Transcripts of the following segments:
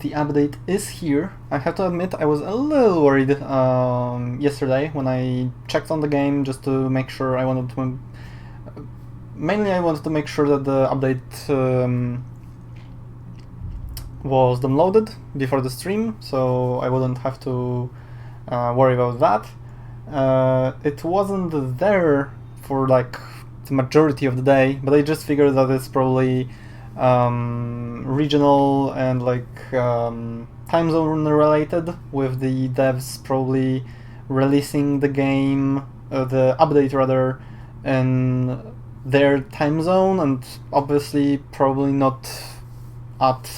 The update is here. I have to admit I was a little worried yesterday when I checked on the game just to make sure. Mainly I wanted to make sure that the update was downloaded before the stream, so I wouldn't have to worry about that. It wasn't there for like the majority of the day, but I just figured that it's probably regional and time zone related, with the devs probably releasing the game, the update rather, in their time zone, and obviously probably not at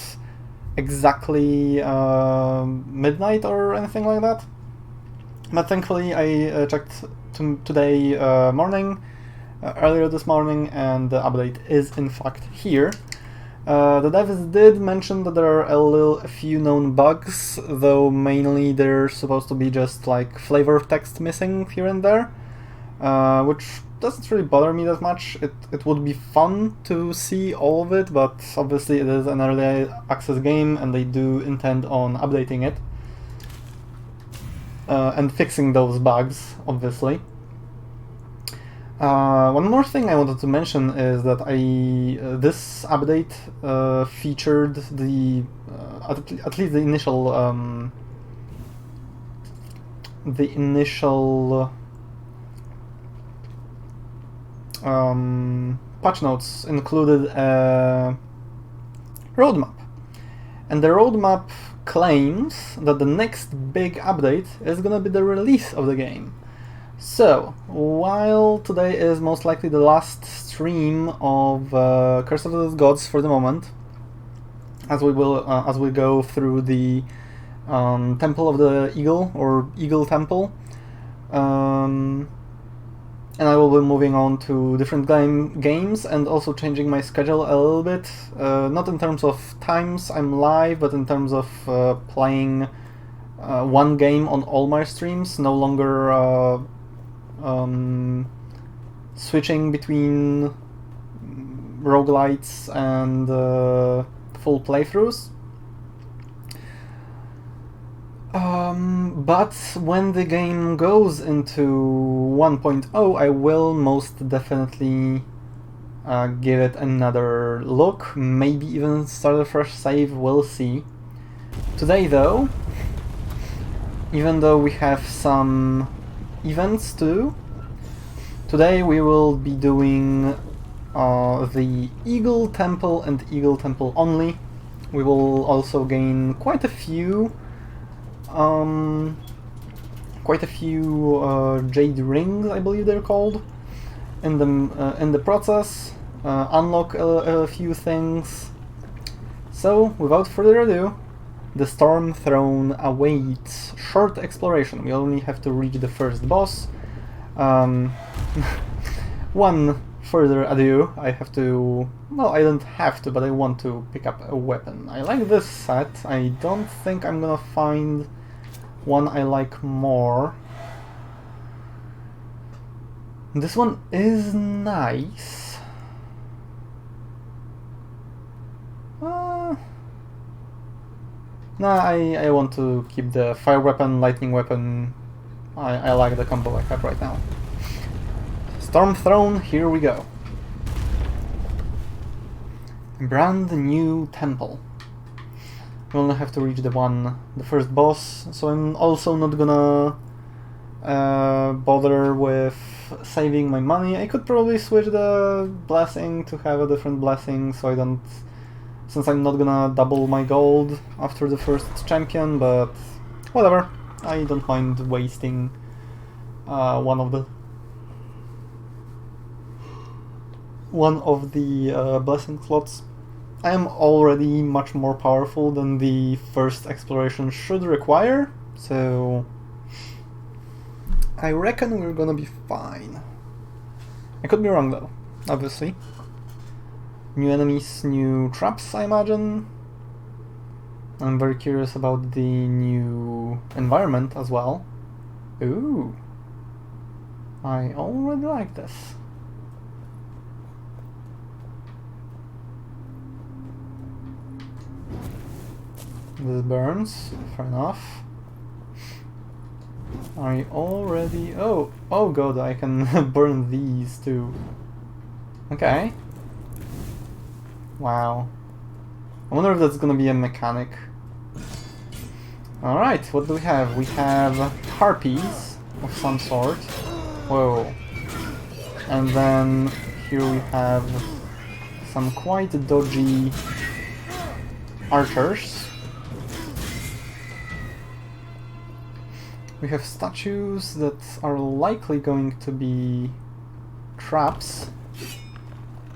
exactly midnight or anything like that. But thankfully I checked today morning, earlier this morning, and the update is in fact here. The devs did mention that there are a few known bugs, though mainly they're supposed to be just like flavor text missing here and there, which doesn't really bother me that much. It would be fun to see all of it, but obviously it is an early access game and they do intend on updating it and fixing those bugs, obviously. One more thing I wanted to mention is that this update featured the at least the initial patch notes included a roadmap, and the roadmap claims that the next big update is gonna be the release of the game. So, while today is most likely the last stream of Curse of the Gods for the moment, as we go through the Temple of the Eagle, or Eagle Temple, and I will be moving on to different games and also changing my schedule a little bit, not in terms of times I'm live, but in terms of playing one game on all my streams, no longer switching between roguelites and full playthroughs. But when the game goes into 1.0, I will most definitely give it another look, maybe even start a fresh save, we'll see. Today though, even though we have some events to do, today we will be doing the Eagle Temple and Eagle Temple only. We will also gain quite a few Jade Rings, I believe they're called, in the process, unlock a few things. So, without further ado, the Storm Throne awaits. Short exploration. We only have to reach the first boss. One further ado, I have to... Well, I don't have to, but I want to pick up a weapon. I like this set. I don't think I'm gonna find one I like more. This one is nice. Nah, I want to keep the fire weapon, lightning weapon. I like the combo I have right now. Storm Throne, here we go. Brand new temple. We only have to reach the first boss, so I'm also not gonna bother with saving my money. I could probably switch the blessing to have a different blessing, so I don't... Since I'm not gonna double my gold after the first champion, but whatever. I don't mind wasting one of the blessing slots. I am already much more powerful than the first exploration should require, so I reckon we're gonna be fine. I could be wrong though, obviously. New enemies, new traps, I imagine. I'm very curious about the new environment as well. Ooh. I already like this. This burns, fair enough. I already... oh god, I can burn these too. Okay. Wow. I wonder if that's gonna be a mechanic. Alright, what do we have? We have harpies of some sort. Whoa. And then here we have some quite dodgy archers. We have statues that are likely going to be traps.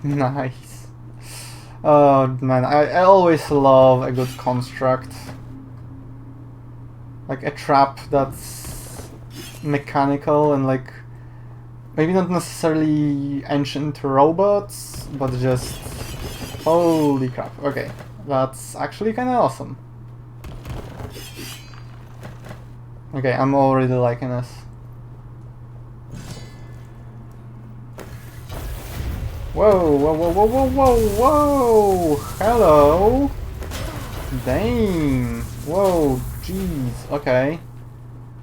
Nice. Oh man, I always love a good construct. Like a trap that's mechanical and like maybe not necessarily ancient robots, but just holy crap. Okay, that's actually kind of awesome. Okay, I'm already liking this. Whoa, whoa, whoa, whoa, whoa, whoa, whoa! Hello! Dang! Whoa, jeez, okay.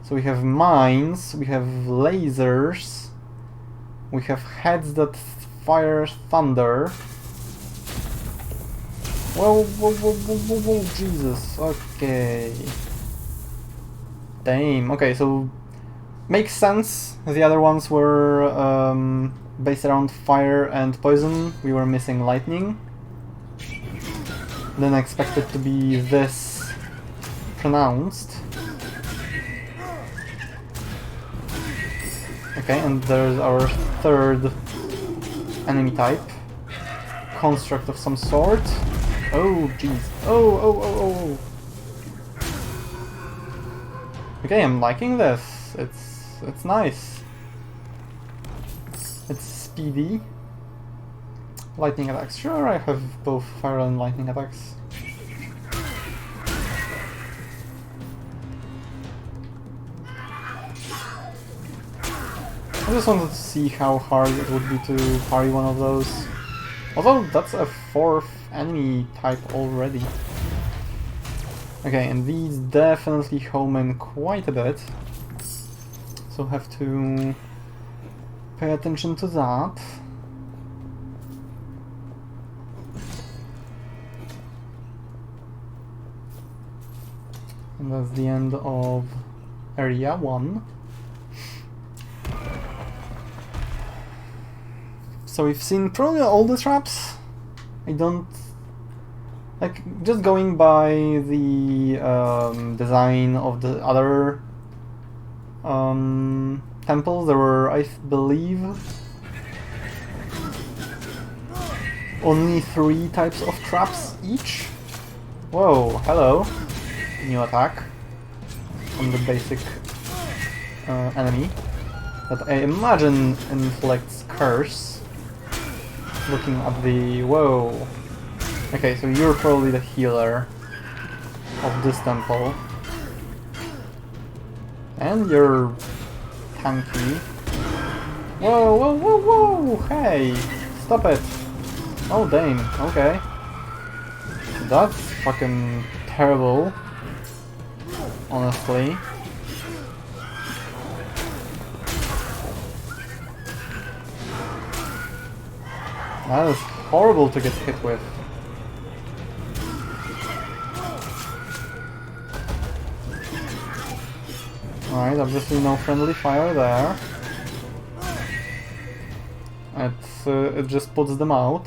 So we have mines, we have lasers, we have heads that fire thunder. Whoa, whoa, whoa, whoa, whoa, whoa, Jesus, okay. Damn, okay, so makes sense. The other ones were based around fire and poison. We were missing lightning. Didn't expect it to be this pronounced. Okay, and there's our third enemy type. Construct of some sort. Oh, jeez. Oh. Okay, I'm liking this. It's nice. It's speedy. Lightning attacks. Sure, I have both fire and lightning attacks. I just wanted to see how hard it would be to parry one of those. Although that's a fourth enemy type already. Okay, and these definitely home in quite a bit, so have to pay attention to that. And that's the end of area 1. So we've seen probably all the traps. I don't... like, just going by the design of the other temples, there were, I believe, only 3 types of traps each. Whoa, hello. New attack from the basic enemy that I imagine inflicts curse. Looking at the... whoa. Okay, so you're probably the healer of this temple. And you're tanky. Whoa, whoa, whoa, whoa! Hey! Stop it! Oh, dang, okay. That's fucking terrible. Honestly. That is horrible to get hit with. Alright, obviously no friendly fire there. It just puts them out.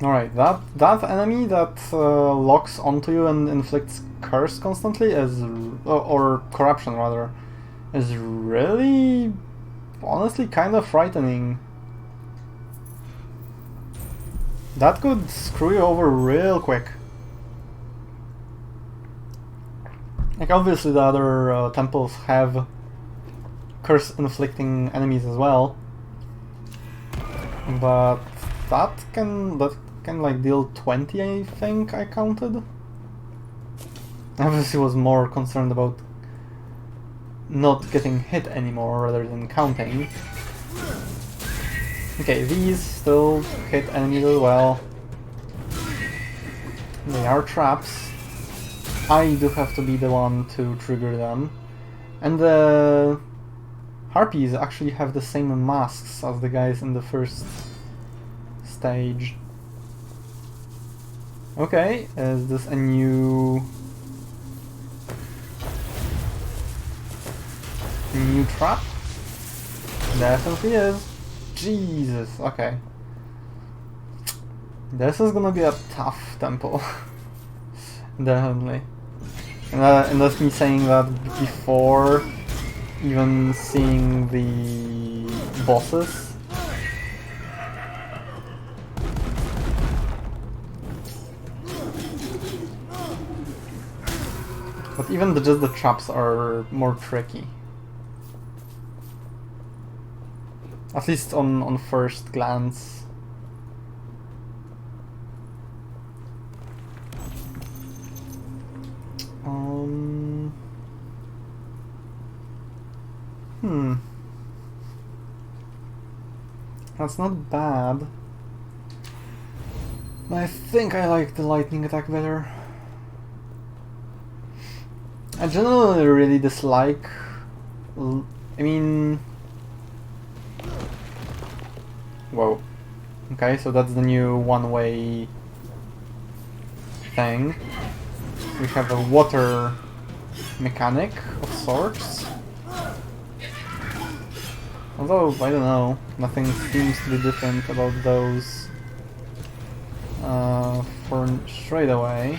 Alright, that enemy that locks onto you and inflicts curse constantly is... or corruption rather, is really, honestly, kind of frightening. That could screw you over real quick. Like, obviously the other temples have curse-inflicting enemies as well, but that can like deal 20, I think I counted. I obviously was more concerned about not getting hit anymore rather than counting. Okay, these still hit enemies as well. They are traps. I do have to be the one to trigger them. And the harpies actually have the same masks as the guys in the first stage. Okay, is this a new trap? Definitely is. Jesus, okay. This is gonna be a tough temple. Definitely. And that's me saying that before even seeing the bosses. But even just the traps are more tricky. At least on first glance. That's not bad. I think I like the lightning attack better. I generally really dislike... I mean... Whoa. Okay, so that's the new one-way thing. We have a water mechanic of sorts. Although, I don't know, nothing seems to be different about those for straight away.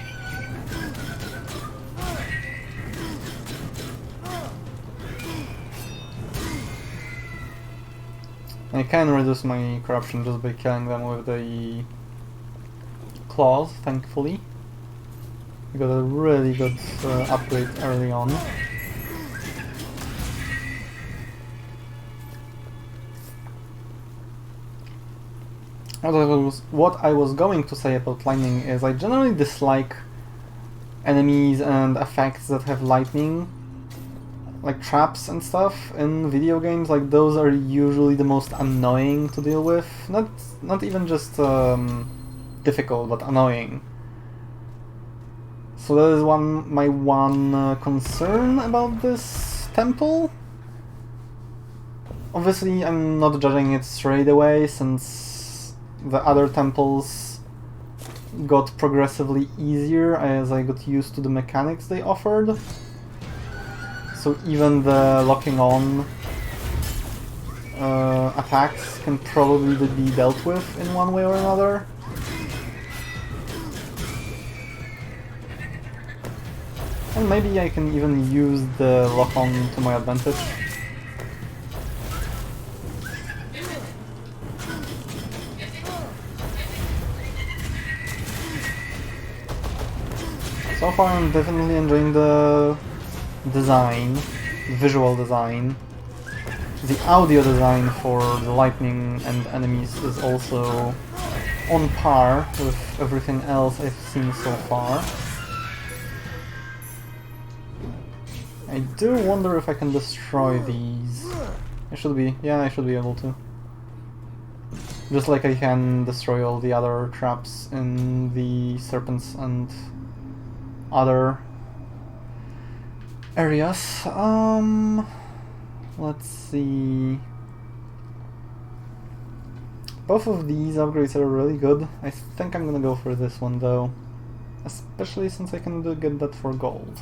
I can reduce my corruption just by killing them with the claws, thankfully. We got a really good upgrade early on. What I was going to say about lightning is I generally dislike enemies and effects that have lightning, like traps and stuff in video games. Like those are usually the most annoying to deal with. Not even just difficult, but annoying. So that is my one concern about this temple. Obviously, I'm not judging it straight away since the other temples got progressively easier as I got used to the mechanics they offered. So even the locking on attacks can probably be dealt with in one way or another. And maybe I can even use the lock on to my advantage. So far I'm definitely enjoying the design, visual design. The audio design for the lightning and enemies is also on par with everything else I've seen so far. I do wonder if I can destroy these. I should be able to. Just like I can destroy all the other traps in the serpents and other areas. Let's see. Both of these upgrades are really good. I think I'm gonna go for this one though, especially since I can get that for gold.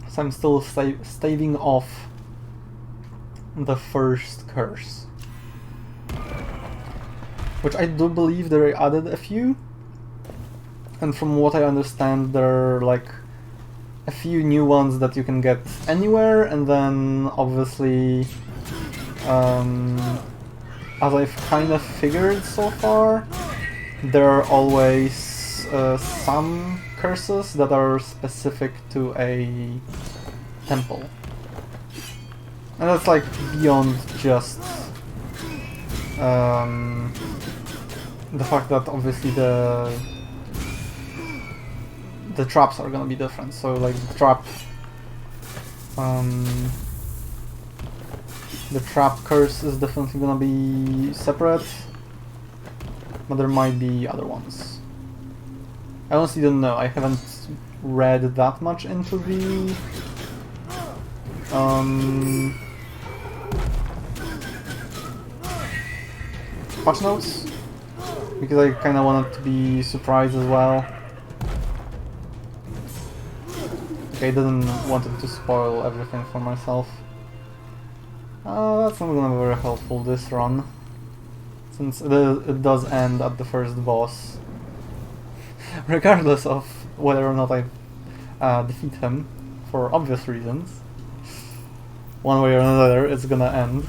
So I'm still staving off the first curse, which I do believe they added a few, and from what I understand there are like a few new ones that you can get anywhere, and then obviously as I've kind of figured so far, there are always some curses that are specific to a temple. And that's like beyond just the fact that obviously the traps are gonna be different. So like the trap The trap curse is definitely gonna be separate, but there might be other ones. I honestly don't know. I haven't read that much into the patch notes, because I kind of wanted to be surprised as well. Okay, I didn't want it to spoil everything for myself. That's not gonna be very helpful this run, since it does end at the first boss. Regardless of whether or not I defeat him, for obvious reasons. One way or another, it's gonna end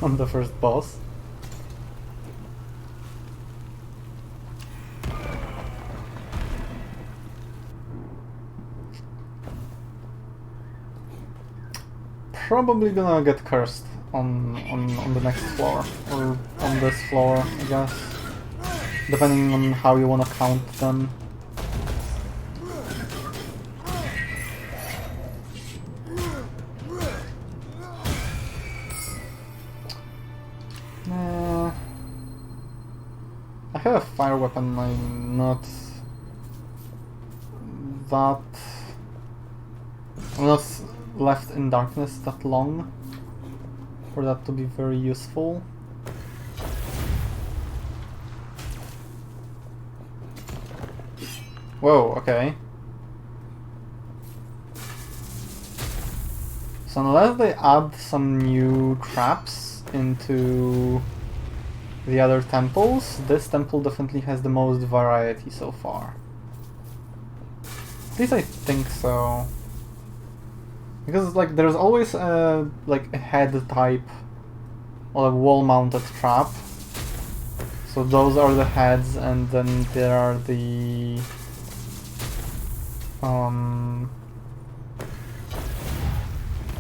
on the first boss. Probably gonna get cursed on the next floor, or on this floor, I guess, depending on how you wanna count them. I have a fire weapon. I'm not left in darkness that long for that to be very useful. Whoa, okay. So unless they add some new traps into the other temples, this temple definitely has the most variety so far. At least I think so. Because like there's always like a head type or a wall-mounted trap. So those are the heads, and then there are the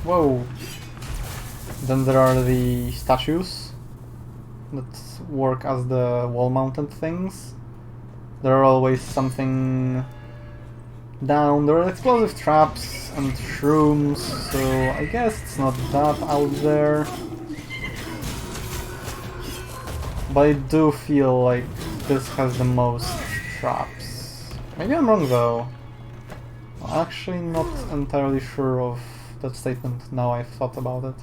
whoa. Then there are the statues that work as the wall-mounted things. There are always something down. There are explosive traps and shrooms, so I guess it's not that out there. But I do feel like this has the most traps. Maybe I'm wrong though. I'm actually not entirely sure of that statement now I've thought about it.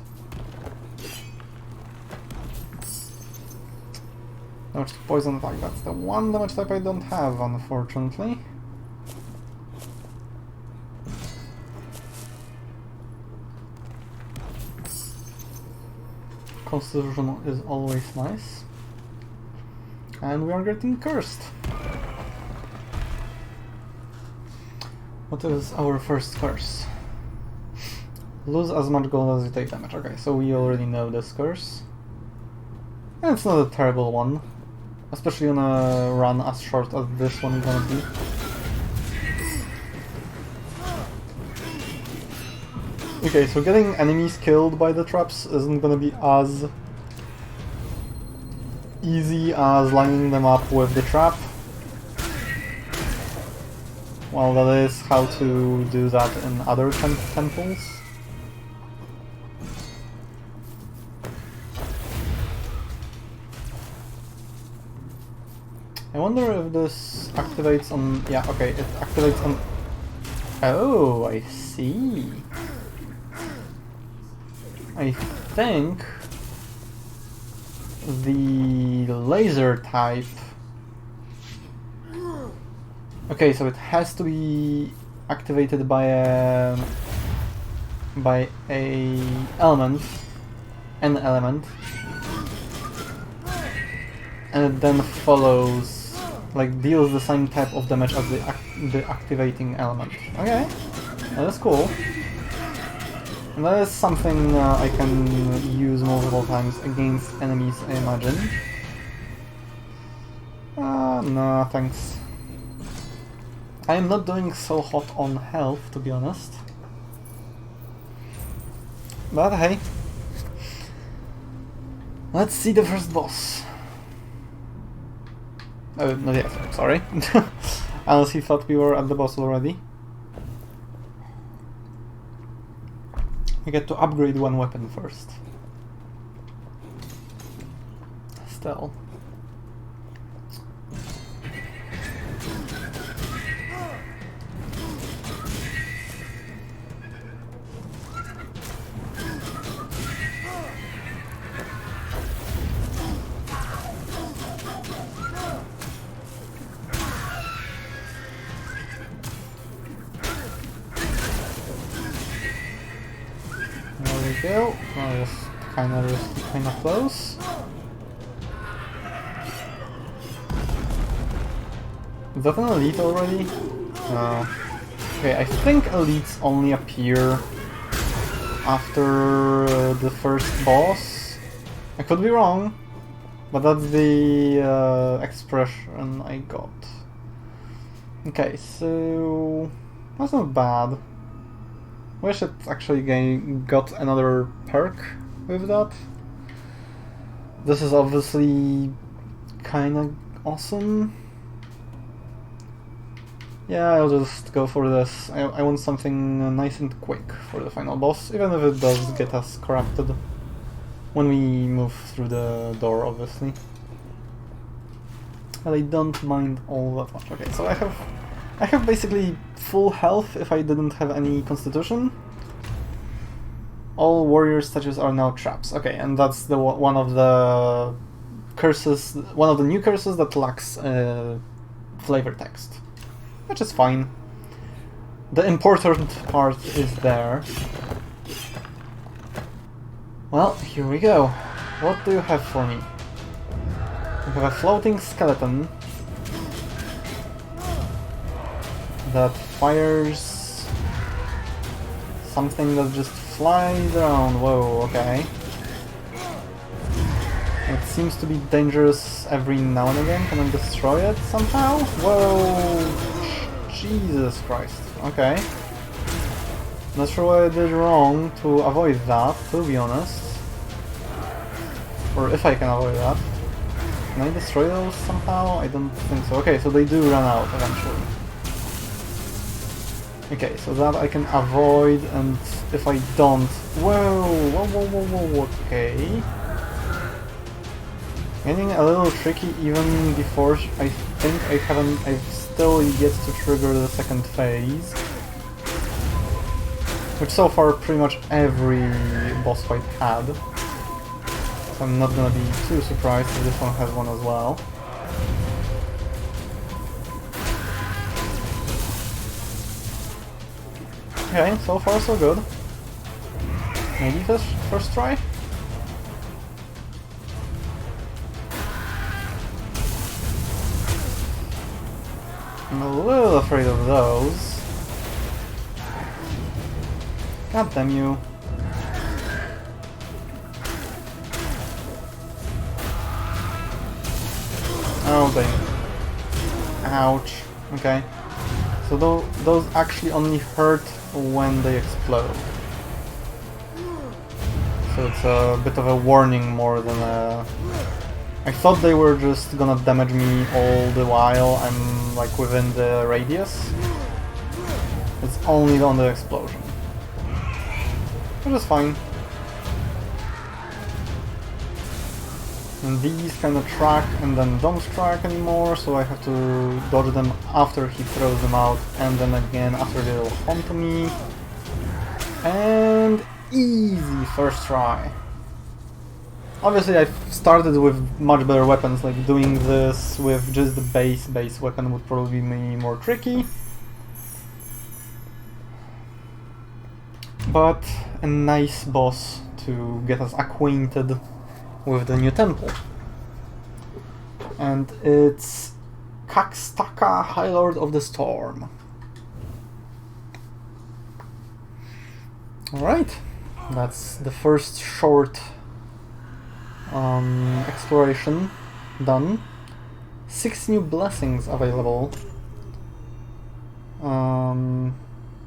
Damage to poison attack, that's the one damage type I don't have, unfortunately. Constitution is always nice. And we are getting cursed. What is our first curse? Lose as much gold as you take damage. Okay, so we already know this curse. And it's not a terrible one. Especially on a run as short as this one is gonna be. Okay, so getting enemies killed by the traps isn't gonna be as easy as lining them up with the trap. Well, that is how to do that in other temples. I wonder if this activates on... yeah, okay, it activates on... oh, I see. I think the laser type... okay, so it has to be activated by a element, an element, and it then follows, like, deals the same type of damage as the activating element. Okay, that's cool. And that is something I can use multiple times against enemies, I imagine. No, thanks. I am not doing so hot on health, to be honest. But hey. Let's see the first boss. Oh, not yet, sorry. Unless he thought we were at the boss already. You get to upgrade one weapon first. Still. There we go. That was kinda close. Is that an elite already? No. Okay, I think elites only appear after the first boss. I could be wrong, but that's the expression I got. Okay, so that's not bad. Wish it actually got another perk with that. This is obviously kinda awesome. Yeah, I'll just go for this. I want something nice and quick for the final boss, even if it does get us corrupted when we move through the door, obviously. But I don't mind all that much. Okay, so I have basically full health if I didn't have any constitution. All warrior statues are now traps. Okay, and that's the one of the curses, one of the new curses that lacks flavor text, which is fine. The important part is there. Well, here we go. What do you have for me? We have a floating skeleton that fires something that just flies around. Whoa, okay. It seems to be dangerous every now and again. Can I destroy it somehow? Whoa! Jesus Christ. Okay. Not sure what I did wrong to avoid that, to be honest. Or if I can avoid that. Can I destroy those somehow? I don't think so. Okay, so they do run out eventually. Okay, so that I can avoid, and if I don't... Whoa, okay. Getting a little tricky even before I think I've still yet to trigger the second phase. Which so far pretty much every boss fight had. So I'm not gonna be too surprised if this one has one as well. Okay, so far so good. Maybe first try? I'm a little afraid of those. God damn you. Oh dang. Ouch. Okay. So those actually only hurt when they explode. So it's a bit of a warning more than a... I thought they were just gonna damage me all the while I'm like within the radius. It's only on the explosion. Which is fine. And these kind of track and then don't track anymore, so I have to dodge them after he throws them out, and then again after they'll haunt me. And easy first try. Obviously I've started with much better weapons, like doing this with just the base weapon would probably be more tricky. But a nice boss to get us acquainted with the new temple. And it's Kakstaka, High Lord of the Storm. Alright, that's the first short exploration done. 6 new blessings available.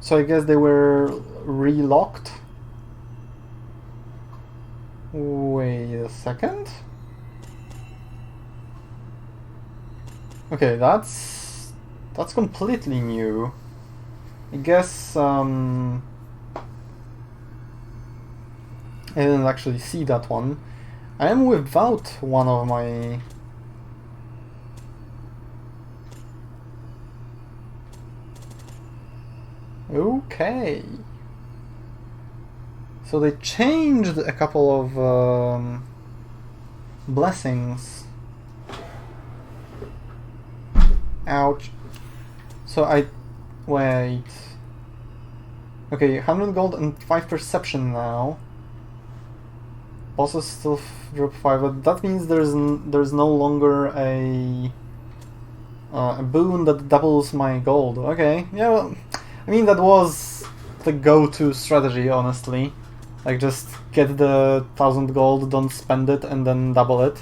So I guess they were relocked. Wait a second. Okay, that's completely new. I guess I didn't actually see that one. I am without one of my... Okay. So they changed a couple of blessings. Ouch. So I... Wait. Okay, 100 gold and 5 perception now. Bosses still drop 5, but that means there's no longer a boon that doubles my gold. Okay, yeah, well, I mean that was the go-to strategy, honestly. Like, just get the 1000 gold, don't spend it, and then double it.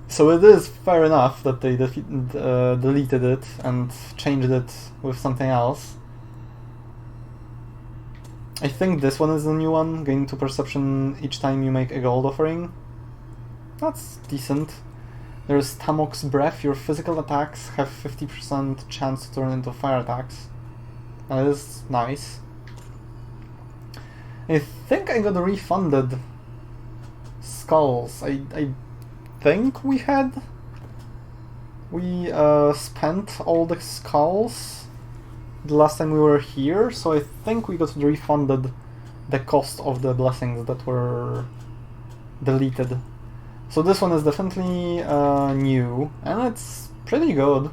So it is fair enough that they deleted it and changed it with something else. I think this one is the new one, gain 2 perception each time you make a gold offering. That's decent. There's Tamok's Breath, your physical attacks have 50% chance to turn into fire attacks. That is nice. I think I got refunded skulls. I think we spent all the skulls the last time we were here, so I think we got refunded the cost of the blessings that were deleted. So this one is definitely new, and it's pretty good.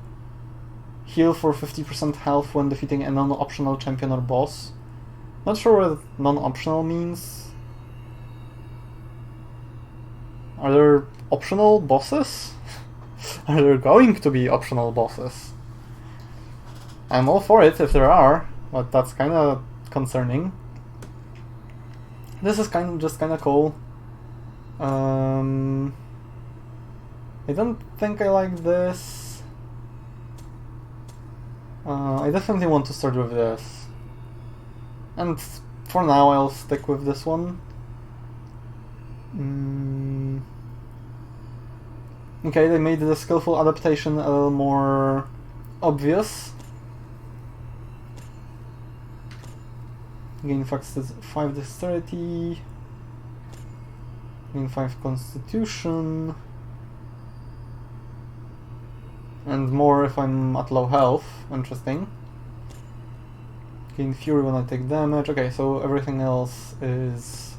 Heal for 50% health when defeating a non-optional champion or boss. Not sure what non-optional means. Are there optional bosses? Are there going to be optional bosses? I'm all for it if there are, but that's kind of concerning. This is just kind of cool. I don't think I like this. I definitely want to start with this. And for now I'll stick with this one. Okay, they made the skillful adaptation a little more obvious. Gain 5 dexterity, gain 5 constitution, and more if I'm at low health. Interesting. Gain fury when I take damage. Okay, so everything else is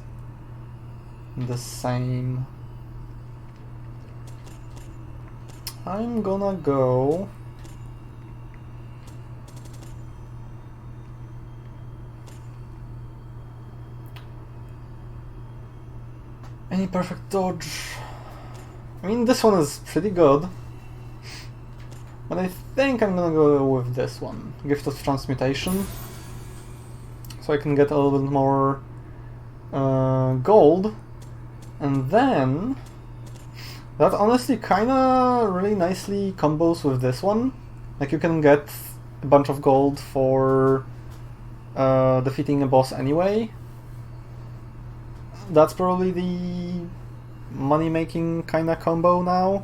the same. I'm gonna go... Any perfect dodge? I mean, this one is pretty good. But I think I'm gonna go with this one. Gift of Transmutation. So I can get a little bit more gold. And then... that honestly kinda really nicely combos with this one. Like, you can get a bunch of gold for defeating a boss anyway. That's probably the money-making kinda combo now.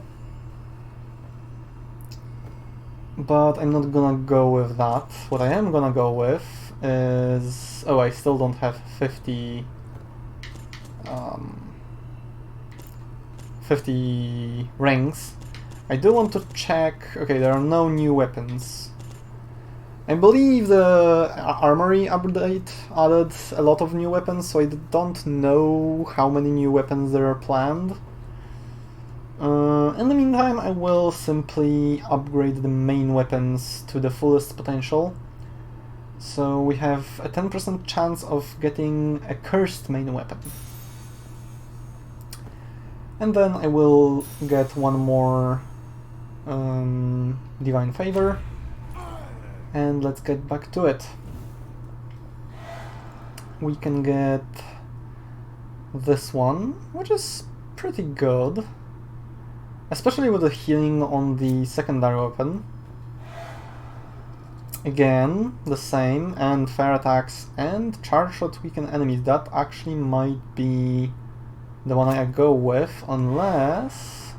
But I'm not gonna go with that. What I am gonna go with is... oh, I still don't have 50 rings. I do want to check... okay, there are no new weapons. I believe the armory update added a lot of new weapons, so I don't know how many new weapons there are planned. In the meantime, I will simply upgrade the main weapons to the fullest potential. So we have a 10% chance of getting a cursed main weapon. And then I will get one more Divine Favor. And let's get back to it. We can get this one, which is pretty good. Especially with the healing on the secondary weapon. Again, the same, and fire attacks and charge shot weaken enemies. That actually might be the one I go with, unless...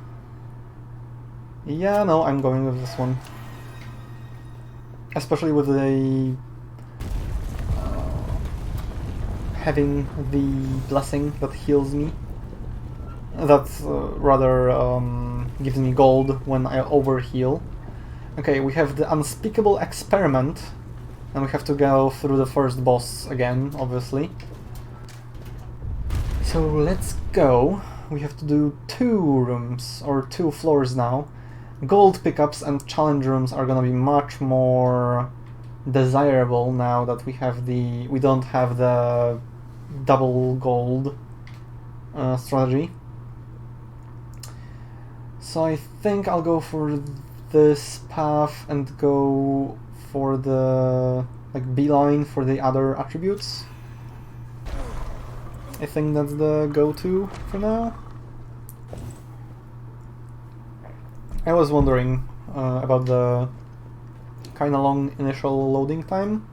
yeah, no, I'm going with this one. Especially with the having the blessing that heals me. That rather gives me gold when I overheal. Okay, we have the Unspeakable Experiment, and we have to go through the first boss again, obviously. So let's go. We have to do 2 rooms, or 2 floors now. Gold pickups and challenge rooms are gonna be much more desirable now that we don't have the double gold strategy. So I think I'll go for this path and go for the beeline for the other attributes. I think that's the go-to for now. I was wondering about the kinda long initial loading time.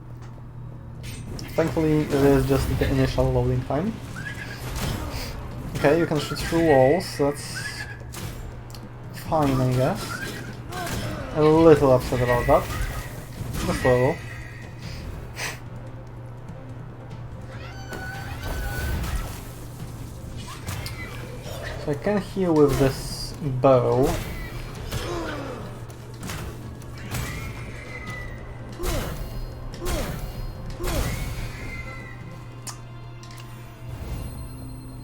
Thankfully it is just the initial loading time. Okay, you can shoot through walls, that's fine, I guess. A little upset about that. Just a little. So I can heal with this bow.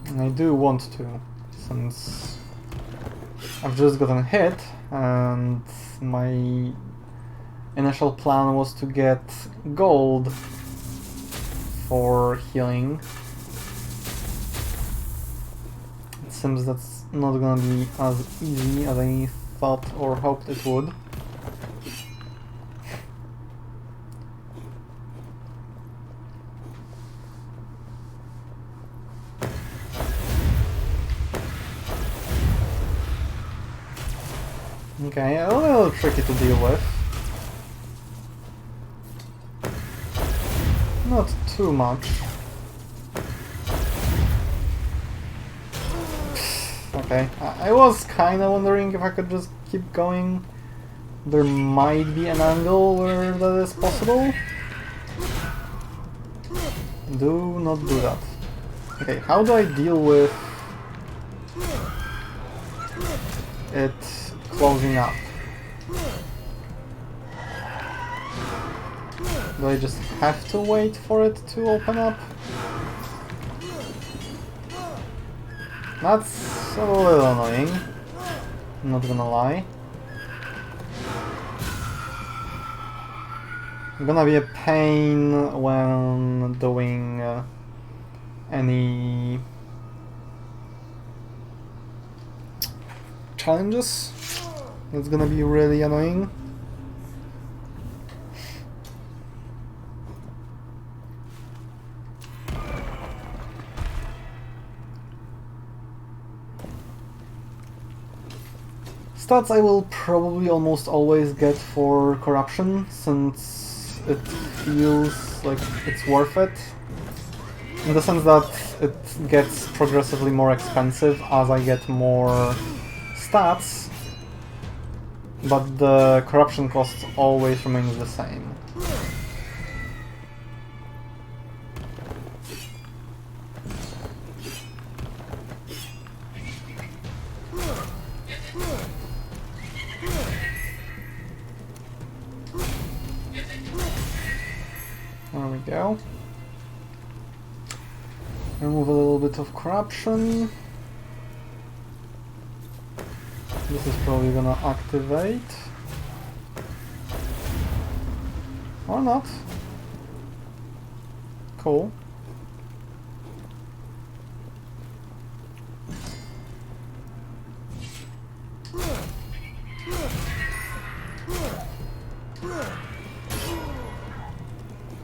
And I do want to, since I've just gotten hit, and my initial plan was to get gold for healing. It seems that's not gonna be as easy as I thought or hoped it would. Okay, a little tricky to deal with. Not too much. Okay, I was kinda wondering if I could just keep going. There might be an angle where that is possible. Do not do that. Okay, how do I deal with it closing up? Do I just have to wait for it to open up? That's a little annoying, I'm not gonna lie. Gonna be a pain when doing any challenges. It's gonna be really annoying. Stats I will probably almost always get for corruption, since it feels like it's worth it. In the sense that it gets progressively more expensive as I get more stats, but the corruption cost always remains the same. There we go. Remove a little bit of corruption. This is probably gonna activate. Or not. Cool.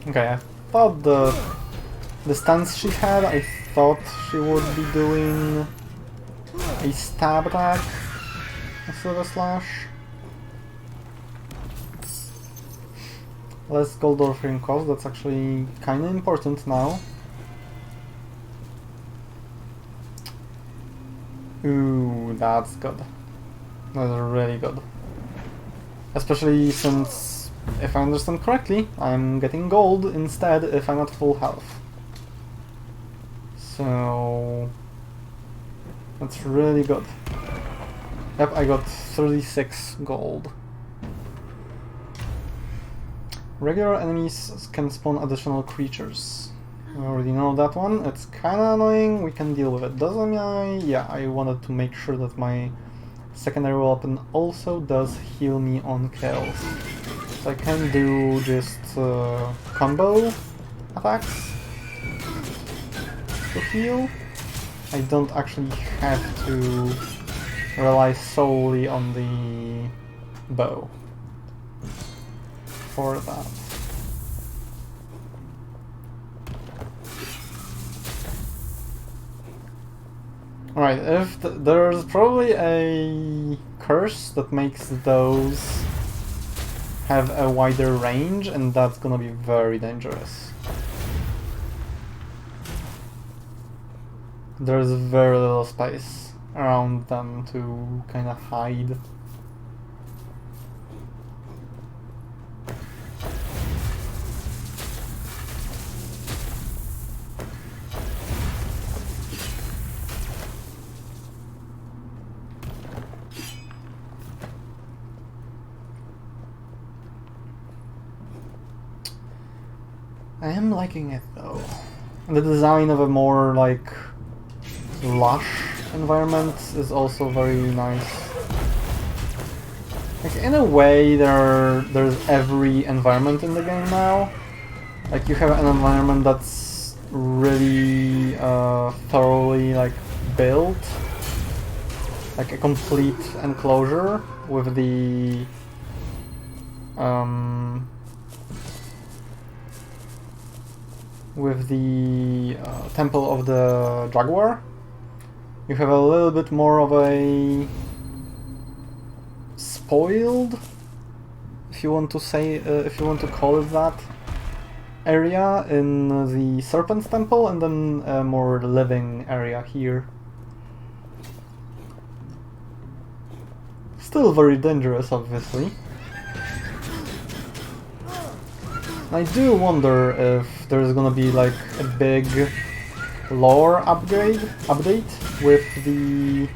Okay, I thought the stance she had, I thought she would be doing a stab attack instead of a slash. Less gold offering cost, that's actually kinda important now. Ooh, that's good. That's really good. Especially since, if I understand correctly, I'm getting gold instead if I'm at full health. So that's really good. Yep, I got 36 gold. Regular enemies can spawn additional creatures. I already know that one. It's kinda annoying, we can deal with it. Doesn't yeah, I wanted to make sure that my secondary weapon also does heal me on kills. So I can do just combo attacks to heal. I don't actually have to rely solely on the bow for that. Alright, if there's probably a curse that makes those have a wider range, and that's gonna be very dangerous. There's very little space around them to kind of hide. I am liking it though. The design of a more like lush environment is also very nice. Like in a way there's every environment in the game now. Like you have an environment that's really thoroughly like built. Like a complete enclosure with the Temple of the Jaguar. You have a little bit more of a spoiled, if you want to say, if you want to call it that, area in the Serpent's Temple, and then a more living area here. Still very dangerous, obviously. I do wonder if there's gonna be like a big lore update with the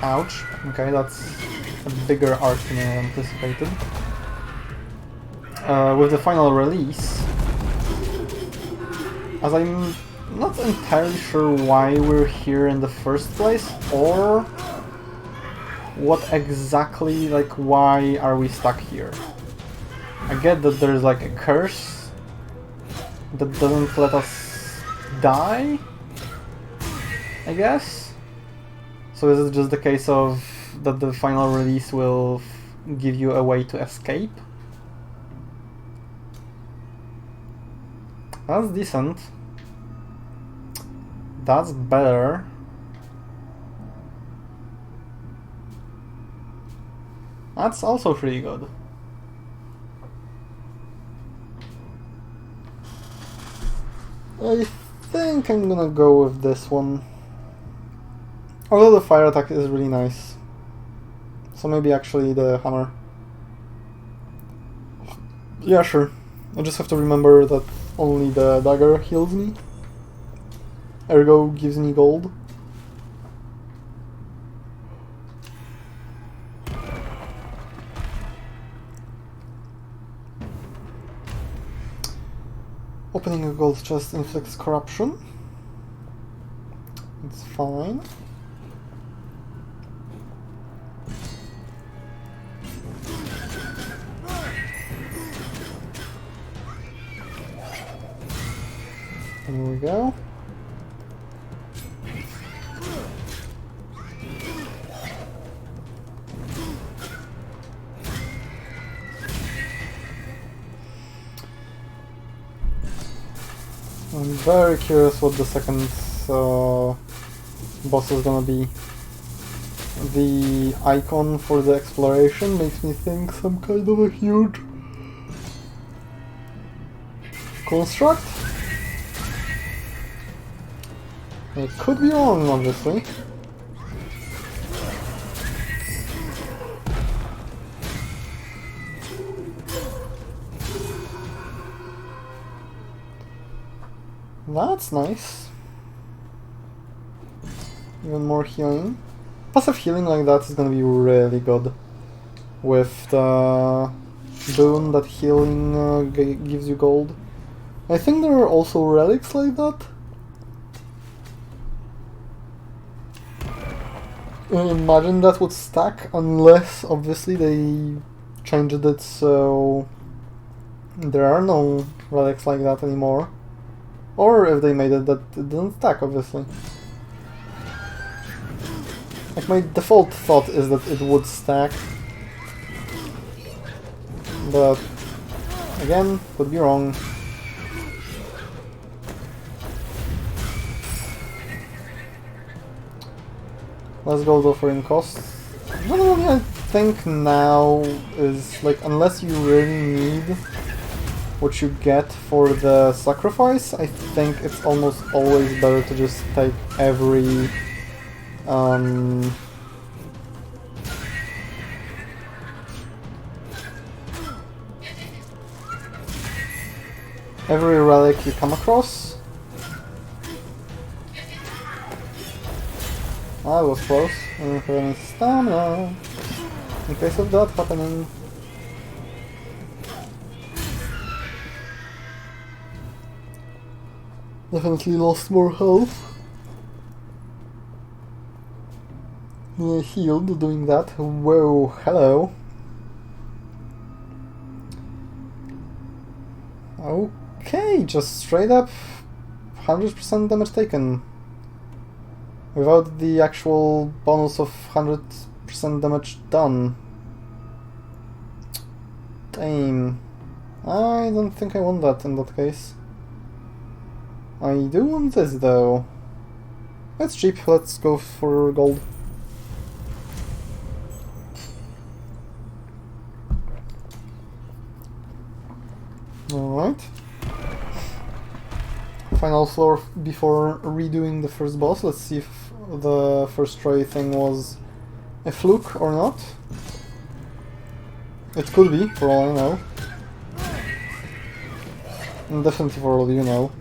ouch. Okay, that's a bigger arc than I anticipated. With the final release, as I'm not entirely sure why we're here in the first place, or what exactly, like, why are we stuck here? I get that there's like a curse that doesn't let us die, I guess? So is it just the case of that the final release will give you a way to escape? That's decent. That's better. That's also pretty good. I think I'm gonna go with this one. Although the fire attack is really nice. So maybe actually the hammer. Yeah, sure. I just have to remember that only the dagger heals me. Ergo gives me gold. Opening a gold chest inflicts corruption. It's fine. Here we go. I'm very curious what the second boss is gonna be. The icon for the exploration makes me think some kind of a huge construct. I could be wrong, obviously. That's nice. Even more healing. Passive healing like that is gonna be really good. With the boon that healing gives you gold. I think there are also relics like that. Imagine that would stack, unless obviously they changed it so there are no relics like that anymore. Or if they made it that it didn't stack, obviously. Like, my default thought is that it would stack. But again, could be wrong. Let's go with offering costs. Generally, I think now is like, unless you really need what you get for the sacrifice, I think it's almost always better to just take every every relic you come across. I was close. I don't have any stamina in case of that happening. Definitely lost more health. I healed doing that. Whoa, hello. Okay, just straight up 100% damage taken. Without the actual bonus of 100% damage done. Damn. I don't think I want that in that case. I do want this though. It's cheap, let's go for gold. Alright. Final floor before redoing the first boss. Let's see if the first try thing was a fluke or not. It could be, for all I know. And definitely for all you know.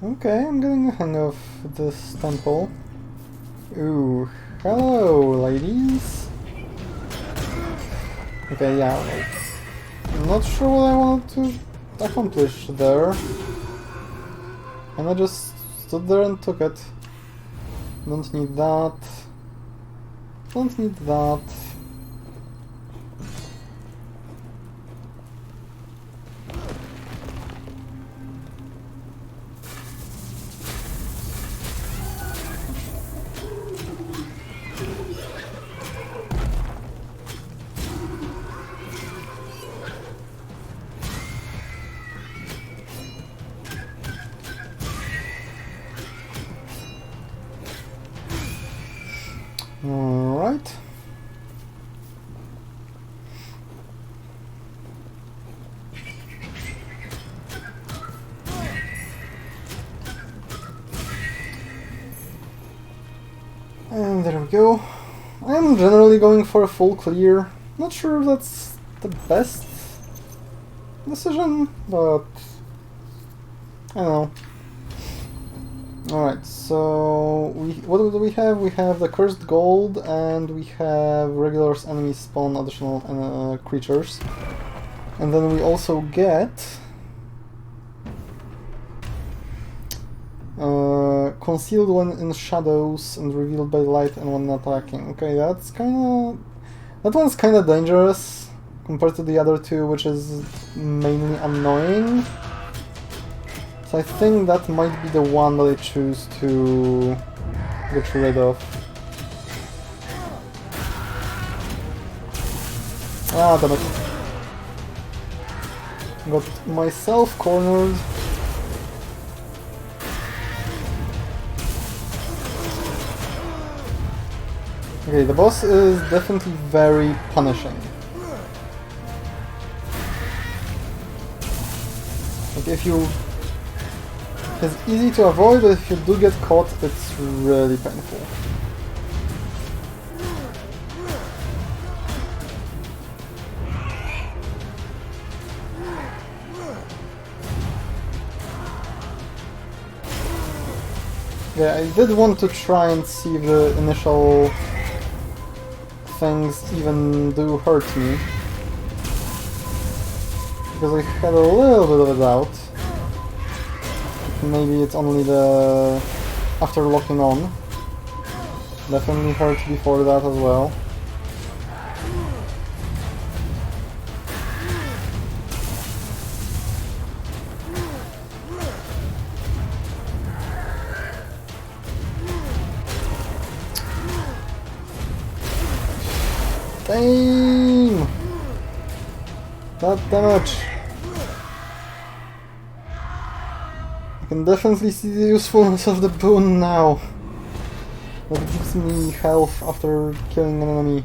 Okay, I'm getting the hang of this temple. Ooh, hello, ladies. Okay, yeah, I'm not sure what I wanted to accomplish there. And I just stood there and took it. Don't need that. Don't need that. Alright. And there we go. I'm generally going for a full clear. Not sure if that's the best decision, but I don't know. Alright, so what do we have? We have the Cursed Gold, and we have regular enemies spawn additional creatures. And then we also get concealed when in shadows and revealed by light and when attacking. Okay, that's kinda... that one's kinda dangerous compared to the other two, which is mainly annoying. So I think that might be the one that I choose to get rid of. Ah, damn it. Got myself cornered. Okay, the boss is definitely very punishing. Like if you is easy to avoid, but if you do get caught, it's really painful. Yeah, I did want to try and see if the initial things even do hurt me. Because I had a little bit of a doubt. Maybe it's only the... after locking on. Definitely hurt before that as well. Damn! That damage! I can definitely see the usefulness of the boon now. That gives me health after killing an enemy.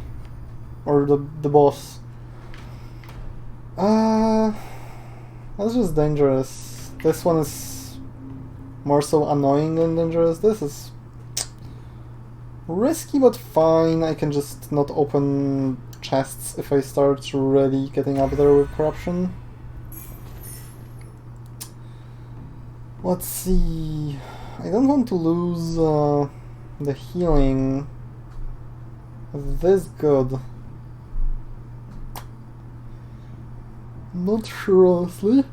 Or the boss. That's just dangerous. This one is more so annoying than dangerous. This is risky but fine. I can just not open chests if I start really getting up there with corruption. Let's see. I don't want to lose the healing this good. Not sure, honestly.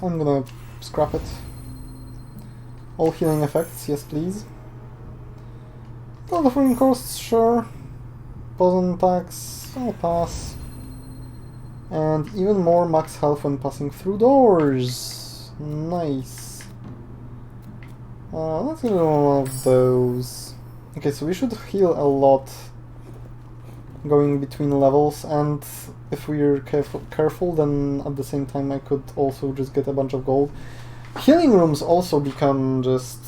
I'm gonna scrap it. All healing effects, yes please. Offering costs, sure. Poison attacks, I'll pass. And even more max health when passing through doors. Nice. Let's do one of those. Okay, so we should heal a lot going between levels, and if we're careful, then at the same time I could also just get a bunch of gold. Healing rooms also become just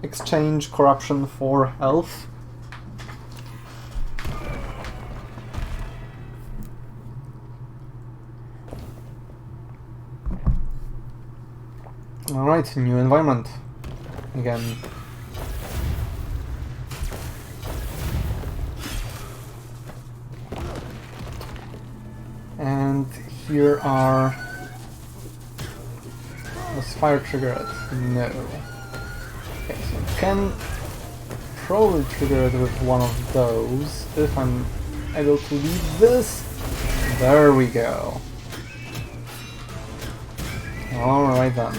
exchange corruption for health. Alright, new environment. Again. And here are... Does fire trigger it? No. Okay, so you can probably trigger it with one of those if I'm able to lead this. There we go. Alright then.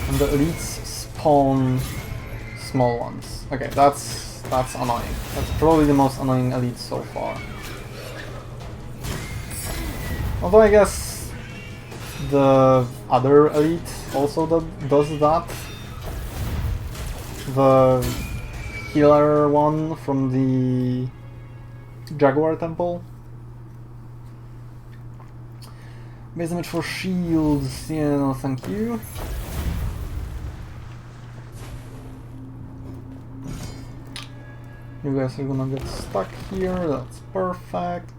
And the elites spawn small ones. Okay, that's annoying. That's probably the most annoying elite so far. Although I guess the other elite also does that. The healer one from the Jaguar Temple. Base damage for shields, yeah, no thank you. You guys are gonna get stuck here, that's perfect.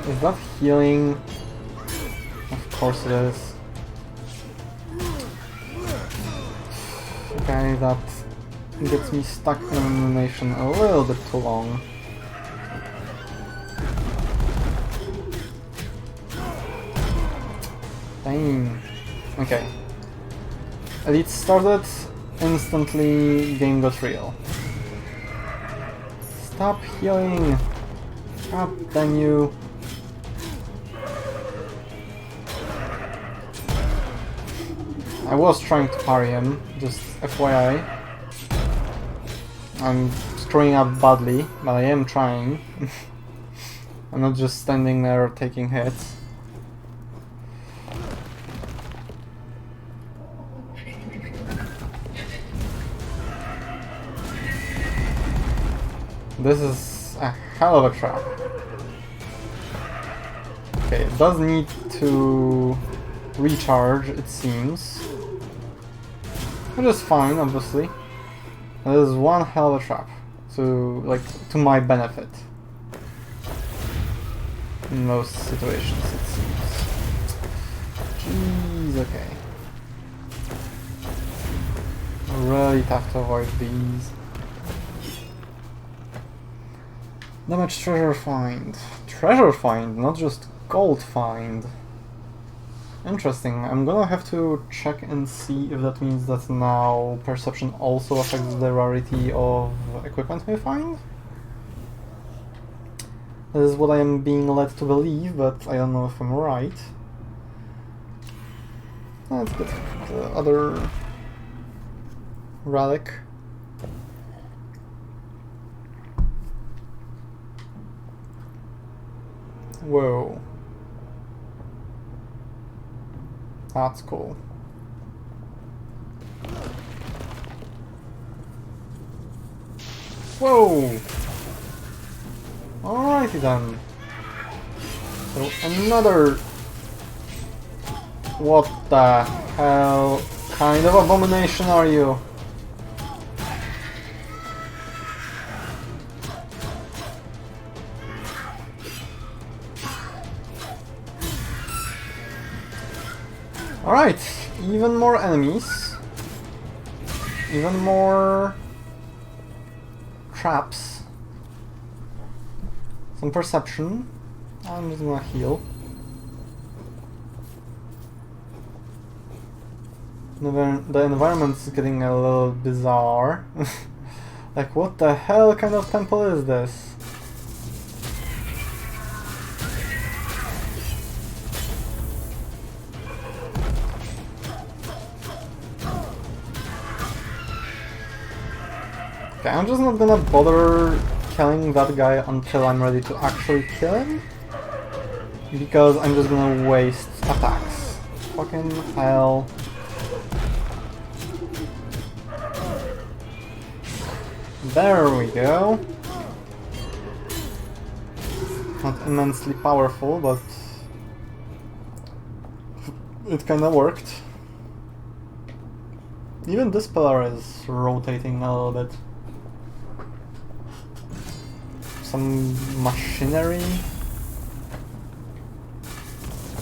Is that healing? Of course it is. Okay, that gets me stuck in animation a little bit too long. Dang. Okay. Elite started, instantly game got real. Stop healing! God damn you! I was trying to parry him, just FYI. I'm screwing up badly, but I am trying. I'm not just standing there taking hits. This is a hell of a trap. Okay, it does need to recharge, it seems. Which is fine, obviously. That is one hell of a trap. To my benefit. In most situations, it seems. Jeez, okay. Really tough to avoid these. Damage treasure find. Treasure find, not just gold find. Interesting. I'm gonna have to check and see if that means that now perception also affects the rarity of equipment we find. This is what I am being led to believe, but I don't know if I'm right. Let's get the other relic. Whoa. That's cool. Whoa! Alrighty then. So another... What the hell kind of abomination are you? Alright, even more enemies. Even more traps. Some perception. I'm just gonna heal. The environment's getting a little bizarre. Like, what the hell kind of temple is this? Okay, I'm just not gonna bother killing that guy until I'm ready to actually kill him. Because I'm just gonna waste attacks. Fucking hell. There we go. Not immensely powerful, but it kinda worked. Even this pillar is rotating a little bit. Some machinery.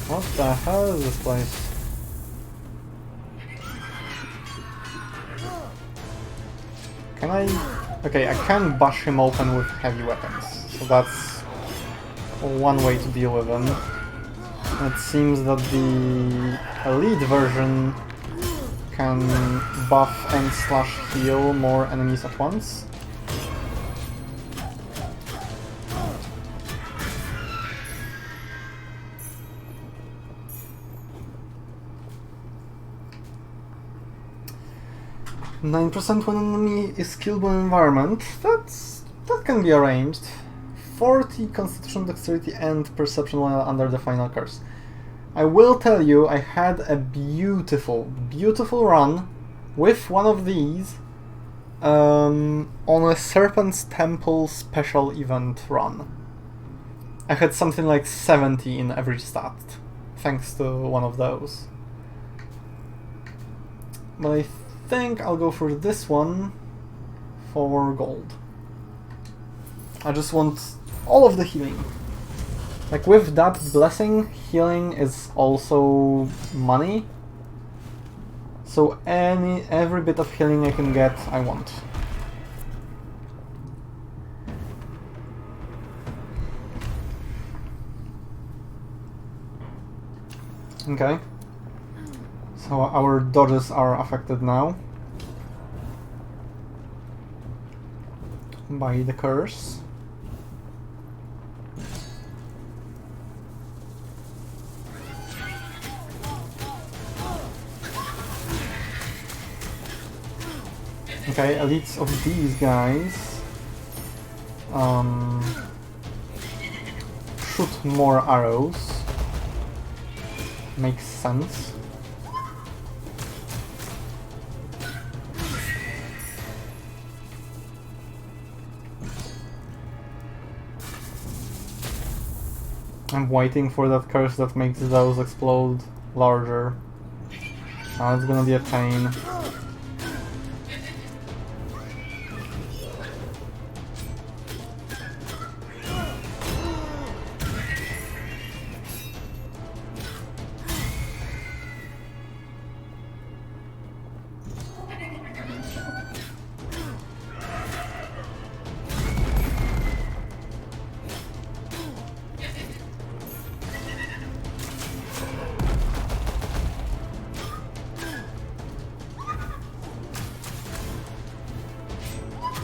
What the hell is this place? Can I... Okay, I can bash him open with heavy weapons, so that's one way to deal with him. It seems that the elite version can buff and slash heal more enemies at once. %, when an enemy is killed by an environment, that can be arranged. 40 constitution, dexterity and perception while under the final curse. I will tell you, I had a beautiful run with one of these on a Serpent's Temple special event run. I had something like 70 in every stat, thanks to one of those. But I think I'll go for this one for gold. I just want all of the healing. Like, with that blessing, healing is also money. So every bit of healing I can get, I want. Okay. So our dodges are affected now by the curse. Okay, elites of these guys shoot more arrows. Makes sense. I'm waiting for that curse that makes those explode larger. Oh, it's gonna be a pain.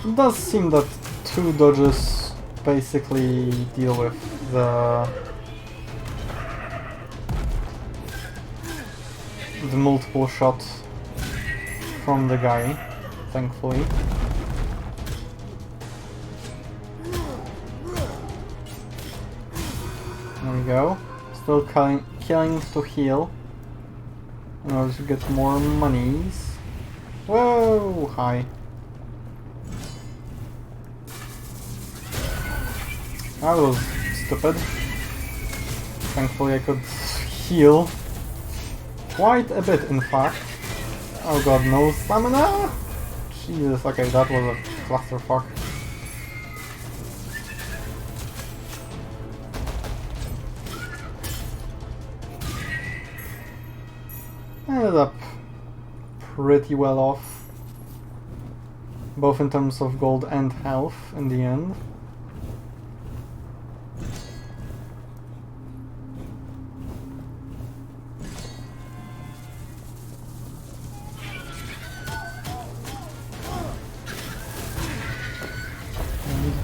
It does seem that 2 dodges basically deal with the multiple shots from the guy, thankfully. There we go. Still killing to heal in order to get more monies. Whoa! Hi. That was stupid. Thankfully I could heal quite a bit, in fact. Oh god, no stamina? Jesus, okay, that was a clusterfuck. Ended up pretty well off, both in terms of gold and health in the end.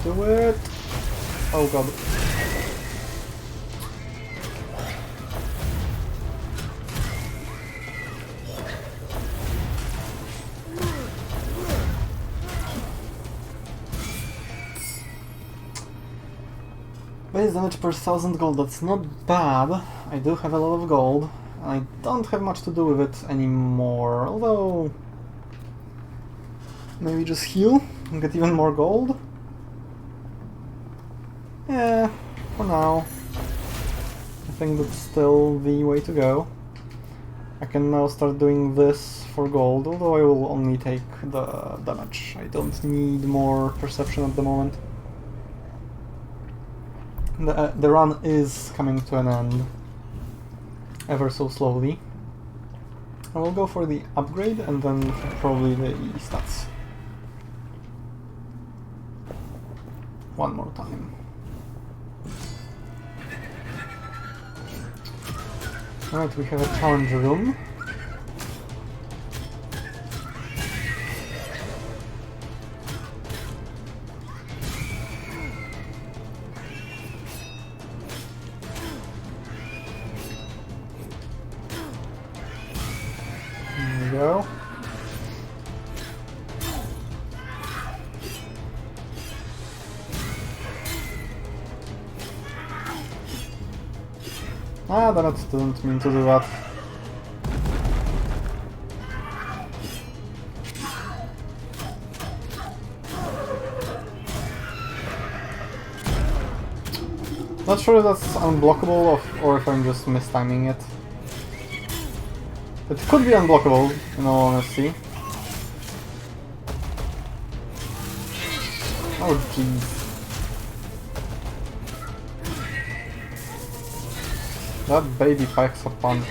Do it! Oh god. Base damage per 1000 gold, that's not bad. I do have a lot of gold. I don't have much to do with it anymore, although... maybe just heal and get even more gold? Yeah, for now. I think that's still the way to go. I can now start doing this for gold, although I will only take the damage. I don't need more perception at the moment. The run is coming to an end, ever so slowly. I will go for the upgrade and then probably the stats. One more time. Alright, we have a challenge room. There we go. Ah, that didn't mean to do that. Not sure if that's unblockable or if I'm just mistiming it. It could be unblockable, in all honesty. Oh jeez. That baby packs a punch.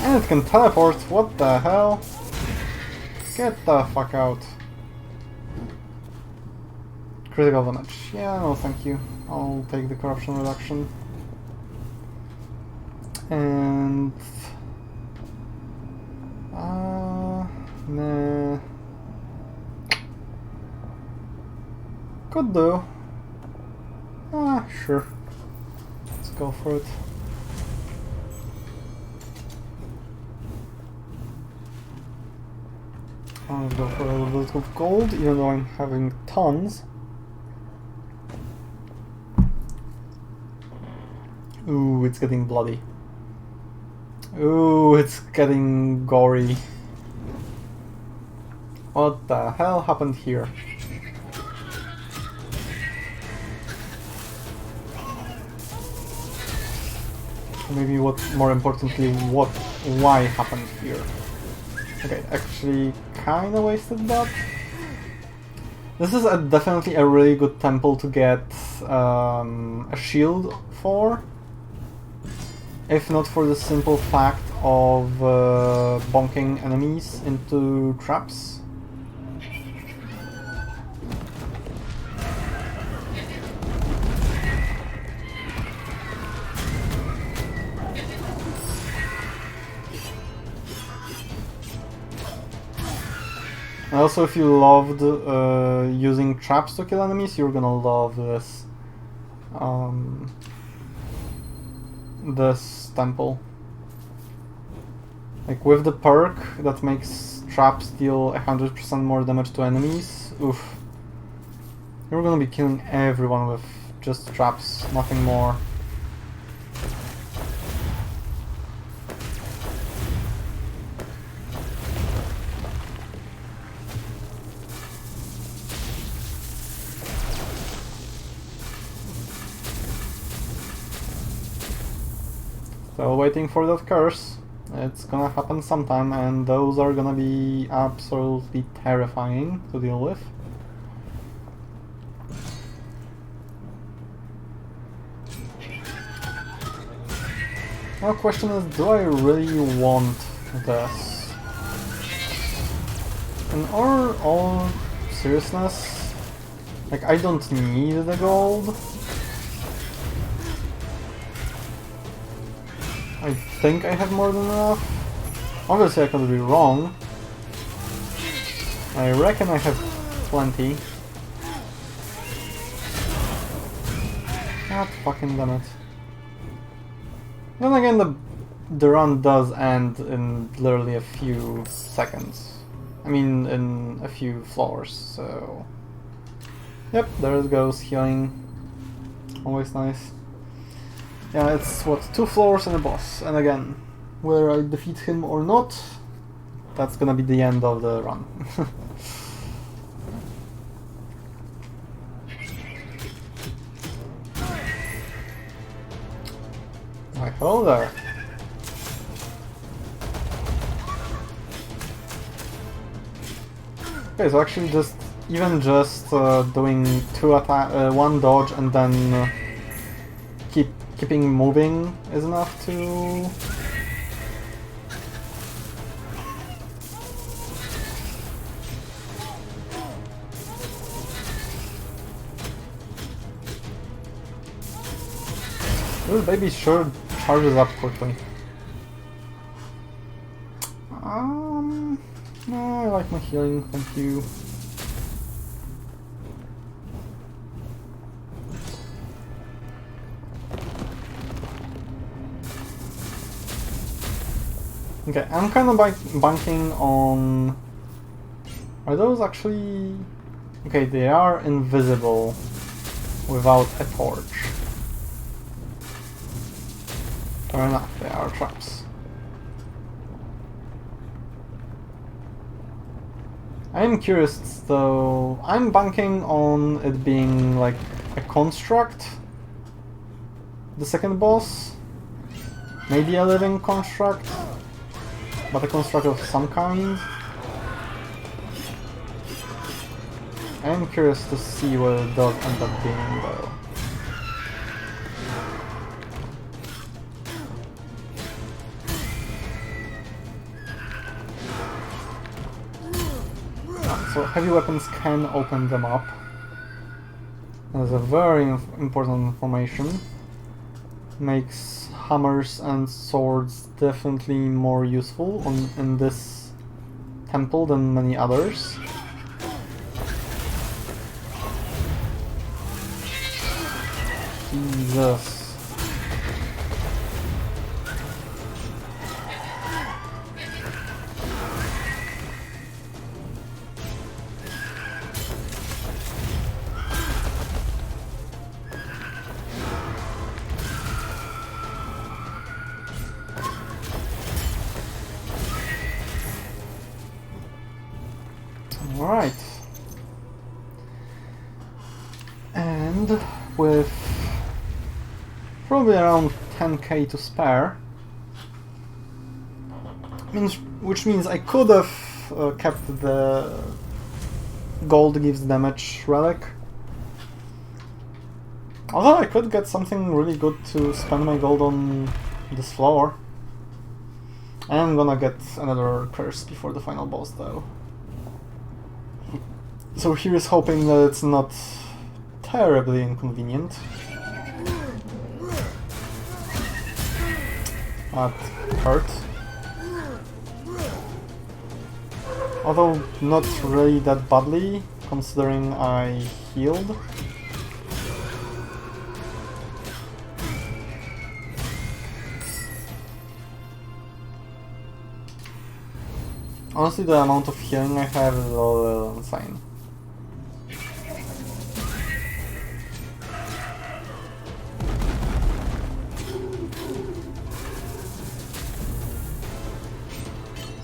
And it can teleport, what the hell? Get the fuck out. Critical damage. Yeah, no thank you. I'll take the corruption reduction. And... nah... could do. Ah, sure. Let's go for it. I'll go for a little bit of gold, even though I'm having tons. Ooh, it's getting bloody. Ooh, it's getting gory. What the hell happened here? Maybe more importantly, why happened here? Okay, actually kinda wasted that. This is definitely a really good temple to get a shield for. If not for the simple fact of bonking enemies into traps. And also, if you loved using traps to kill enemies, you're gonna love this this temple. Like with the perk that makes traps deal 100% more damage to enemies, oof. You're gonna be killing everyone with just traps, nothing more. Still waiting for that curse. It's gonna happen sometime, and those are gonna be absolutely terrifying to deal with. Now the question is, do I really want this? In all seriousness, like, I don't need the gold. I think I have more than enough. Obviously I could be wrong. I reckon I have plenty. God fucking damn it. Then again, the run does end in literally a few seconds. I mean, in a few floors, so... Yep, there it goes, healing. Always nice. Yeah, it's, what, 2 floors and a boss. And again, whether I defeat him or not, that's gonna be the end of the run. Why, hello there. Okay, so actually even just doing 1 dodge and then keeping moving is enough to... This baby sure charges up quickly. No, I like my healing, thank you. Okay, I'm kind of banking on... Are those actually... Okay, they are invisible without a torch. Fair enough, they are traps. I'm curious though, I'm banking on it being like a construct, the second boss, maybe a living construct, but a construct of some kind. I'm curious to see what it does end up being though. So heavy weapons can open them up. That's a very important information. Makes hammers and swords definitely more useful in this temple than many others. Jesus. Alright. And with probably around 10k to spare, which means I could have kept the gold gives damage relic. Although I could get something really good to spend my gold on this floor. I am gonna get another curse before the final boss though. So here's hoping that it's not terribly inconvenient. That hurt. Although not really that badly, considering I healed. Honestly, the amount of healing I have is a little insane.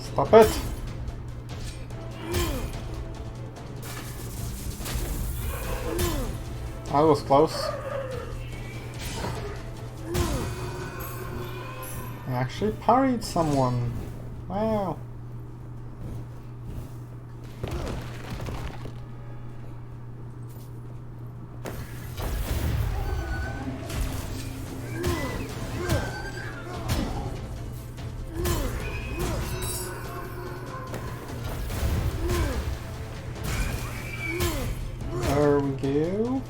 Stop it! That was close. I actually parried someone. Wow. There we go.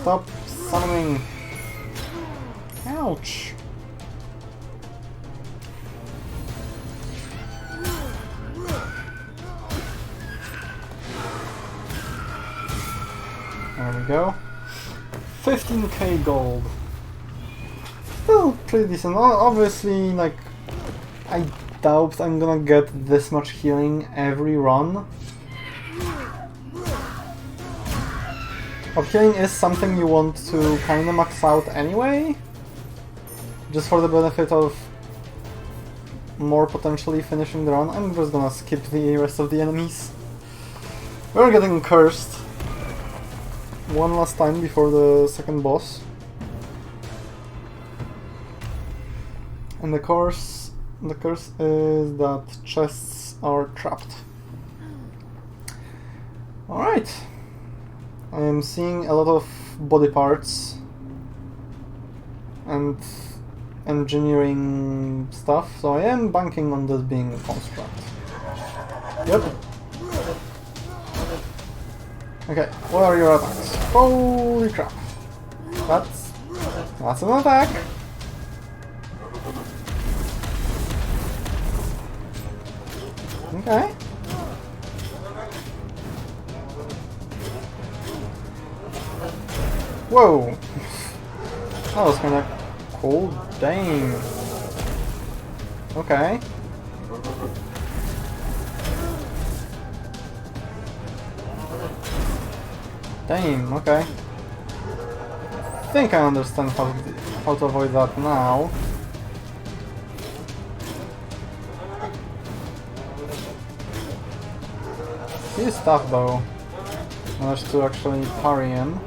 Stop summoning. Ouch. There we go. 15k gold. Still pretty decent. Obviously, like, I doubt I'm gonna get this much healing every run. But healing is something you want to kinda max out anyway, just for the benefit of more potentially finishing the run. I'm just gonna skip the rest of the enemies. We're getting cursed one last time before the second boss. And the curse is that chests are trapped. Alright. I am seeing a lot of body parts and engineering stuff, so I am banking on this being a construct. Yep. Okay, what are your attacks? Holy crap. That's an attack. Okay. Whoa! That was kinda cool. Dang. Okay. Damn, okay. I think I understand how to avoid that now. He's tough though. Managed to actually parry him.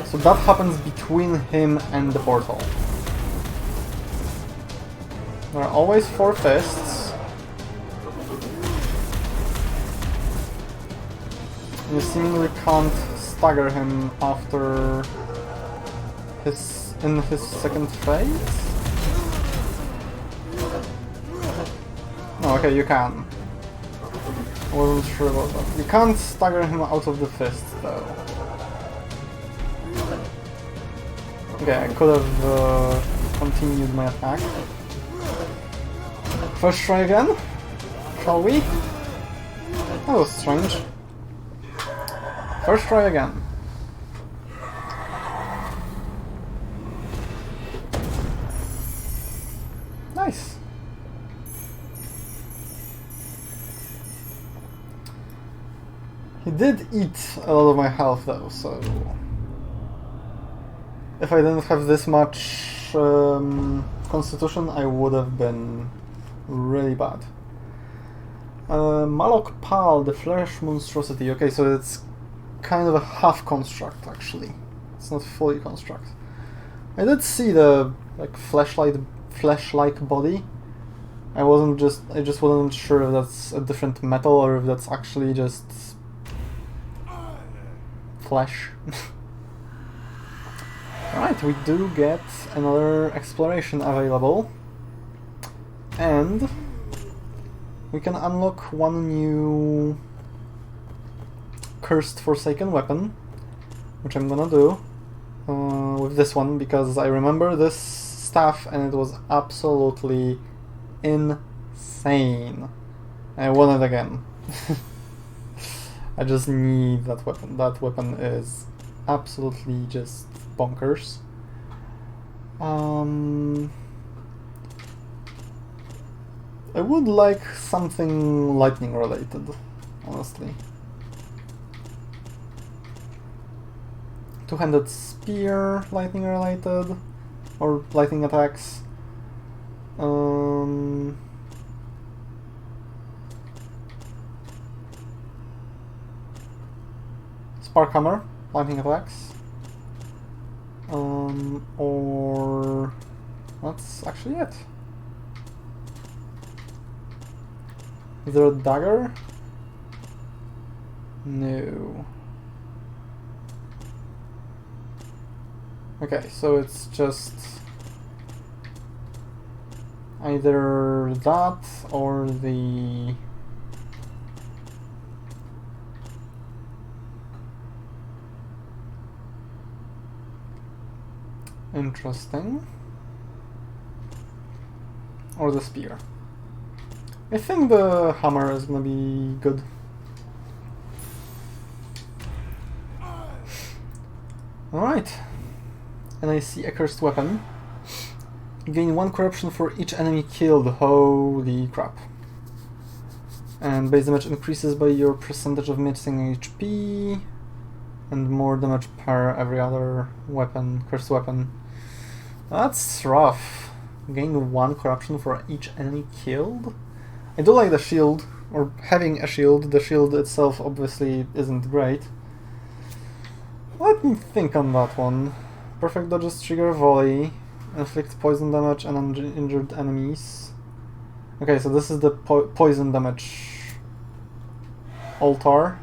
So that happens between him and the portal. There are always 4 fists. You seemingly can't stagger him after in his second phase? No, okay, you can. I wasn't sure about that. You can't stagger him out of the fist though. Okay, I could have continued my attack. First try again, shall we? That was strange. First try again. Nice. He did eat a lot of my health though, so if I didn't have this much constitution, I would have been really bad. Malok Pal, the Flesh Monstrosity. Okay, so it's kind of a half construct actually. It's not fully construct. I did see the like flesh-like body. I just wasn't sure if that's a different metal or if that's actually just flesh. Alright, we do get another exploration available. And we can unlock one new Cursed Forsaken weapon, which I'm gonna do with this one, because I remember this staff and it was absolutely insane. I want it again. I just need that weapon. That weapon is absolutely just bonkers. I would like something lightning related, honestly. Two-handed spear, lightning related, or lightning attacks. Spark hammer, lightning attacks. Or that's actually it. Is there a dagger? No. Okay, so it's just either that or the interesting, or the spear. I think the hammer is gonna be good. Alright. And I see a cursed weapon. Gain 1 corruption for each enemy killed. Holy crap. And base damage increases by your percentage of missing HP. And more damage per every other weapon, cursed weapon. That's rough. Gain 1 corruption for each enemy killed? I do like the shield, or having a shield. The shield itself obviously isn't great. Let me think on that one. Perfect dodges trigger volley, inflict poison damage on injured enemies. Okay, so this is the poison damage altar.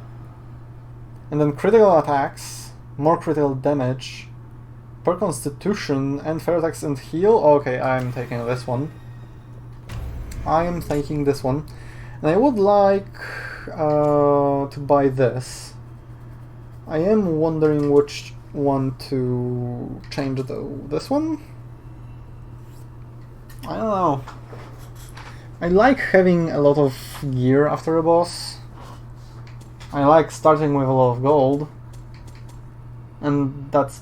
And then critical attacks, more critical damage, per constitution, and fair attacks and heal. Okay, I'm taking this one. I am taking this one. And I would like to buy this. I am wondering which one to change though. This one? I don't know. I like having a lot of gear after a boss. I like starting with a lot of gold. And that's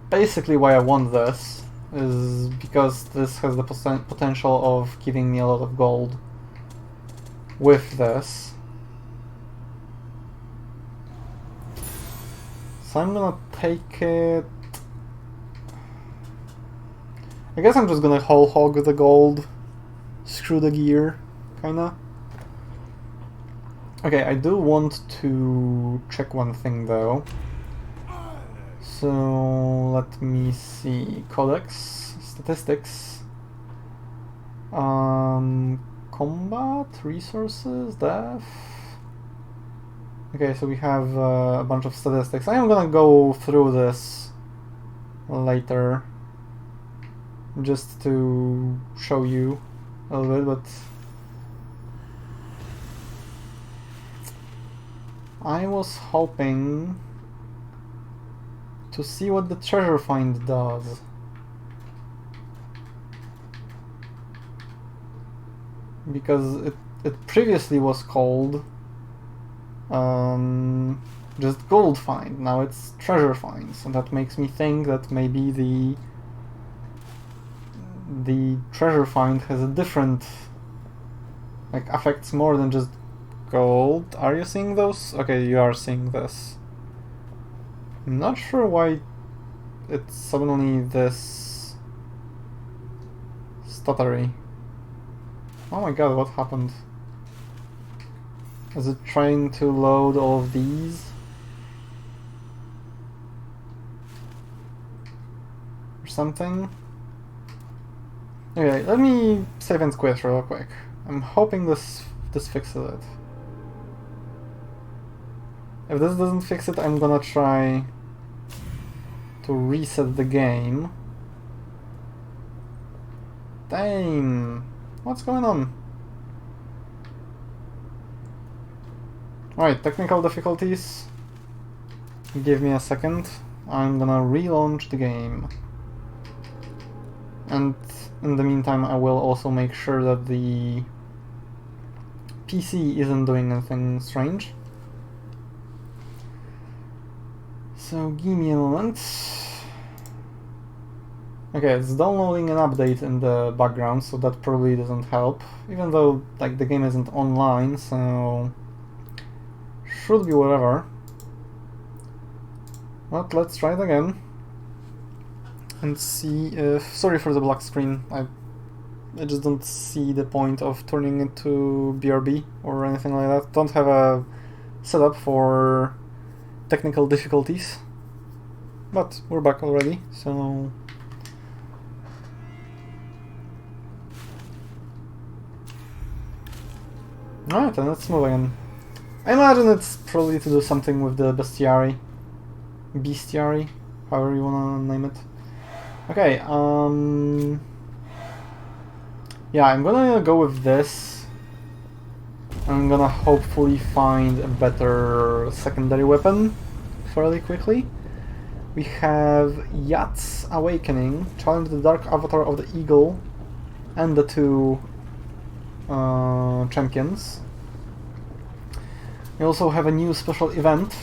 basically why I want this, is because this has the potential of giving me a lot of gold with this. So I'm gonna take it. I guess I'm just gonna whole hog the gold, screw the gear, kinda. Okay, I do want to check one thing though. So let me see. Codex, statistics, combat, resources, death. Okay, so we have a bunch of statistics. I am gonna go through this later, just to show you a little bit, but I was hoping to see what the treasure find does. Because it previously was called just gold find. Now it's treasure find, so that makes me think that maybe the treasure find has a different, like, affects more than just gold. Are you seeing those? Okay, you are seeing this. I'm not sure why it's suddenly this stuttery. Oh my god, what happened? Is it trying to load all of these? Or something? Okay, let me save and quit real quick. I'm hoping this fixes it. If this doesn't fix it, I'm gonna try to reset the game. Damn! What's going on? Alright, technical difficulties. Give me a second. I'm gonna relaunch the game. And in the meantime, I will also make sure that the PC isn't doing anything strange. So give me a moment. Okay, it's downloading an update in the background, so that probably doesn't help. Even though like the game isn't online, so should be whatever. But let's try it again and see if... Sorry for the black screen. I just don't see the point of turning it to BRB or anything like that. Don't have a setup for technical difficulties. But we're back already, so... Alright, then let's move again. I imagine it's probably to do something with the bestiary. Bestiary, however you wanna name it. Okay, yeah, I'm gonna go with this. I'm gonna hopefully find a better secondary weapon fairly quickly. We have Yat's Awakening, challenge the Dark Avatar of the Eagle and the two champions. We also have a new special event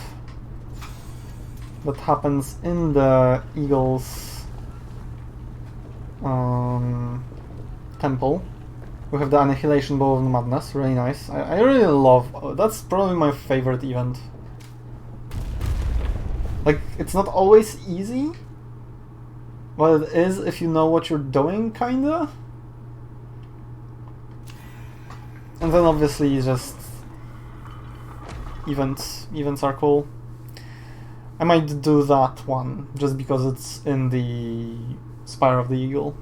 that happens in the Eagle's temple. We have the Annihilation Bow of Madness, really nice. I really love... that's probably my favorite event. Like, it's not always easy, but it is if you know what you're doing, kinda. And then obviously just... Events are cool. I might do that one, just because it's in the Spire of the Eagle.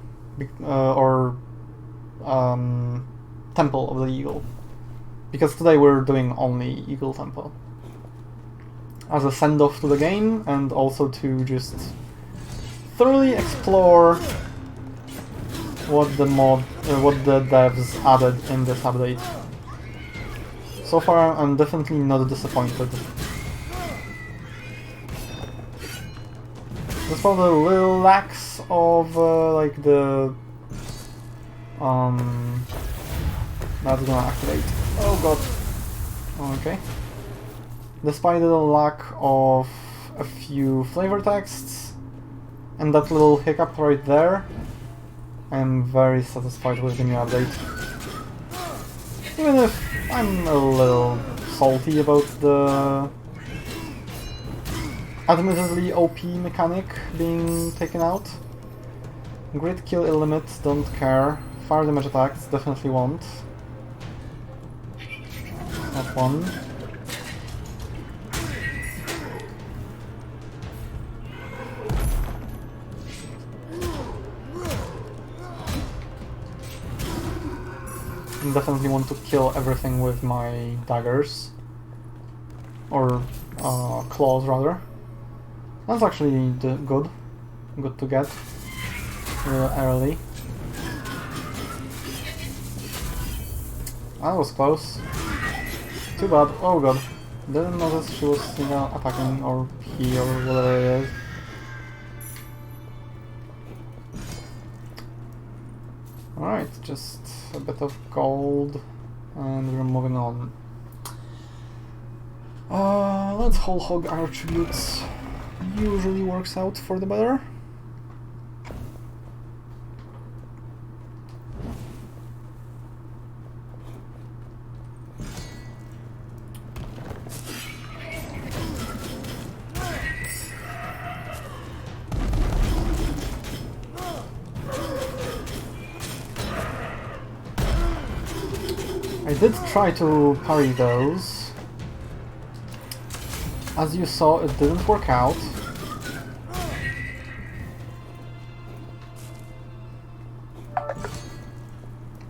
Or... Temple of the Eagle. Because today we're doing only Eagle Temple. As a send-off to the game, and also to just thoroughly explore what the devs added in this update. So far, I'm definitely not disappointed. There's probably a little lax of like the that's gonna activate. Oh god. Okay. Despite the lack of a few flavor texts and that little hiccup right there, I'm very satisfied with the new update. Even if I'm a little salty about the admittedly OP mechanic being taken out. Grid kill limit, don't care. Fire damage attacks, definitely won't. Not one. Definitely want to kill everything with my daggers. Or claws, rather. That's actually good. Good to get early. That was close. Too bad. Oh god. Didn't notice she was attacking, or he, or whatever it is. Alright, just a bit of gold, and we're moving on. Let's whole hog our tributes. Usually works out for the better. I did try to parry those. as you saw, it didn't work out.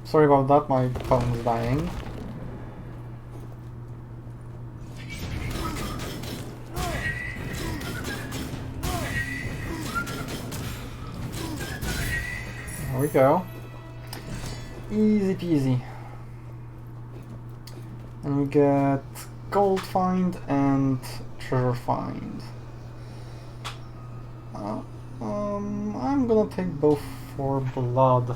Sorry about that, my phone's dying. There we go. Easy peasy. And we get gold find and treasure find. I'm gonna take both for blood.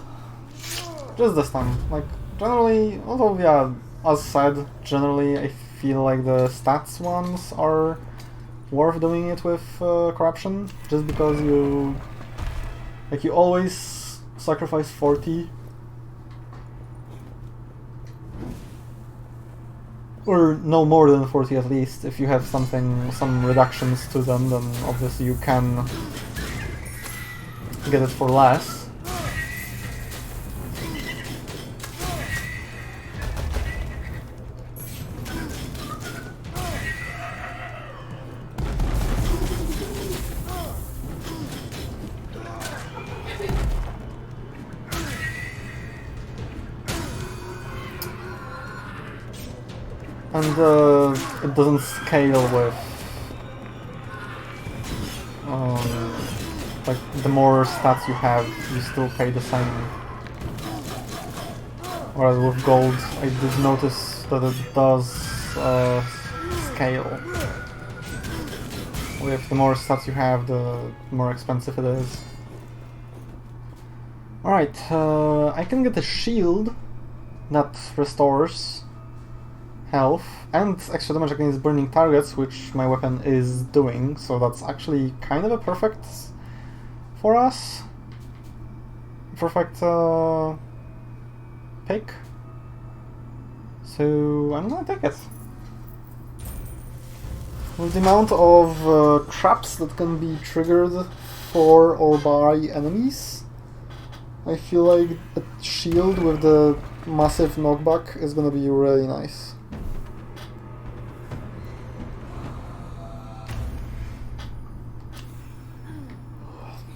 Just this time. Like, generally, although, yeah, as said, generally I feel like the stats ones are worth doing it with corruption, just because you always sacrifice 40. Or no more than 40 at least. If you have some reductions to them, then obviously you can get it for less. And it doesn't scale with like the more stats you have, you still pay the same. Whereas with gold, I did notice that it does scale. With the more stats you have, the more expensive it is. Alright, I can get a shield that restores health and extra damage against burning targets, which my weapon is doing, so that's actually kind of a perfect for us. Perfect pick. So I'm gonna take it. With the amount of traps that can be triggered for or by enemies, I feel like a shield with the massive knockback is gonna be really nice.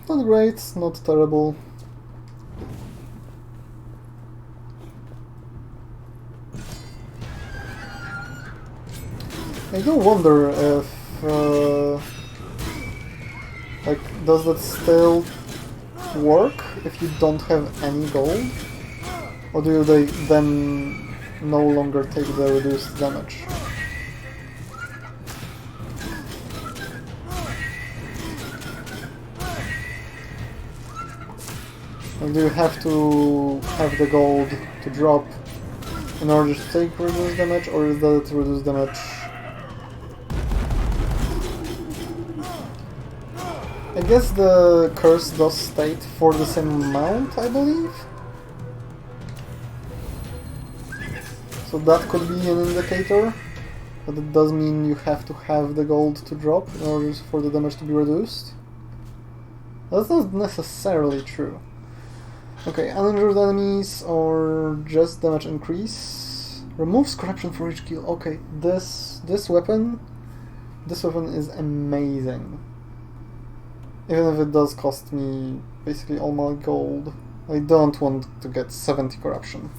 Not great, not terrible. I do wonder if, like, does that still work if you don't have any gold? Or do they then no longer take the reduced damage? Like, do you have to have the gold to drop in order to take reduced damage, or is that reduced damage? I guess the curse does state for the same amount, I believe. So that could be an indicator, but it does mean you have to have the gold to drop in order for the damage to be reduced. That's not necessarily true. Okay, uninjured enemies or just damage increase. Removes corruption for each kill. Okay, this weapon is amazing. Even if it does cost me basically all my gold. I don't want to get 70 corruption.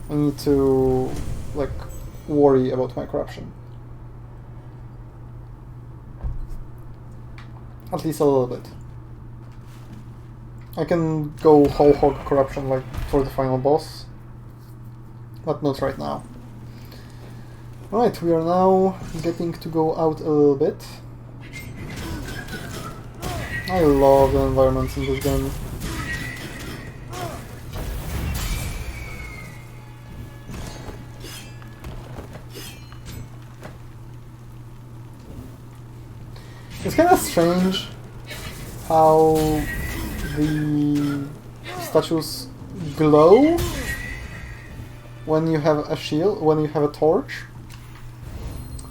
I need to, like, worry about my corruption. At least a little bit. I can go whole hog corruption, like, for the final boss, but not right now. Alright, we are now getting to go out a little bit. I love the environments in this game. It's kind of strange how the statues glow when you have a shield, when you have a torch,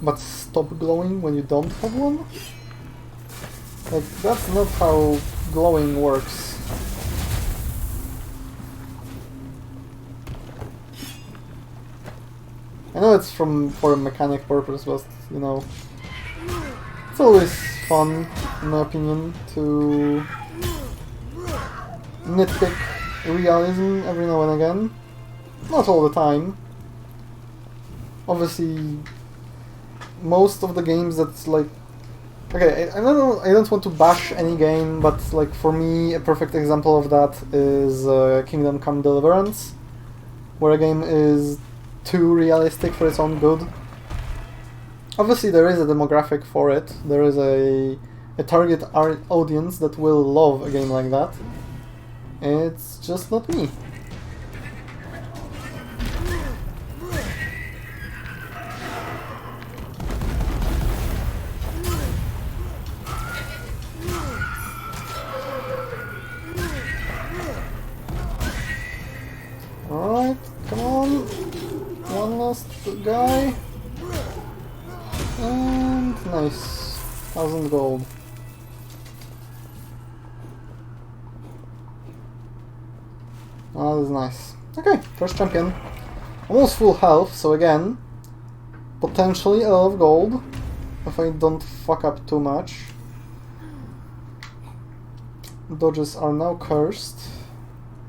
but stop glowing when you don't have one. Like, that's not how glowing works. I know it's for a mechanic purpose, but, you know, It's always fun, in my opinion, to nitpick realism every now and again. Not all the time. Obviously, most of the games that's like... Okay, I don't want to bash any game, but like for me, a perfect example of that is Kingdom Come Deliverance, where a game is too realistic for its own good. Obviously, there is a demographic for it. There is a target audience that will love a game like that. It's just not me. Alright, come on. One last guy. And nice. 1,000 gold. Oh, that is nice. Okay, first champion. Almost full health, so again, potentially a lot of gold, if I don't fuck up too much. Dodges are now cursed.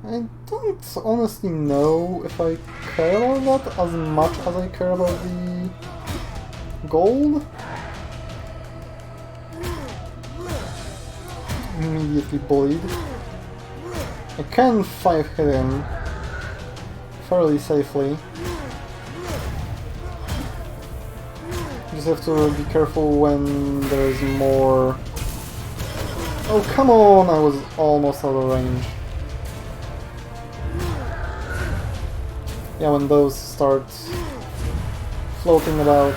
I don't honestly know if I care about that as much as I care about the gold. Immediately bullied. I can 5-hit him fairly safely. Just have to be careful when there's more... Oh, come on! I was almost out of range. Yeah, when those start floating about.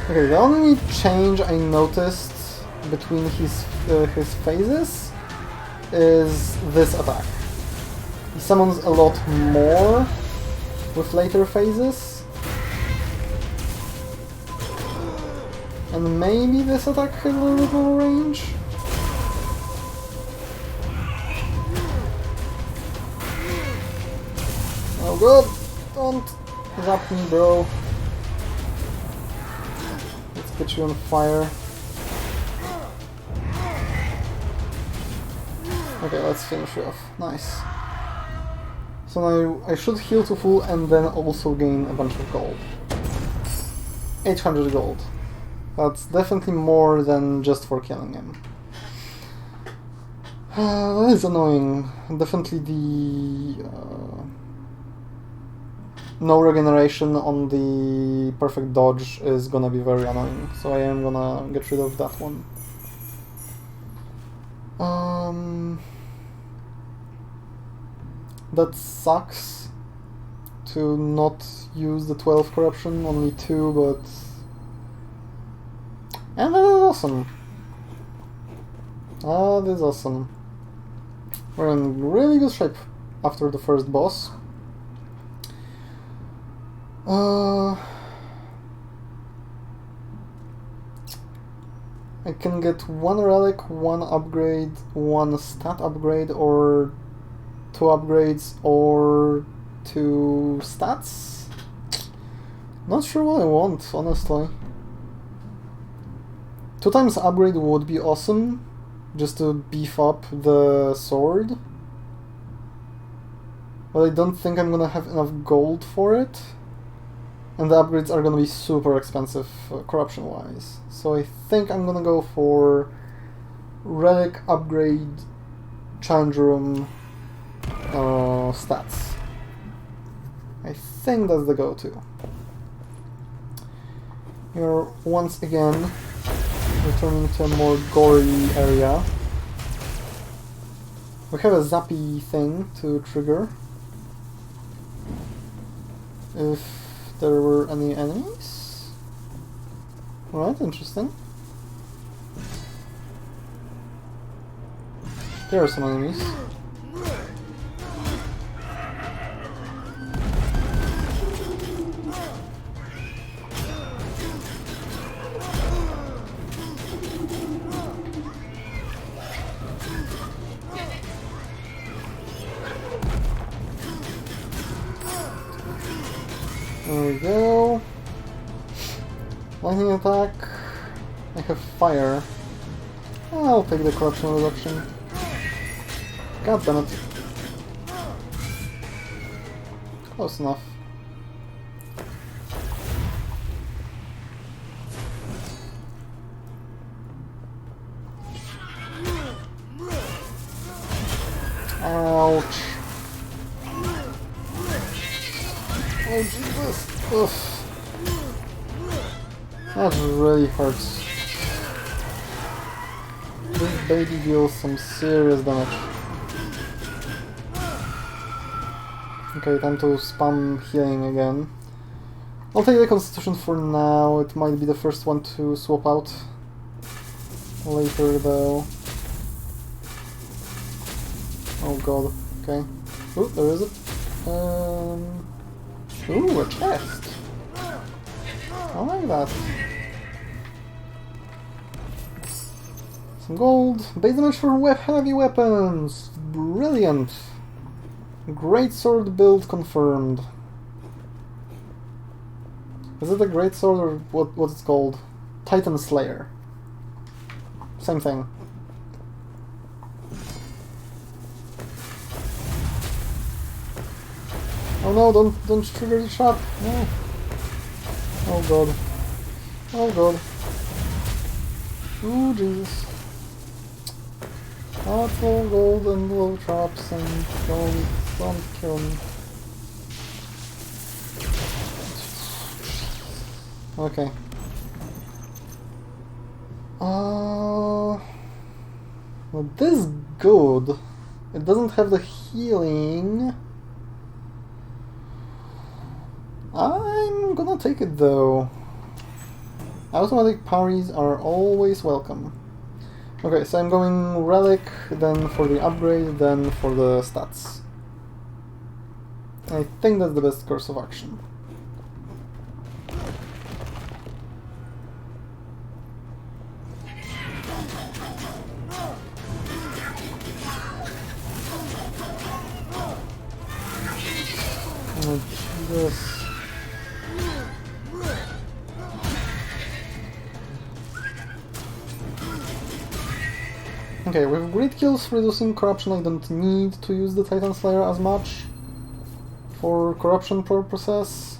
Okay, the only change I noticed between his phases is this attack. He summons a lot more with later phases. And maybe this attack has a little bit more range? Oh god! Don't zap me, bro. Let's get you on fire. Okay, let's finish you off. Nice. So now I should heal to full and then also gain a bunch of gold. 800 gold. That's definitely more than just for killing him. That is annoying. Definitely the... no regeneration on the perfect dodge is gonna be very annoying, so I am gonna get rid of that one. That sucks to not use the 12 corruption, only 2, but... And that is awesome! That is awesome. We're in really good shape after the first boss. I can get 1 relic, 1 upgrade, 1 stat upgrade, or 2 upgrades, or 2 stats? Not sure what I want, honestly. 2 times upgrade would be awesome, just to beef up the sword. But I don't think I'm gonna have enough gold for it. And the upgrades are gonna be super expensive corruption-wise. So I think I'm gonna go for relic upgrade, challenge room, stats. I think that's the go-to. You're once again returning to a more gory area. We have a zappy thing to trigger if there were any enemies. Right, interesting. There are some enemies. There we go. Lightning attack. I have fire. I'll take the corruption reduction. God damn it. Close enough. Ouch. Oh Jesus. Oof. That really hurts. This baby deals some serious damage. Okay, time to spam healing again. I'll take the Constitution for now. It might be the first one to swap out later though. Oh god, okay. Ooh, there is it. Ooh, a chest! I like that. Some gold. Base damage for heavy weapons! Brilliant! Great sword build confirmed. Is it a great sword or what it's called? Titan Slayer. Same thing. Oh no, don't trigger the shot. No. Oh god. Oh god. Ooh, Jesus. Lots of gold and low traps and don't kill me. Okay. Well, this is good. It doesn't have the healing. I'm gonna take it though. Automatic parries are always welcome. Okay, so I'm going relic, then for the upgrade, then for the stats. I think that's the best course of action. Oh, Jesus. Okay, with great kills reducing corruption, I don't need to use the Titan Slayer as much for corruption purposes.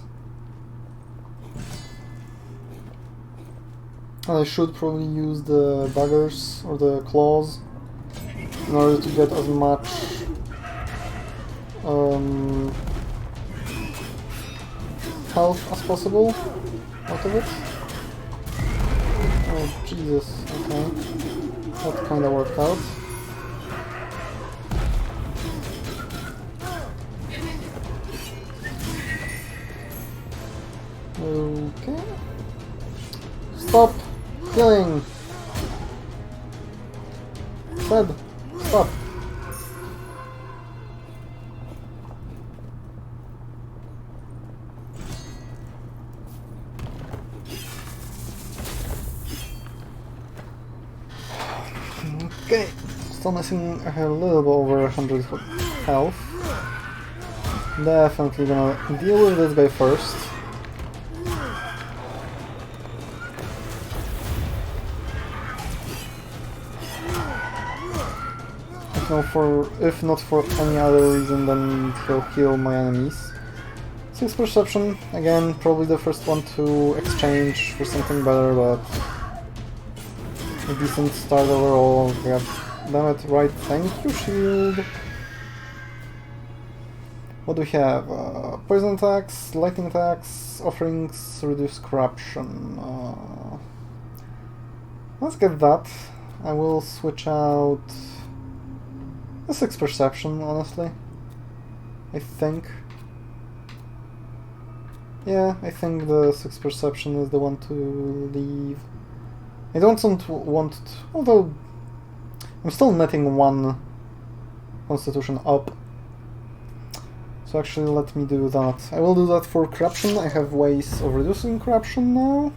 And I should probably use the daggers or the claws in order to get as much health as possible out of it. Oh Jesus, okay. That kinda worked out. Okay. Stop killing! Said, stop! Okay, still missing a little bit over 100 health. Definitely gonna deal with this guy first. If not for any other reason, then he'll kill my enemies. 6 perception, again, probably the first one to exchange for something better, but a decent start overall. God damn it, right, thank you, shield. What do we have? Poison attacks, lightning attacks, offerings, reduce corruption. Let's get that. I will switch out a 6 perception, honestly. I think. Yeah, I think the 6 perception is the one to leave. I don't want to, although I'm still netting 1 constitution up. So actually let me do that. I will do that for corruption. I have ways of reducing corruption now.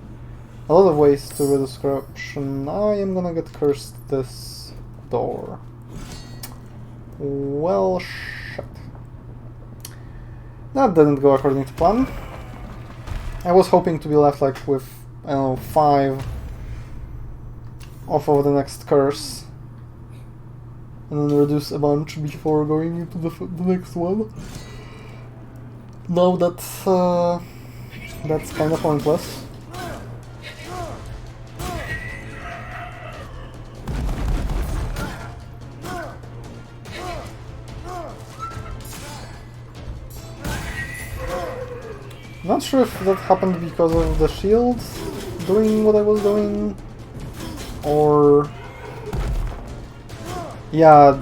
A lot of ways to reduce corruption. I am gonna get cursed this door. Well, shit. That didn't go according to plan. I was hoping to be left like with, I don't know, 5 off of the next curse, and then reduce a bunch before going into the next one. Now that's kind of pointless. Not sure if that happened because of the shield doing what I was doing, or... Yeah,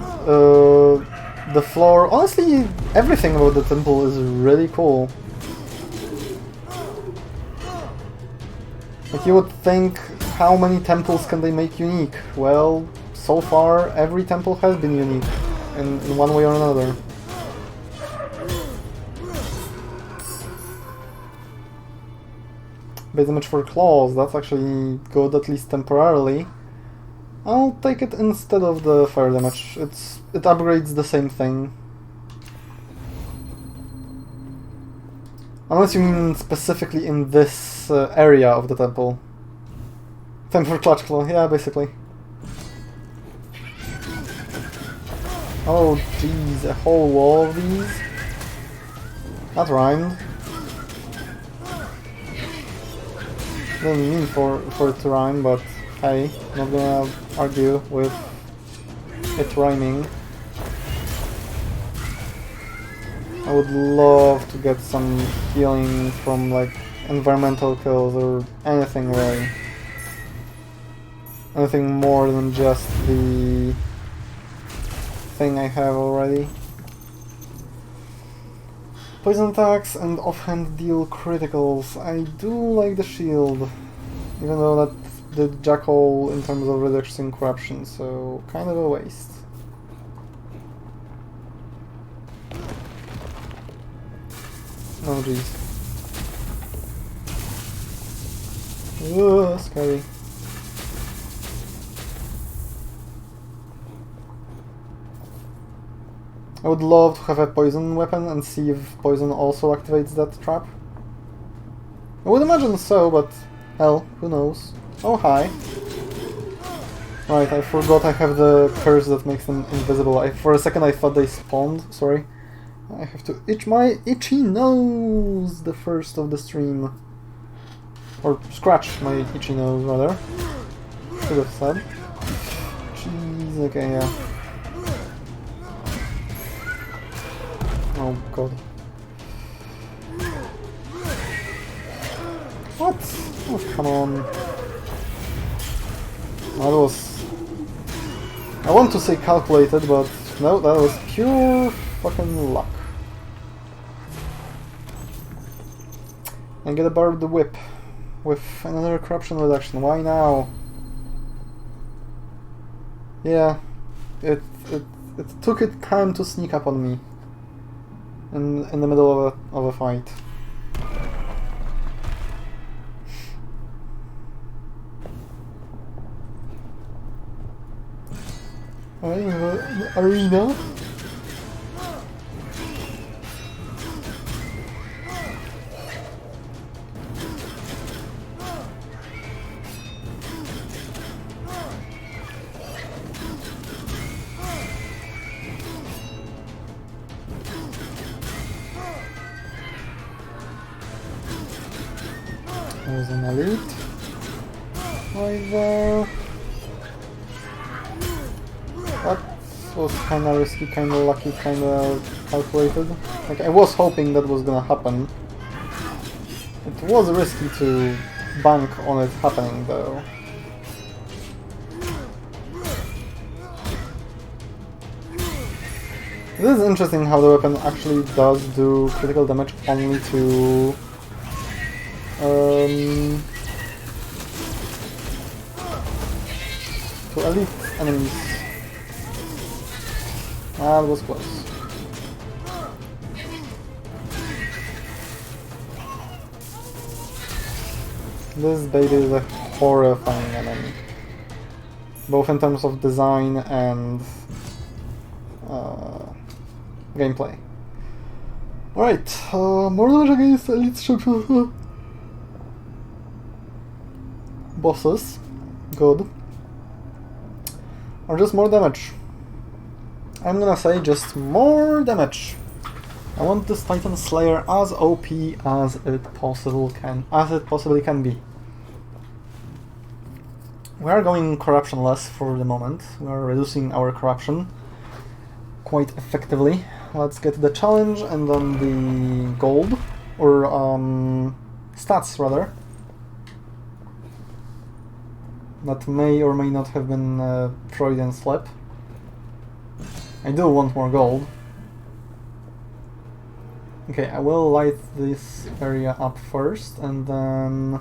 the floor... Honestly, everything about the temple is really cool. Like, you would think, how many temples can they make unique? Well, so far, every temple has been unique, in one way or another. Base damage for claws, that's actually good, at least temporarily. I'll take it instead of the fire damage. It upgrades the same thing. Unless you mean specifically in this area of the temple. Time for Clutch Claw, yeah, basically. Oh jeez, a whole wall of these? That rhymed. Didn't mean for it to rhyme, but hey, not gonna argue with it rhyming. I would love to get some healing from like environmental kills or anything really. Anything more than just the thing I have already. Poison attacks and offhand deal criticals. I do like the shield, even though that did Jackal in terms of reducing corruption, so kind of a waste. Oh jeez. Ugh, scary. I would love to have a poison weapon and see if poison also activates that trap. I would imagine so, but hell, who knows. Oh, hi. Right, I forgot I have the curse that makes them invisible. For a second I thought they spawned, sorry. I have to itch my itchy nose, the first of the stream. Or scratch my itchy nose, rather. Should have said. Jeez, okay, yeah. Oh god. What? Oh, come on. That was... I want to say calculated, but no, that was pure fucking luck. And get a Barbed Whip with another corruption reduction. Why now? Yeah, it took it time to sneak up on me in the middle of a fight. Alright, the arena. There's an elite right there. That was kinda risky, kinda lucky, kinda calculated. Like, I was hoping that was gonna happen. It was risky to bank on it happening though. It is interesting how the weapon actually does do critical damage only to elite enemies. Ah, that was close. This baby is a horrifying enemy, both in terms of design and gameplay. Alright, more damage against elite structure. bosses, good, or just more damage. I'm gonna say just more damage. I want this Titan Slayer as OP as it possibly can be. We are going corruptionless for the moment. We are reducing our corruption quite effectively. Let's get the challenge and then the gold, or stats rather. That may or may not have been a Freudian slip. I do want more gold. Okay, I will light this area up first and then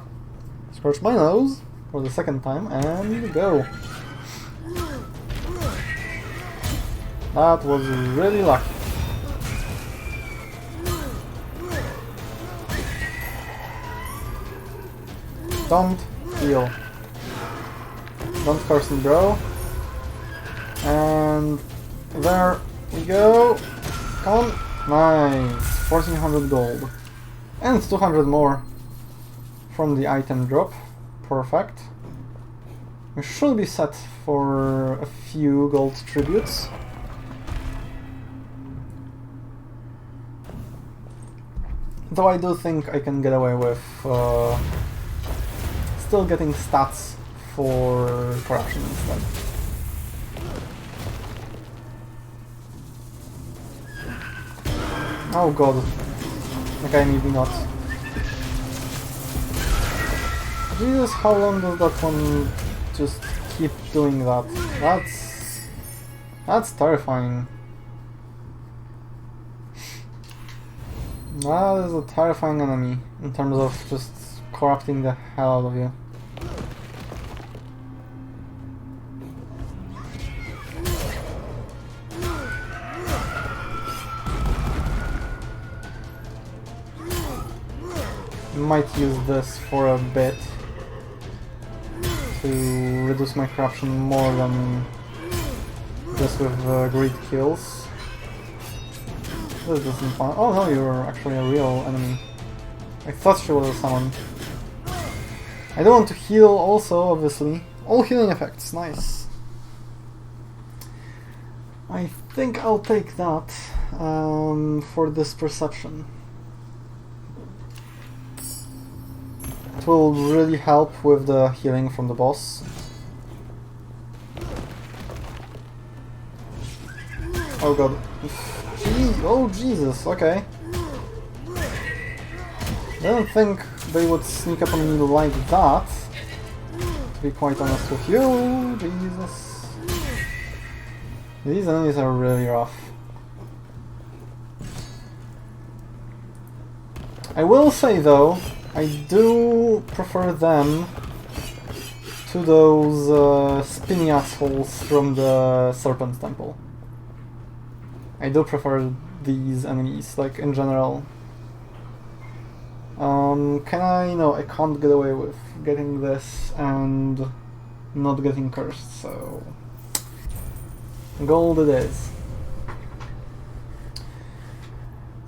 scratch my nose for the second time and go. That was really lucky. Don't heal. Don't curse me, bro. And there we go. Come on. Nice. 1400 gold. And 200 more from the item drop. Perfect. We should be set for a few gold tributes. Though I do think I can get away with still getting stats for corruption instead. Oh god. Okay, maybe not. Jesus, how long does that one just keep doing that? That's terrifying. That is a terrifying enemy in terms of just corrupting the hell out of you. Might use this for a bit to reduce my corruption more than just with greed kills. This doesn't fun. Oh no, you're actually a real enemy. I thought she was a summon. I don't want to heal also, obviously. All healing effects, nice. I think I'll take that for this perception. It will really help with the healing from the boss. Oh god. Oh Jesus, okay. I don't think they would sneak up on me like that, to be quite honest with you. Jesus. These enemies are really rough. I will say though, I do prefer them to those spinny assholes from the Serpent Temple. I do prefer these enemies, like in general. Can I? No, I can't get away with getting this and not getting cursed, so gold it is.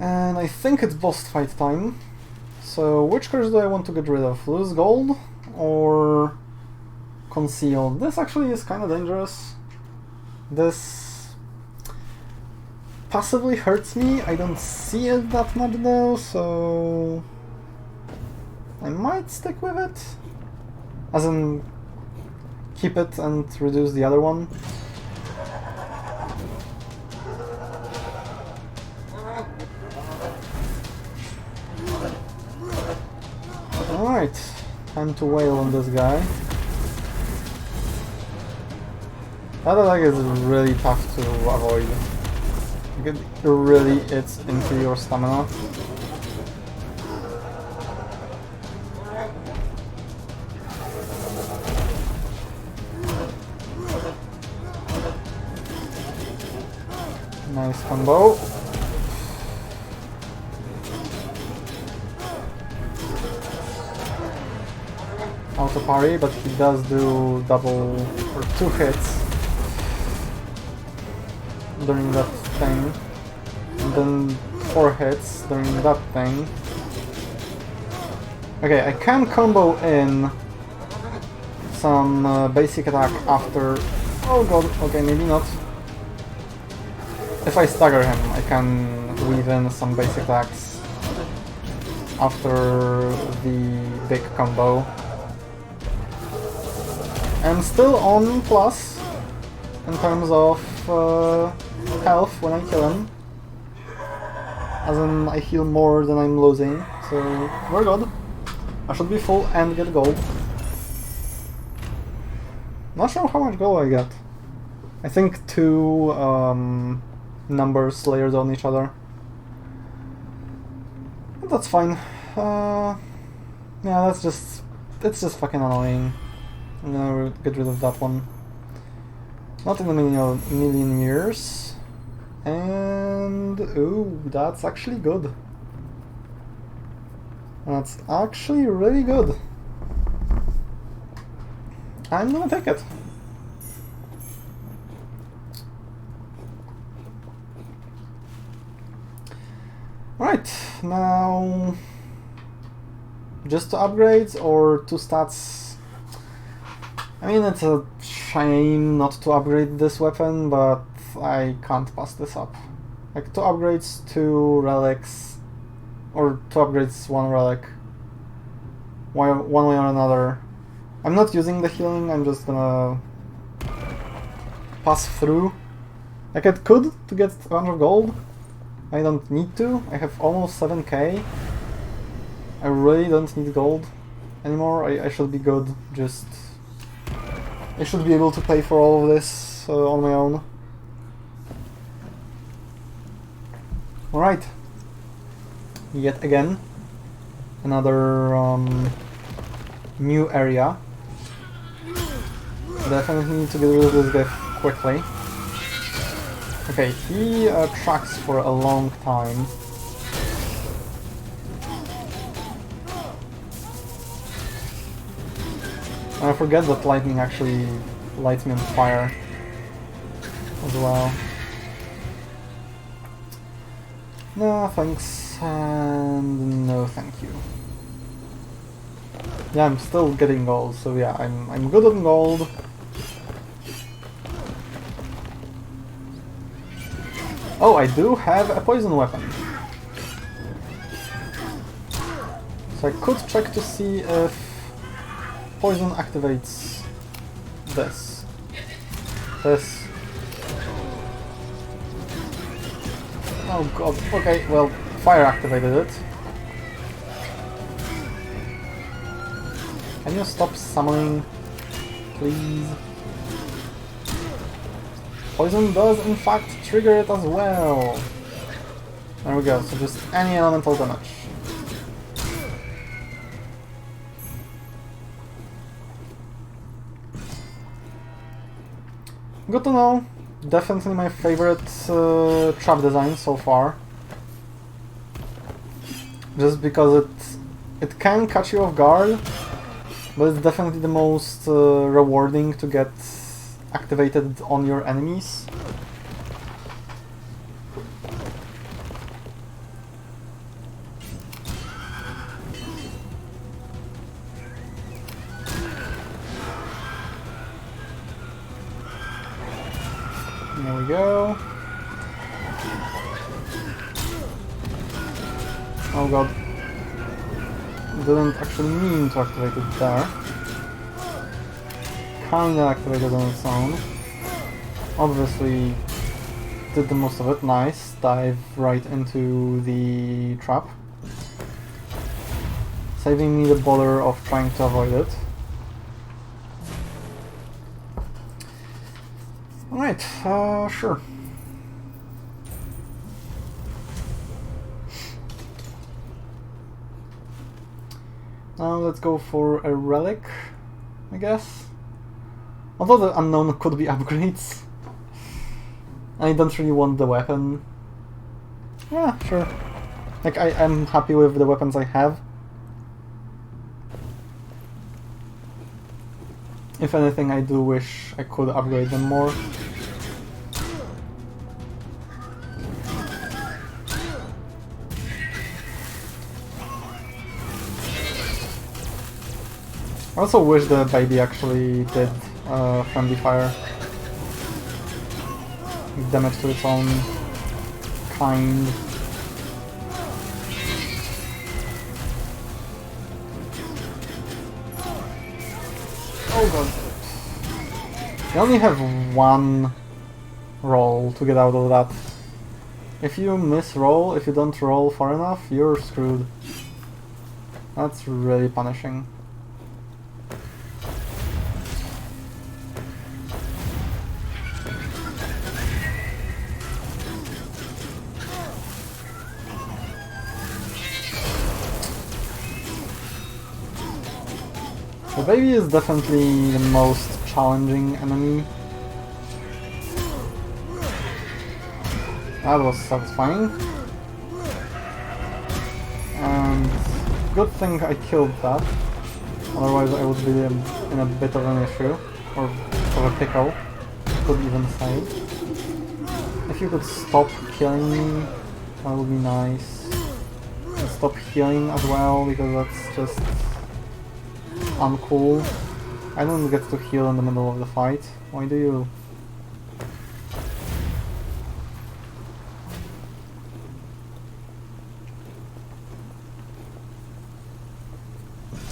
And I think it's boss fight time. So which curse do I want to get rid of? Lose gold or conceal? This actually is kind of dangerous. This passively hurts me. I don't see it that much though, so I might stick with it. As in, keep it and reduce the other one. Alright, time to wail on this guy. That attack is really tough to avoid. It really eats into your stamina. Nice combo. Auto parry, but he does do double or 2 hits during that thing, and then 4 hits during that thing. Okay, I can combo in some basic attack after... Oh god, okay, maybe not. If I stagger him, I can weave in some basic attacks after the big combo. I'm still on plus in terms of health when I kill him. As in, I heal more than I'm losing, so we're good. I should be full and get gold. Not sure how much gold I get. I think 2 numbers layered on each other. But that's fine. Yeah, it's just fucking annoying. I'm gonna get rid of that one. Not in a million years. And ooh, that's actually good. That's actually really good. I'm gonna take it. Right, now just 2 upgrades or 2 stats. I mean, it's a shame not to upgrade this weapon, but I can't pass this up. Like 2 upgrades, 2 relics, or 2 upgrades, 1 relic. One way or another. I'm not using the healing, I'm just gonna pass through. Like, I could to get a bunch of gold. I don't need to. I have almost 7k. I really don't need gold anymore. I should be good. Just... I should be able to pay for all of this on my own. Alright. Yet again. Another new area. Definitely need to get rid of this guy quickly. Okay, he tracks for a long time. And I forget that lightning actually lights me on fire as well. No thanks, and no thank you. Yeah, I'm still getting gold, so yeah, I'm good on gold. Oh, I do have a poison weapon. So I could check to see if poison activates this. Oh god, okay, well, fire activated it. Can you stop summoning, please? Poison does in fact trigger it as well. There we go, so just any elemental damage. Good to know. Definitely my favorite trap design so far. Just because it can catch you off guard, but it's definitely the most rewarding to get activated on your enemies. There we go. Oh god. Didn't actually mean to activate it there. Kinda activated on its own. Obviously did the most of it. Nice. Dive right into the trap. Saving me the bother of trying to avoid it. Alright, sure. Now let's go for a relic, I guess. Although the unknown could be upgrades. I don't really want the weapon. Yeah, sure. Like, I'm happy with the weapons I have. If anything, I do wish I could upgrade them more. I also wish the baby actually did friendly fire. Damage to its own kind. Oh god. You only have one roll to get out of that. If you miss roll, if you don't roll far enough, you're screwed. That's really punishing. The baby is definitely the most challenging enemy. That was satisfying. And good thing I killed that. Otherwise I would be in a bit of an issue. Or of a pickle, could even say. If you could stop killing me, that would be nice. And stop healing as well, because that's just uncool. I don't get to heal in the middle of the fight. Why do you?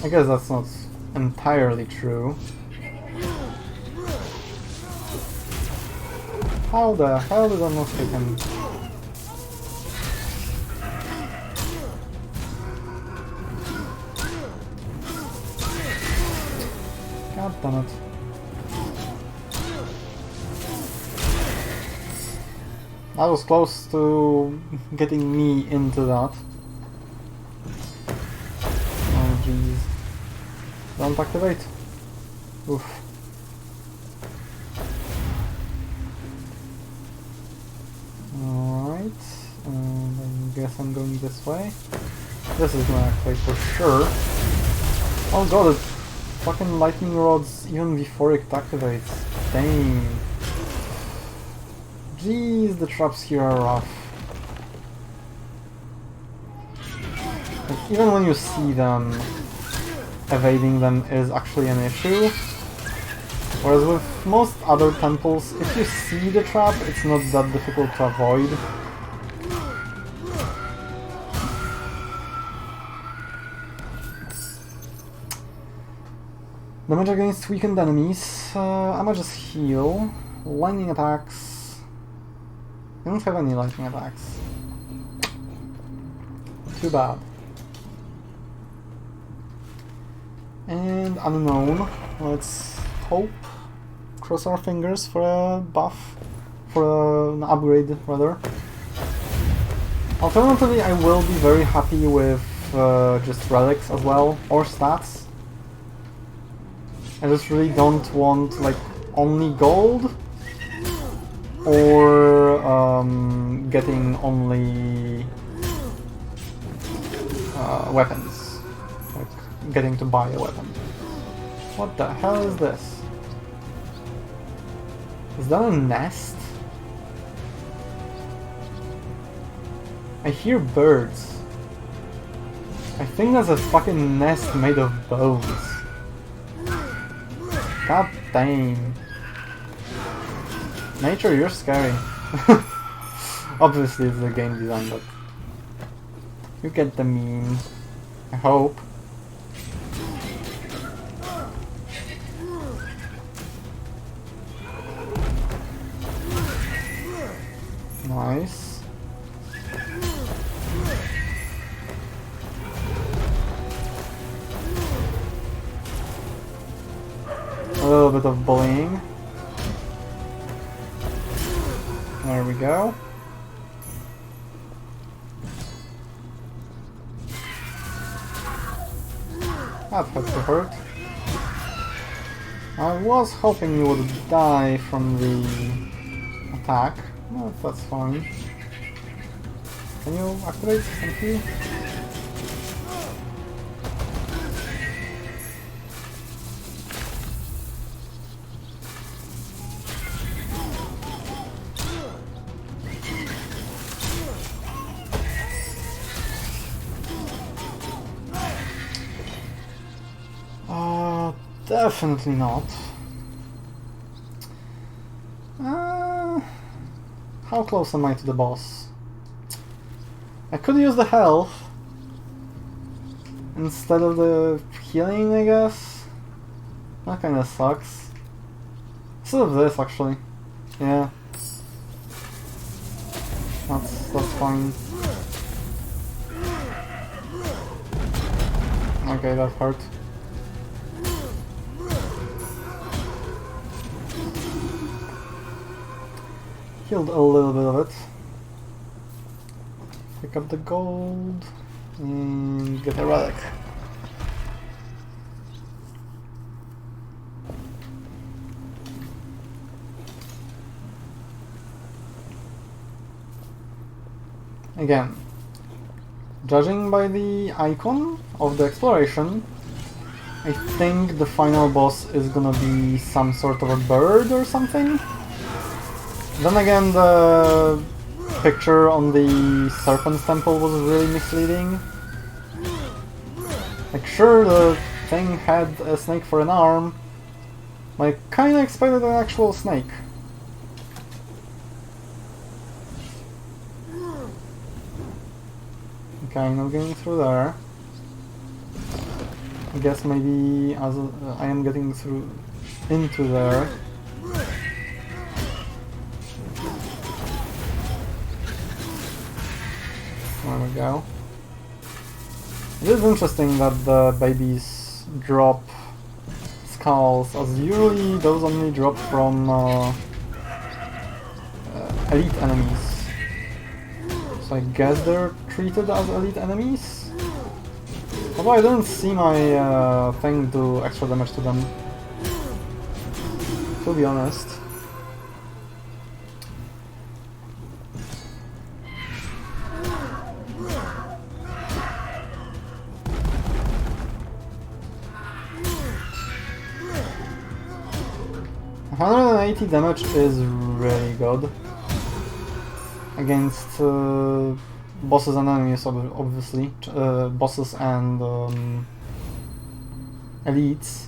I guess that's not entirely true. How the hell did I not hit him? God damn it. I was close to getting me into that. Oh jeez. Don't activate. Oof. Alright. And I guess I'm going this way. This is gonna activate for sure. Oh god, it fucking lightning rods even before it activates. Dang. Jeez, the traps here are rough. Like, even when you see them, evading them is actually an issue. Whereas with most other temples, if you see the trap, it's not that difficult to avoid. Damage against weakened enemies. I'ma just heal. Lightning attacks. I don't have any lightning attacks. Too bad. And unknown. Let's hope. Cross our fingers for a buff. For an upgrade, rather. Alternatively, I will be very happy with just relics as well, or stats. I just really don't want like only gold, or getting only weapons, like getting to buy a weapon. What the hell is this? Is that a nest? I hear birds. I think that's a fucking nest made of bones. God dang. Nature, you're scary. Obviously it's the game design, but you get the meme. I hope. Nice. A little bit of bullying. There we go. That had to hurt. I was hoping you would die from the attack, but that's fine. Can you activate? Thank you. Definitely not. How close am I to the boss? I could use the health instead of the healing, I guess. That kinda sucks. Instead of this, actually. Yeah. That's fine. Okay, that hurt. Killed a little bit of it. Pick up the gold and get a relic. Again, judging by the icon of the exploration, I think the final boss is gonna be some sort of a bird or something. Then again, the picture on the Serpent's Temple was really misleading. Like, sure, the thing had a snake for an arm, but I kinda expected an actual snake. Okay, not getting through there. I guess maybe as I am getting through into there. There we go. It is interesting that the babies drop skulls, as usually those only drop from elite enemies. So I guess they're treated as elite enemies? Although I don't see my thing do extra damage to them, to be honest. $180 damage is really good against bosses and enemies, obviously. Bosses and elites.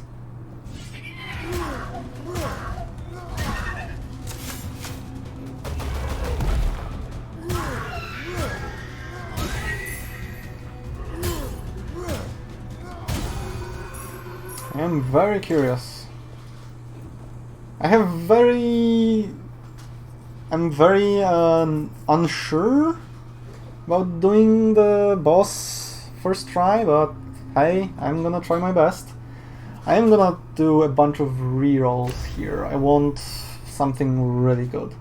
I am very curious. I'm very unsure about doing the boss first try, but hey, I'm gonna try my best. I am gonna do a bunch of rerolls here. I want something really good.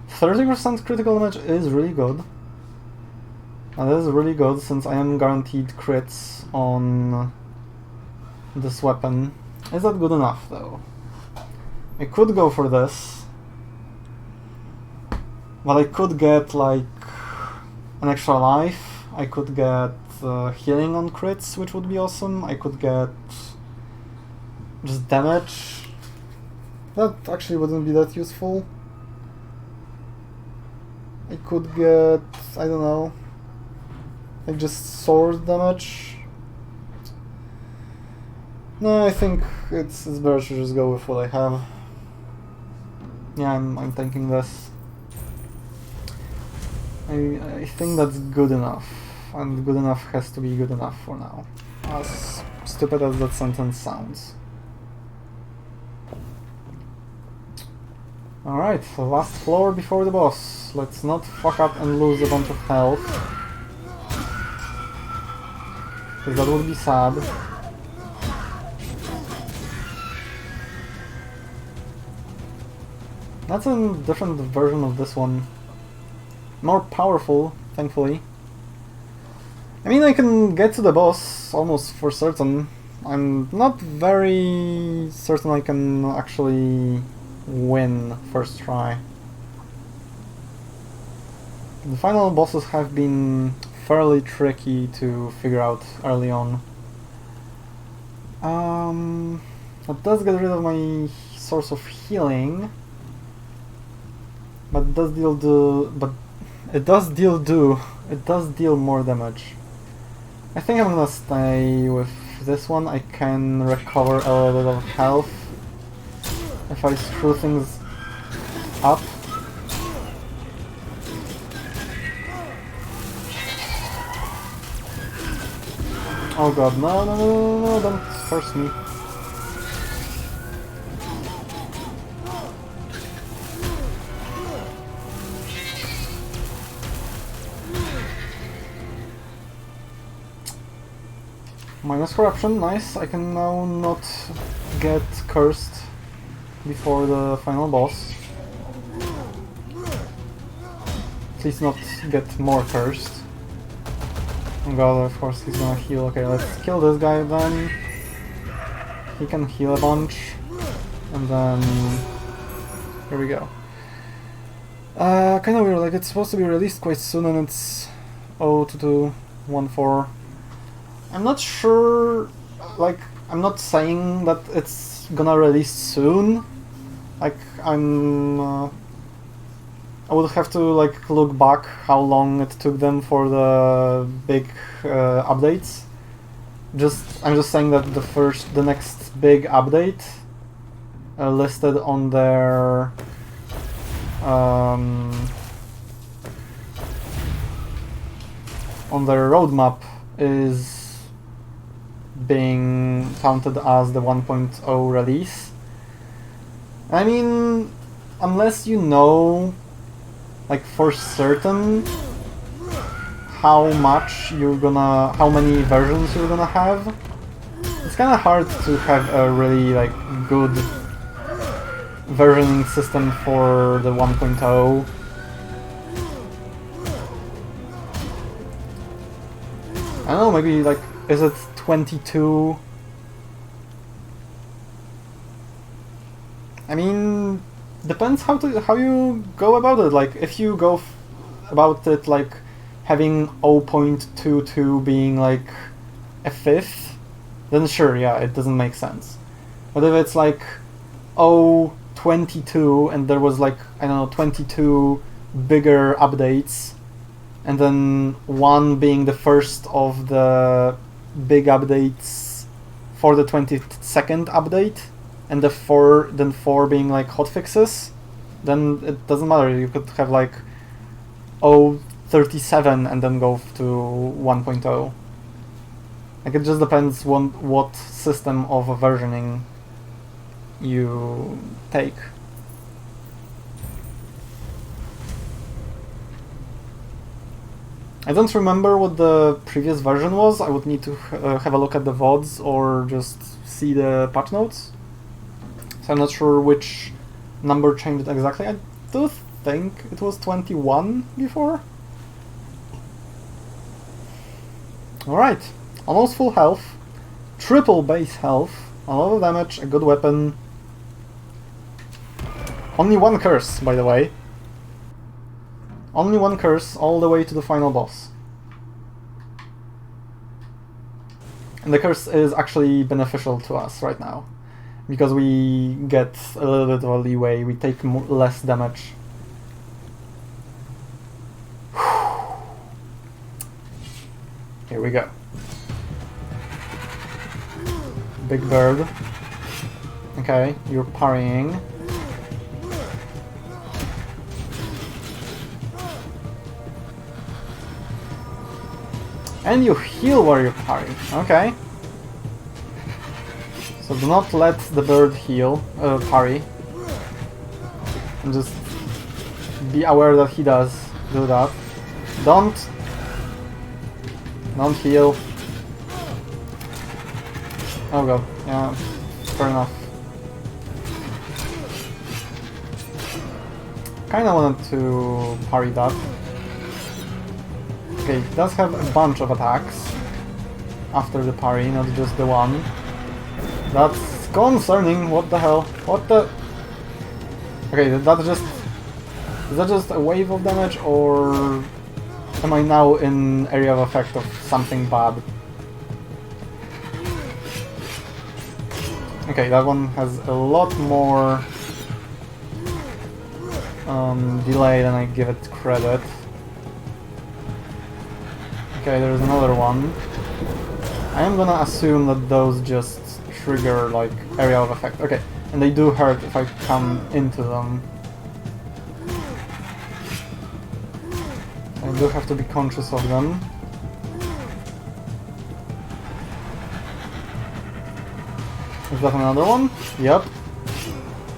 30% critical damage is really good. And that is really good since I am guaranteed crits on this weapon. Is that good enough though? I could go for this, but I could get like an extra life. I could get healing on crits, which would be awesome. I could get just damage. That actually wouldn't be that useful. I could get, I don't know, like just sword damage. No, I think it's better to just go with what I have. Yeah, I'm thinking this. I think that's good enough, and good enough has to be good enough for now. As stupid as that sentence sounds. Alright, last floor before the boss. Let's not fuck up and lose a bunch of health, because that would be sad. That's a different version of this one. More powerful, thankfully. I mean, I can get to the boss almost for certain. I'm not very certain I can actually win first try. The final bosses have been fairly tricky to figure out early on. That does get rid of my source of healing. But it does deal more damage. I think I'm gonna stay with this one, I can recover a little bit of health if I screw things up. Oh god, no, no, no, no, no, don't force me. Minus corruption, nice. I can now not get cursed before the final boss. At least not get more cursed. Oh god, of course he's gonna heal. Okay, let's kill this guy then. He can heal a bunch. And then... here we go. Kinda weird, like it's supposed to be released quite soon and it's 0214. I'm not sure, like, I'm not saying that it's gonna release soon. Like, I would have to, like, look back how long it took them for the big updates. I'm just saying that the next big update listed on their roadmap is being counted as the 1.0 release. I mean, unless you know, like, for certain how many versions you're gonna have, it's kind of hard to have a really, like, good versioning system for the 1.0. I don't know, maybe, like, is it 22? I mean, depends how you go about it. Like, if you go about it like having 0.22 being like a fifth, then sure, yeah, it doesn't make sense. But if it's like 0.22 and there was like, I don't know, 22 bigger updates, and then one being the first of the big updates for the 22nd update, and then four being like hotfixes, then it doesn't matter. You could have like 0.37 and then go to 1.0. Like, it just depends on what system of versioning you take. I don't remember what the previous version was. I would need to have a look at the VODs or just see the patch notes. So I'm not sure which number changed exactly. I do think it was 21 before. Alright, almost full health, triple base health, a lot of damage, a good weapon. Only one curse, by the way. Only one curse all the way to the final boss. And the curse is actually beneficial to us right now, because we get a little bit of a leeway, we take less damage. Here we go. Big bird. Okay, you're parrying. And you heal while you parry. Okay. So do not let the bird parry. And just be aware that he does do that. Don't heal. Oh god, yeah, fair enough. Kinda wanted to parry that. Okay, it does have a bunch of attacks after the parry, not just the one. That's concerning, what the hell? What the... Okay, is that just a wave of damage, or am I now in area of effect of something bad? Okay, that one has a lot more delay than I give it credit. Okay, there's another one. I am gonna assume that those just trigger like area of effect. Okay, and they do hurt if I come into them. I do have to be conscious of them. Is that another one? Yep.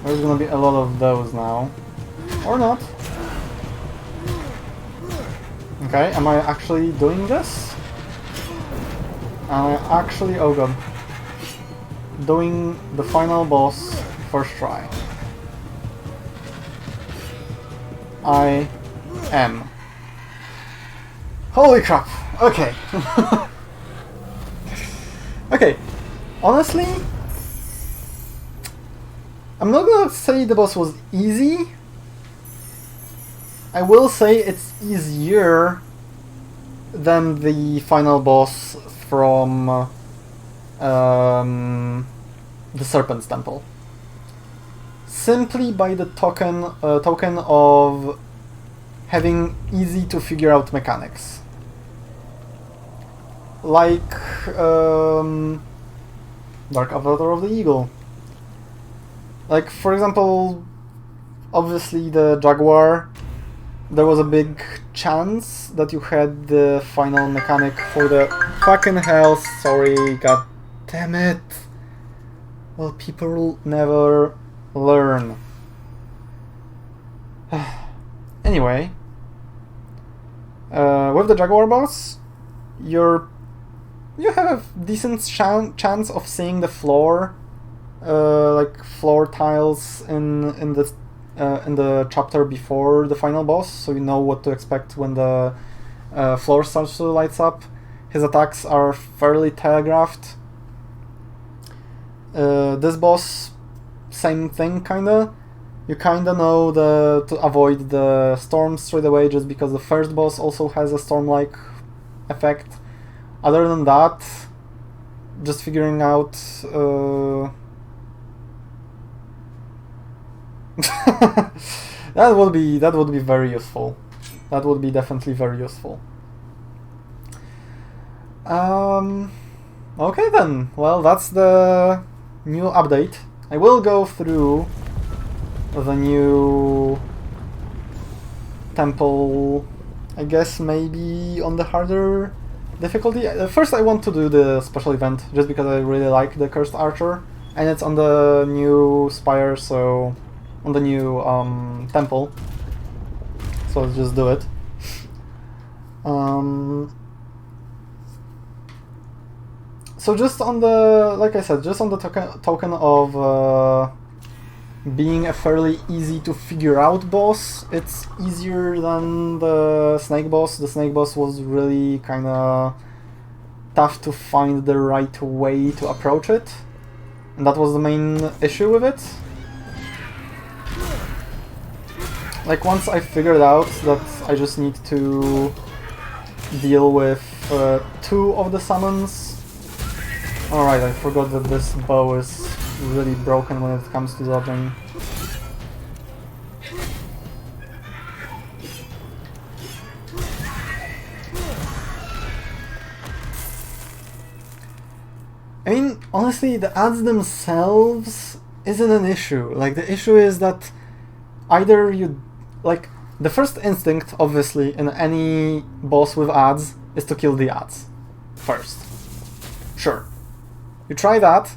There's gonna be a lot of those now. Or not. Okay, am I actually doing this? Am I actually, oh god, doing the final boss first try? I am. Holy crap! Okay. Okay, honestly, I'm not gonna say the boss was easy. I will say it's easier than the final boss from the Serpent's Temple. Simply by the token of having easy to figure out mechanics. Like Dark Avatar of the Eagle. Like, for example, obviously the Jaguar, there was a big chance that you had the final mechanic for the fucking hell, sorry, god damn it. Well, people never learn. Anyway, with the Jaguar boss, you have a decent chance of seeing the floor, like floor tiles in the chapter before the final boss, so you know what to expect when the floor starts to light up. His attacks are fairly telegraphed. This boss, same thing, kinda. You kinda know to avoid the storm straight away, just because the first boss also has a storm-like effect. Other than that, just figuring out that would be very useful. That would be definitely very useful. Okay then. Well, that's the new update. I will go through the new temple, I guess maybe on the harder difficulty. First I want to do the special event, just because I really like the Cursed Archer, and it's on the new spire, so on the new temple, so let's just do it. So just on the, like I said, just on the token of being a fairly easy to figure out boss, it's easier than the snake boss. The snake boss was really kinda tough to find the right way to approach it, and that was the main issue with it. Like, once I figured out that I just need to deal with 2 of the summons. Alright, I forgot that this bow is really broken when it comes to dodging. I mean, honestly, the adds themselves isn't an issue. Like, the issue is that either you... Like, the first instinct, obviously, in any boss with adds is to kill the adds first. Sure. You try that,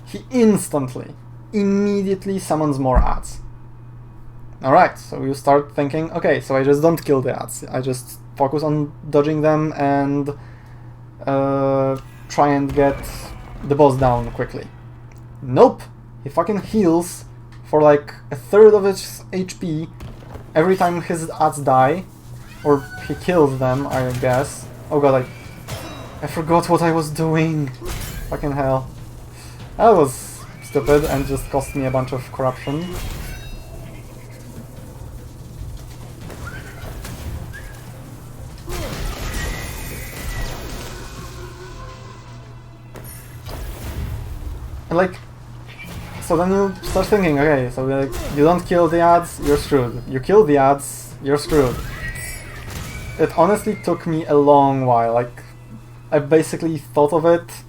he instantly, immediately summons more adds. Alright, so you start thinking, okay, so I just don't kill the adds. I just focus on dodging them and try and get the boss down quickly. Nope! He fucking heals for like a third of his HP every time his adds die. Or he kills them, I guess. Oh god, I forgot what I was doing. Fucking hell. That was stupid and just cost me a bunch of corruption. And like, so then you start thinking, okay, so like, you don't kill the adds, you're screwed. You kill the adds, you're screwed. It honestly took me a long while, like I basically thought of it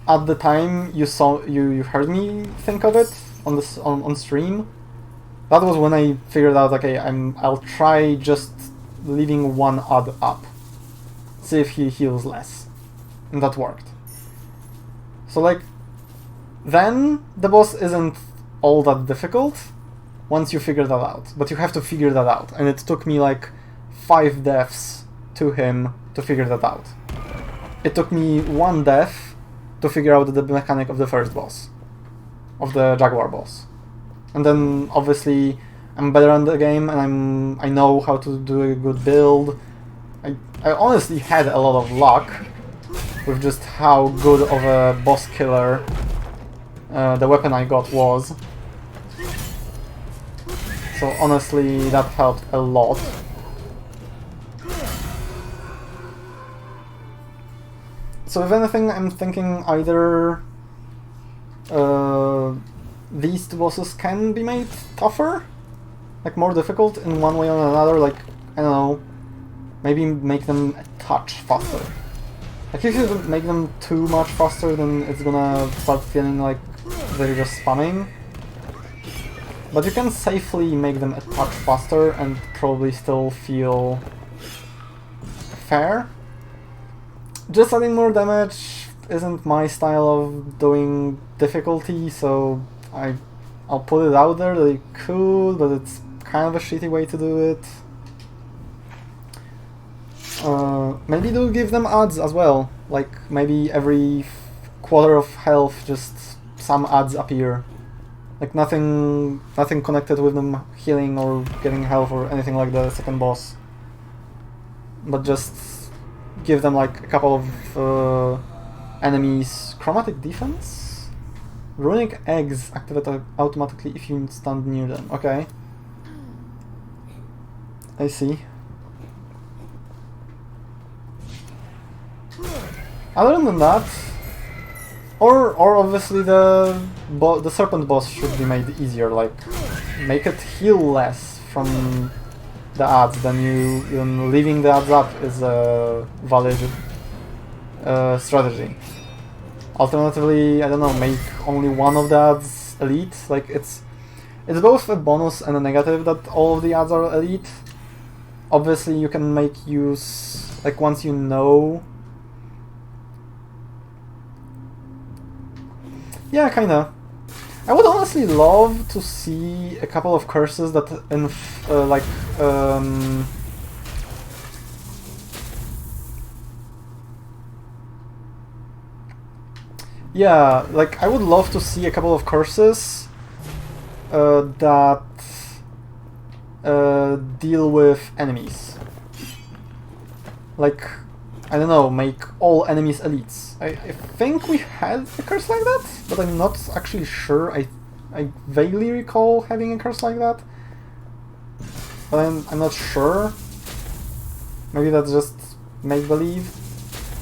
at the time you heard me think of it on stream. That was when I figured out, okay, I'll try just leaving one odd up, see if he heals less, and that worked. So like, then the boss isn't all that difficult once you figure that out, but you have to figure that out, and it took me like 5 deaths to him to figure that out. It took me 1 death to figure out the mechanic of the first boss, of the Jaguar boss. And then obviously I'm better on the game, and I know how to do a good build. I honestly had a lot of luck with just how good of a boss killer the weapon I got was. So honestly, that helped a lot. So if anything, I'm thinking either these two bosses can be made tougher, like more difficult in one way or another, like, I don't know, maybe make them a touch faster. Like if you make them too much faster, then it's gonna start feeling like they're just spamming. But you can safely make them a touch faster and probably still feel fair. Just adding more damage isn't my style of doing difficulty, so I'll put it out there that it could, but it's kind of a shitty way to do it. Maybe do give them adds as well, like maybe every quarter of health just some adds appear. Like nothing connected with them healing or getting health or anything like the second boss. But just give them like a couple of enemies. Chromatic defense? Runic eggs activate automatically if you stand near them. Okay. I see. Other than that, or obviously the serpent boss should be made easier, like make it heal less from the adds, then leaving the adds up is a valid strategy. Alternatively, I don't know, make only one of the adds elite. Like it's both a bonus and a negative that all of the adds are elite. Obviously you can make use, like once you know. Yeah, kinda. I would honestly love to see a couple of curses that yeah, like I would love to see a couple of curses that deal with enemies. Like, I don't know, make all enemies elites. I think we had a curse like that, but I'm not actually sure. I vaguely recall having a curse like that, but I'm not sure. Maybe that's just make-believe.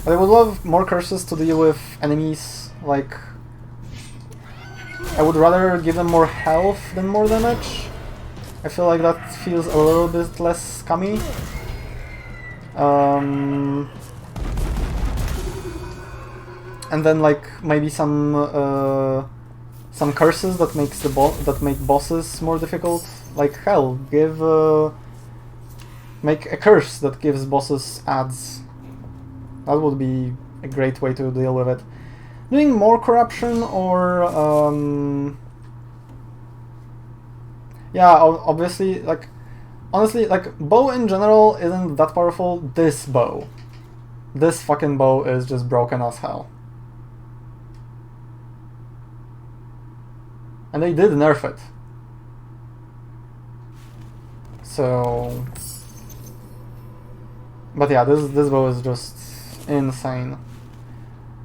But I would love more curses to deal with enemies, like... I would rather give them more health than more damage. I feel like that feels a little bit less scummy. And then like maybe some curses that make bosses more difficult. Like hell, make a curse that gives bosses adds. That would be a great way to deal with it. Doing more corruption or yeah, obviously, like honestly, like bow in general isn't that powerful. This fucking bow is just broken as hell. And they did nerf it. So... But yeah, this bow is just insane.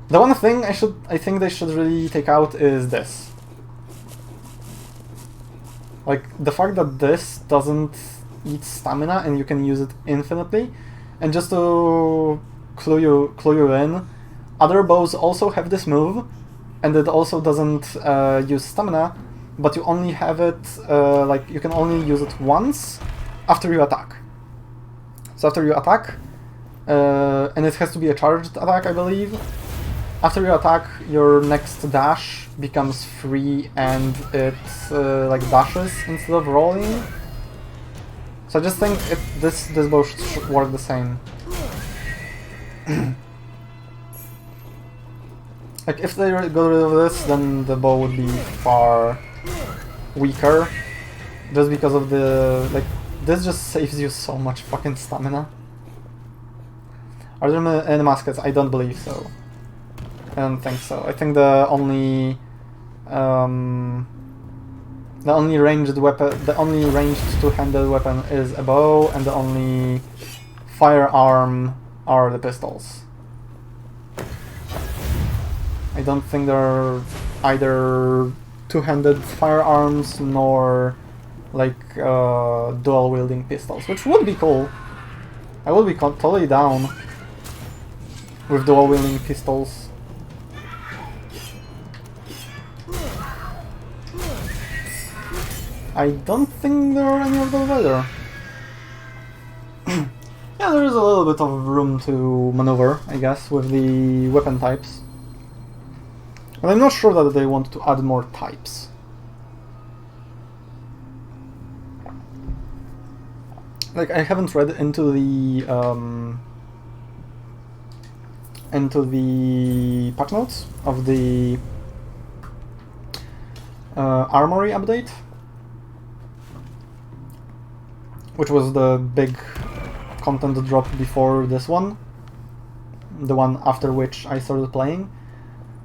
The one thing I think they should really take out is this. Like, the fact that this doesn't eat stamina and you can use it infinitely. And just to clue you in, other bows also have this move, and it also doesn't use stamina, but you only have it, like, you can only use it once after you attack. So after you attack, and it has to be a charged attack, I believe. After you attack, your next dash becomes free and it like dashes instead of rolling. So I just think this bow should work the same. Like if they got rid of this, then the bow would be far weaker. Just because of the like, this just saves you so much fucking stamina. Are there any muskets? I don't believe so. I don't think so. I think the only ranged weapon, the only ranged two-handed weapon is a bow, and the only firearm are the pistols. I don't think there are either two-handed firearms nor like dual-wielding pistols, which would be cool. I would be totally down with dual-wielding pistols. I don't think there are any of those either. Yeah, there is a little bit of room to maneuver, I guess, with the weapon types. But I'm not sure that they want to add more types. Like, I haven't read into the patch notes of the Armory update, which was the big content drop before this one, the one after which I started playing.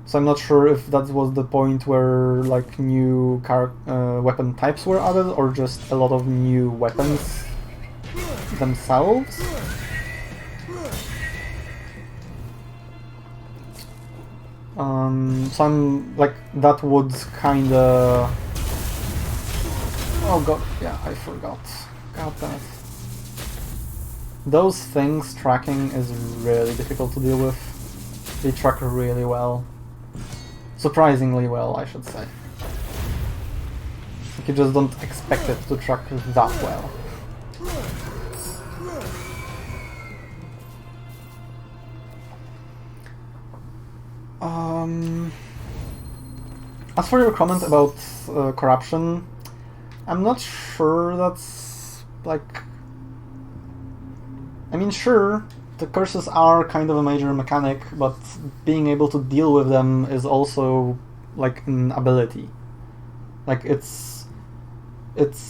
So I'm not sure if that was the point where like new weapon types were added, or just a lot of new weapons themselves. So I'm like, that would kinda... Oh god, yeah, I forgot. God damn it. Those things tracking is really difficult to deal with. They track really well. Surprisingly well, I should say. Like, you just don't expect it to track that well. As for your comment about corruption, I'm not sure that's like... I mean, sure, the curses are kind of a major mechanic, but being able to deal with them is also like an ability. Like, it's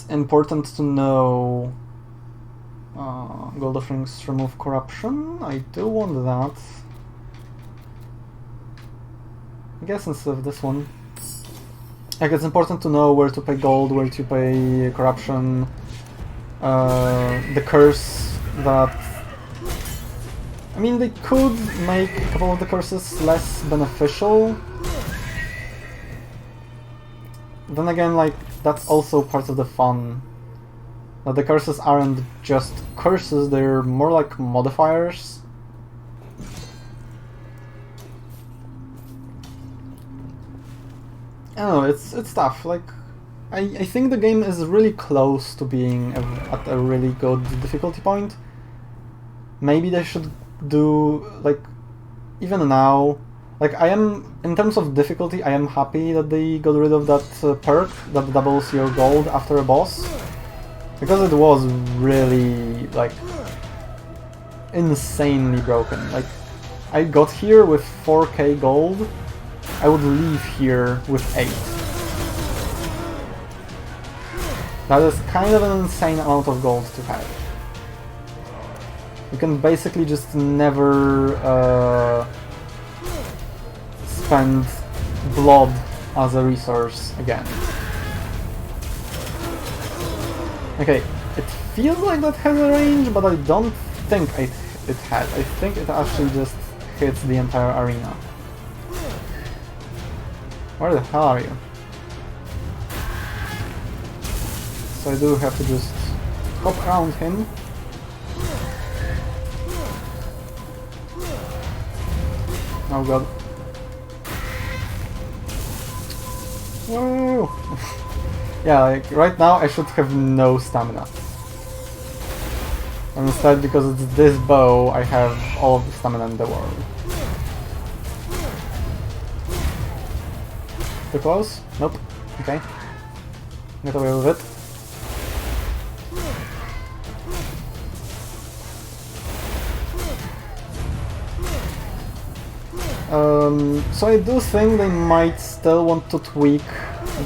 important to know... Gold offerings remove corruption? I do want that. I guess instead of this one. Like, it's important to know where to pay gold, where to pay corruption, the curse that... I mean, they could make a couple of the curses less beneficial. Then again, like, that's also part of the fun. That the curses aren't just curses, they're more like modifiers. I don't know, it's tough. Like, I think the game is really close to being at a really good difficulty point. Maybe they should do, like, even now, like, I am, in terms of difficulty, I am happy that they got rid of that perk that doubles your gold after a boss, because it was really, like, insanely broken. Like, I got here with 4k gold, I would leave here with 8. That is kind of an insane amount of gold to have. You can basically just never spend blood as a resource again. Okay, it feels like that has a range, but I don't think it has. I think it actually just hits the entire arena. Where the hell are you? So I do have to just hop around him. Oh god. Whoa! Yeah, like, right now I should have no stamina. And instead, because it's this bow, I have all of the stamina in the world. Too close? Nope. Okay. Get away with it. So I do think they might still want to tweak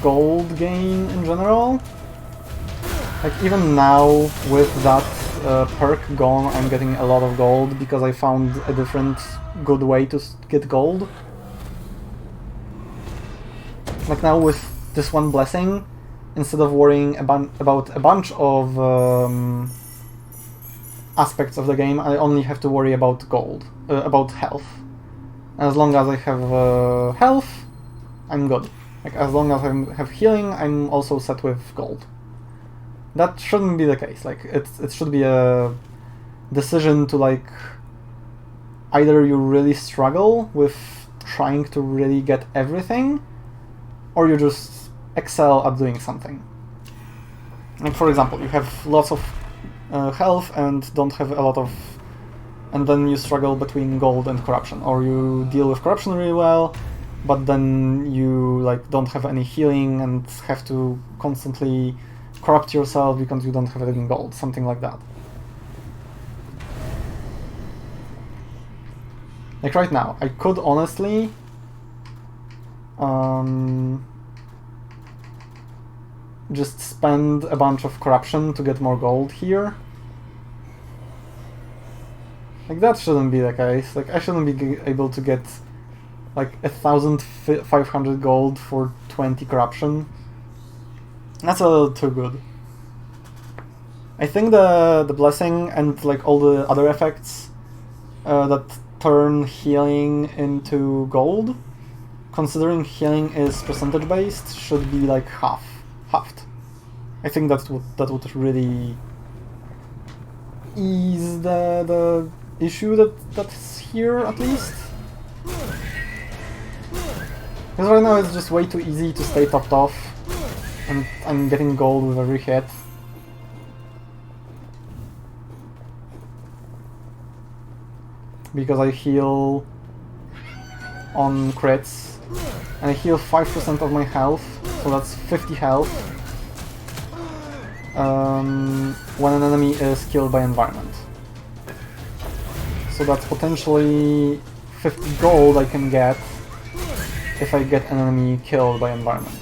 gold gain in general. Like even now, with that perk gone, I'm getting a lot of gold because I found a different good way to get gold. Like now with this one blessing, instead of worrying about a bunch of aspects of the game, I only have to worry about gold, about health. As long as I have health, I'm good. Like as long as I have healing, I'm also set with gold. That shouldn't be the case. Like it should be a decision to like either you really struggle with trying to really get everything, or you just excel at doing something. Like for example, you have lots of health and don't have a lot of, and then you struggle between gold and corruption, or you deal with corruption really well, but then you like don't have any healing and have to constantly corrupt yourself because you don't have any gold, something like that. Like right now, I could honestly just spend a bunch of corruption to get more gold here. Like that shouldn't be the case. Like I shouldn't be able to get like 1,500 gold for 20 corruption. That's a little too good. I think the blessing and like all the other effects that turn healing into gold, considering healing is percentage based, should be like halved. I think that would really ease the issue that's here at least. Because right now it's just way too easy to stay topped off, and I'm getting gold with every hit. Because I heal on crits, and I heal 5% of my health, so that's 50 health when an enemy is killed by environment. So that's potentially 50 gold I can get if I get an enemy killed by environment.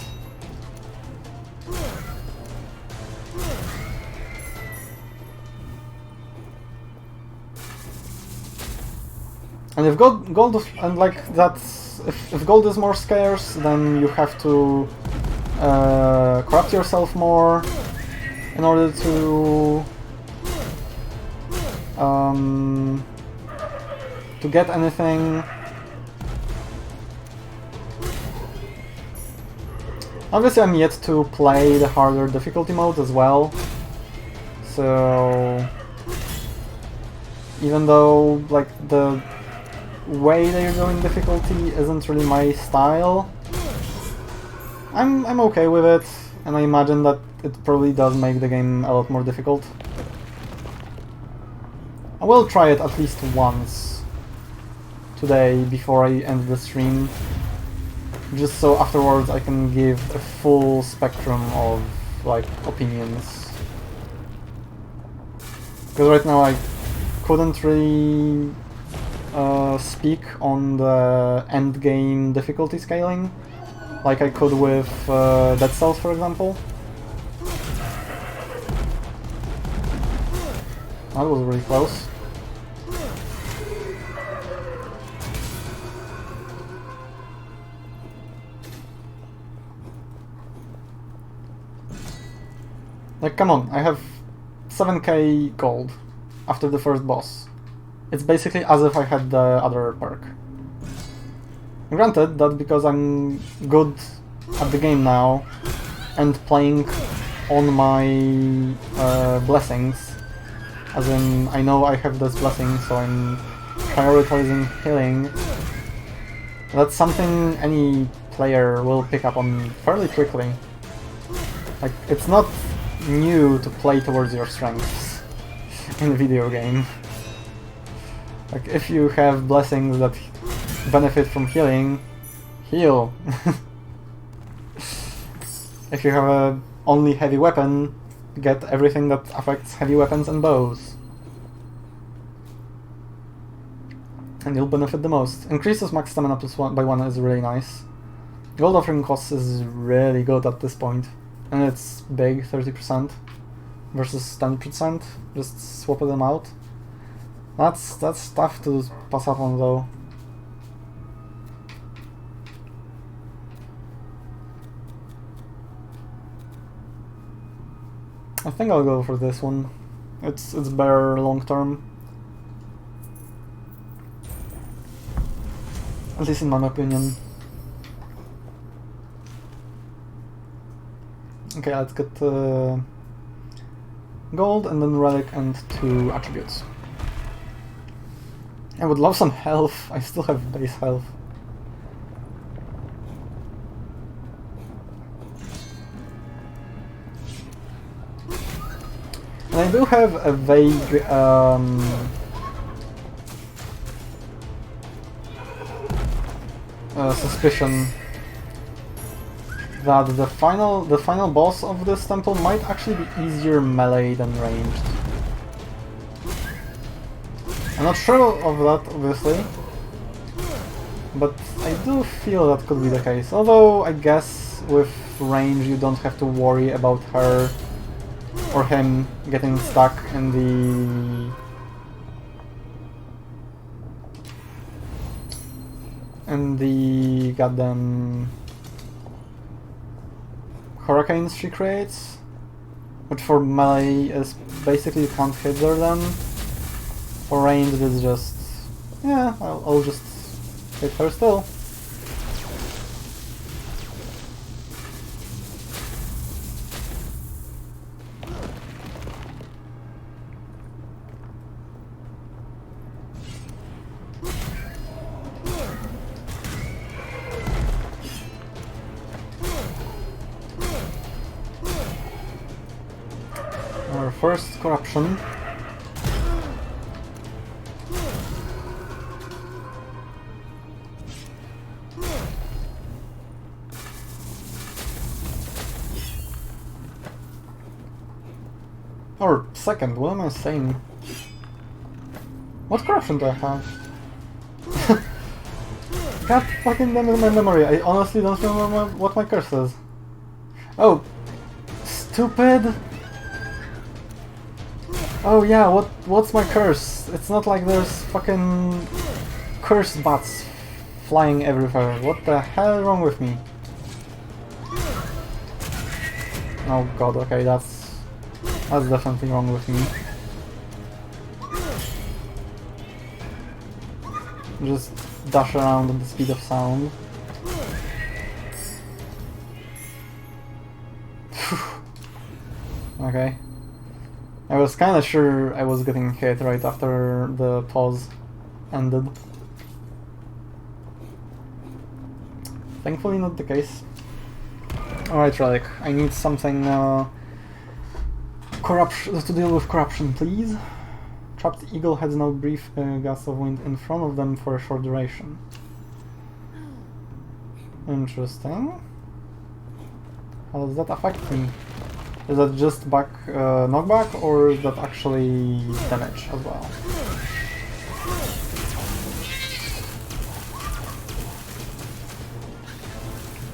And if gold and like that's if gold is more scarce, then you have to corrupt yourself more in order to get anything. Obviously, I'm yet to play the harder difficulty mode as well, so even though like the way they're doing difficulty isn't really my style, I'm okay with it, and I imagine that it probably does make the game a lot more difficult. I will try it at least once today before I end the stream, just so afterwards I can give a full spectrum of like opinions. Because right now I couldn't really speak on the end game difficulty scaling like I could with Dead Cells, for example. That was really close. Like, come on, I have 7k gold after the first boss. It's basically as if I had the other perk. Granted, that's because I'm good at the game now and playing on my blessings. As in, I know I have this blessing, so I'm prioritizing healing. That's something any player will pick up on fairly quickly. Like, it's not new to play towards your strengths. in a video game. Like, if you have blessings that benefit from healing, heal. If you have a only heavy weapon, get everything that affects heavy weapons and bows. And you'll benefit the most. Increases max stamina plus one by 1 is really nice. Gold offering cost is really good at this point. And it's big, 30% versus 10%. Just swap them out. That's tough to pass up on though. I think I'll go for this one. It's better long term. At least in my opinion. Okay, let's get gold and then relic and 2 attributes. I would love some health. I still have base health. And I do have a vague suspicion that the final boss of this temple might actually be easier melee than ranged. I'm not sure of that, obviously, but I do feel that could be the case. Although I guess with range you don't have to worry about her or him getting stuck in the goddamn hurricanes she creates, which for melee is basically you can't hit her then. For ranged it's just, yeah, I'll just hit her still. Our first corruption. Or second, what am I saying? What corruption do I have? God fucking damn it, my memory. I honestly don't remember what my curse is. Oh, stupid! Oh yeah, what's my curse? It's not like there's fucking curse bats flying everywhere. What the hell is wrong with me? Oh god, okay, that's definitely wrong with me. Just dash around at the speed of sound. Okay. I was kinda sure I was getting hit right after the pause ended. Thankfully not the case. Alright, Relic, I need something corruption to deal with corruption, please. Trapped eagle has no brief gust of wind in front of them for a short duration. Interesting. How does that affect me? Is that just back knockback, or is that actually damage as well?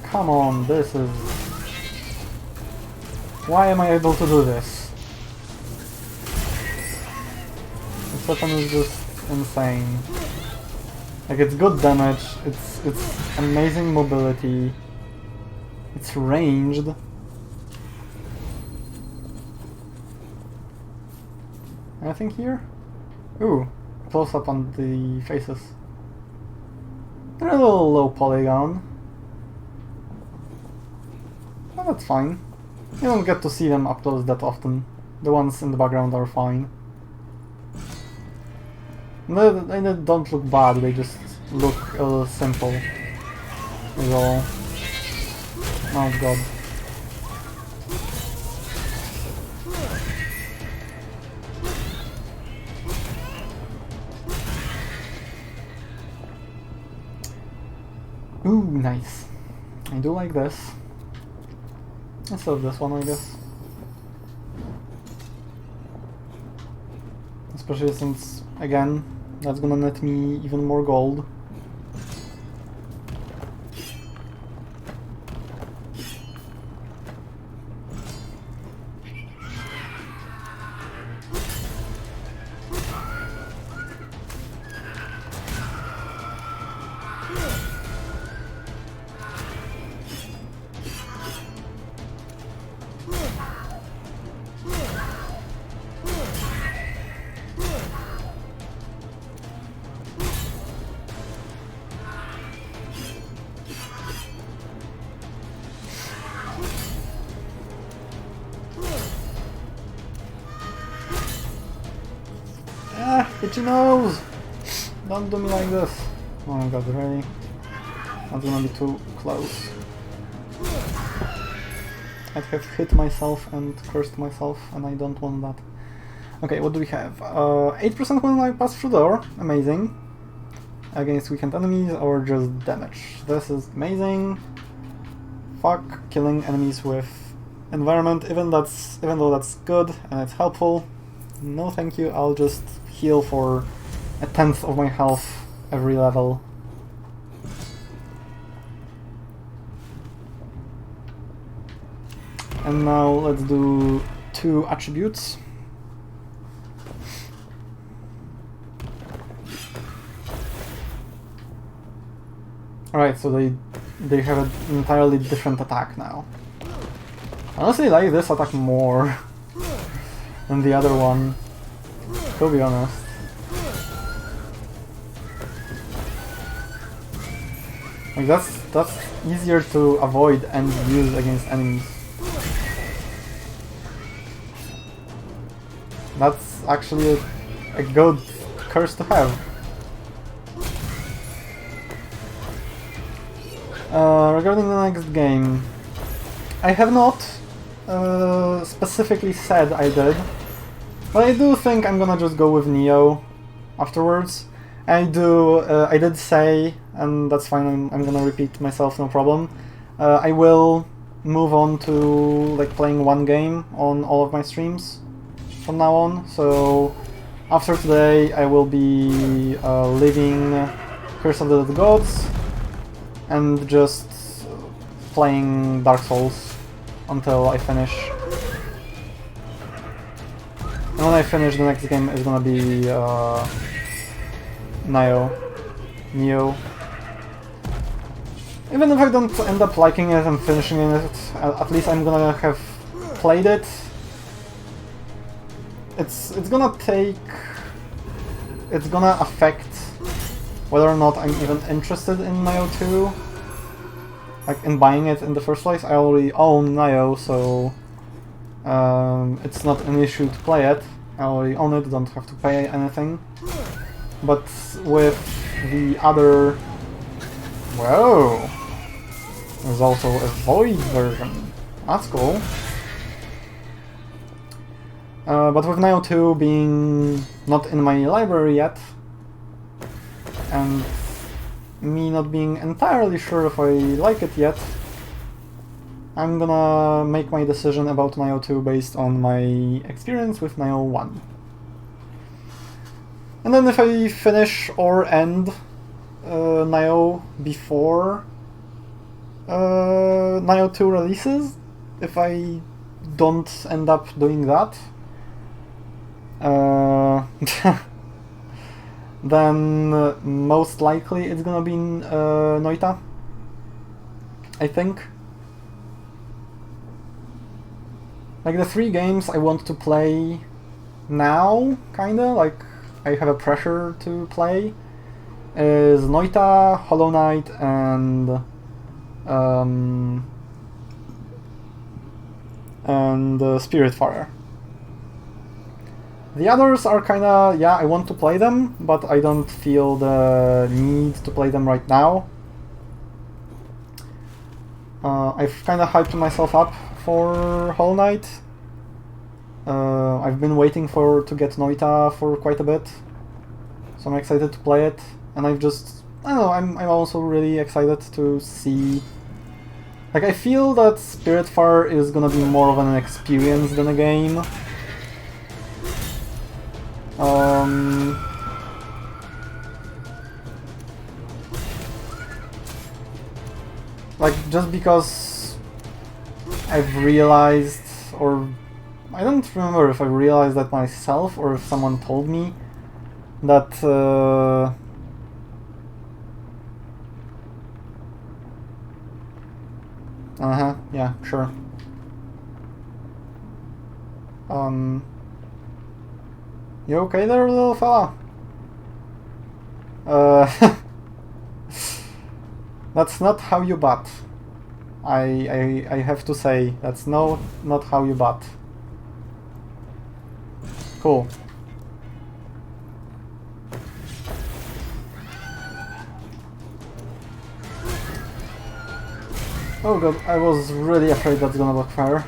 Come on, this is... Why am I able to do this? This weapon is just insane. Like, it's good damage, it's amazing mobility, it's ranged. Anything here? Ooh, close up on the faces. They're a little low polygon. But that's fine. You don't get to see them up close that often. The ones in the background are fine. They don't look bad, they just look a little simple. Is all. Oh god. nice. I do like this. Instead of this one, I guess. Especially since, again, that's gonna net me even more gold. Itchy nose! Don't do me like this. Oh my god, really? That's gonna be too close. I'd have hit myself and cursed myself, and I don't want that. Okay, what do we have? 8% when I pass through the door. Amazing. Against weakened enemies or just damage. This is amazing. Fuck killing enemies with environment, even though that's good and it's helpful. No thank you, I'll just heal for 1/10 of my health every level. And now let's do 2 attributes. Alright, so they have an entirely different attack now. I honestly like this attack more than the other one, to be honest. Like that's easier to avoid and use against enemies. That's actually a good curse to have. Regarding the next game, I have not specifically said I did, but I do think I'm gonna just go with Nioh afterwards. I did say, and that's fine, I'm gonna repeat myself, no problem. I will move on to like playing one game on all of my streams from now on, so after today I will be leaving Curse of the Dead Gods and just playing Dark Souls until I finish. And when I finish, the next game is gonna be Nioh. Even if I don't end up liking it and finishing it, at least I'm gonna have played it. It's gonna affect whether or not I'm even interested in Nioh 2. Like, in buying it in the first place. I already own Nioh, so it's not an issue to play it. I already own it, don't have to pay anything. But with the other... Whoa! There's also a Void version. That's cool. But with Nioh 2 being not in my library yet, and me not being entirely sure if I like it yet, I'm gonna make my decision about Nioh 2 based on my experience with Nioh 1. And then if I finish or end Nioh before Nioh 2 releases, if I don't end up doing that, then most likely it's gonna be Noita, I think. Like, the 3 games I want to play now, kinda, like I have a pressure to play, is Noita, Hollow Knight, and Spiritfarer. The others are kinda, yeah, I want to play them, but I don't feel the need to play them right now. I've kinda hyped myself up for Hollow Knight. I've been waiting to get Noita for quite a bit, so I'm excited to play it, and I've just I don't know, I'm also really excited to see... Like, I feel that Spiritfarer is gonna be more of an experience than a game. Like, just because I've realized, or I don't remember if I realized that myself or if someone told me that yeah, sure. You okay there, little fella? That's not how you bat. I have to say, that's not how you bat. Cool. Oh god, I was really afraid that's gonna backfire.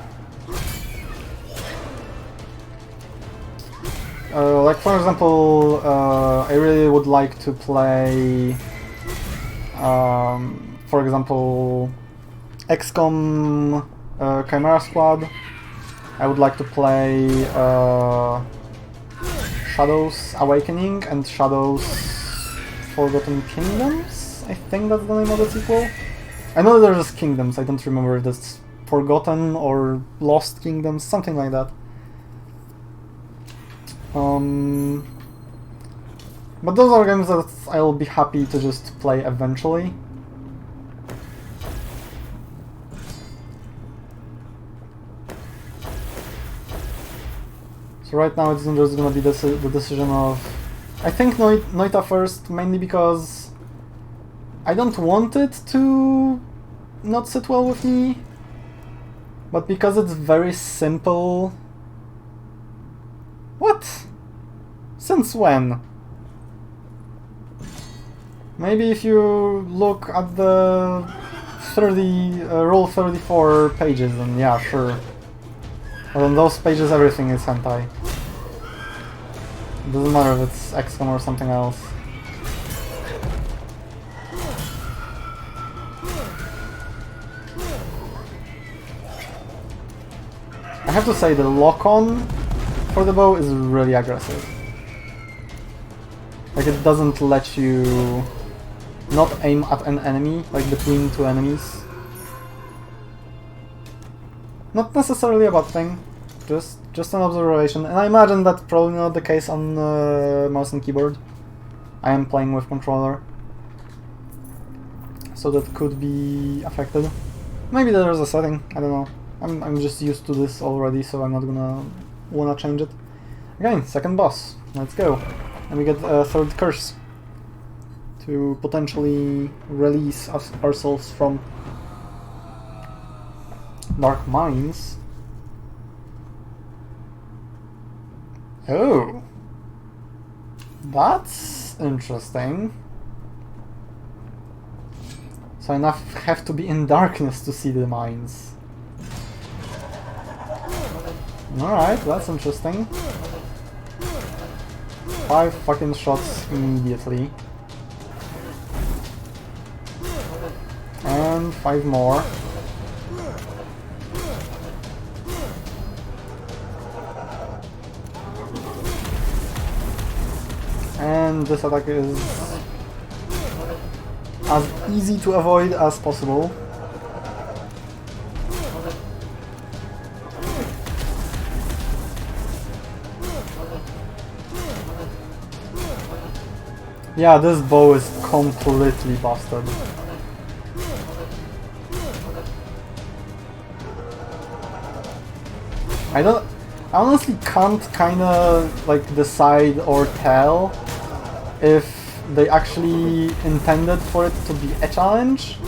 Like for example, I really would like to play, for example, XCOM Chimera Squad. I would like to play Shadows Awakening and Shadows Forgotten Kingdoms. I think that's the name of the sequel. I know there's just Kingdoms, I don't remember if that's Forgotten or Lost Kingdoms, something like that. But those are games that I'll be happy to just play eventually. So right now it's just gonna be the decision of... I think Noita first, mainly because I don't want it to not sit well with me, but because it's very simple. What? Since when? Maybe if you look at the Rule 34 pages, then yeah, sure. But on those pages everything is hentai. It doesn't matter if it's XCOM or something else. I have to say the lock-on for the bow is really aggressive. Like, it doesn't let you not aim at an enemy, like between two enemies. Not necessarily a bad thing, just an observation. And I imagine that's probably not the case on mouse and keyboard. I am playing with controller, so that could be affected. Maybe there's a setting, I don't know. I'm just used to this already, so I'm not gonna wanna change it. Again, second boss. Let's go. And we get a third curse to potentially release ourselves from Dark Mines. Oh, that's interesting. So I have to be in darkness to see the mines. Alright, that's interesting. 5 fucking shots immediately. And 5 more. And this attack is as easy to avoid as possible. Yeah, this bow is completely busted. I honestly can't kinda like decide or tell if they actually intended for it to be a challenge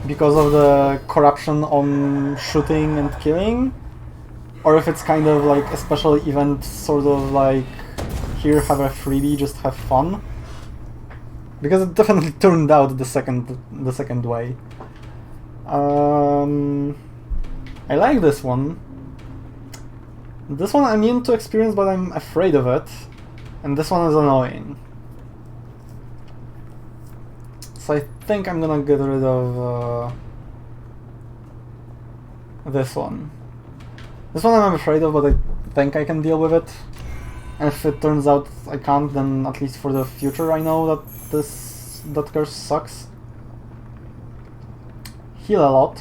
because of the corruption on shooting and killing, or if it's kind of like a special event, sort of like, here, have a freebie, just have fun. Because it definitely turned out the second way. I like this one. This one I'm immune to experience, but I'm afraid of it. And this one is annoying. So I think I'm gonna get rid of this one. This one I'm afraid of, but I think I can deal with it. And if it turns out I can't, then at least for the future I know that that curse sucks. Heal a lot.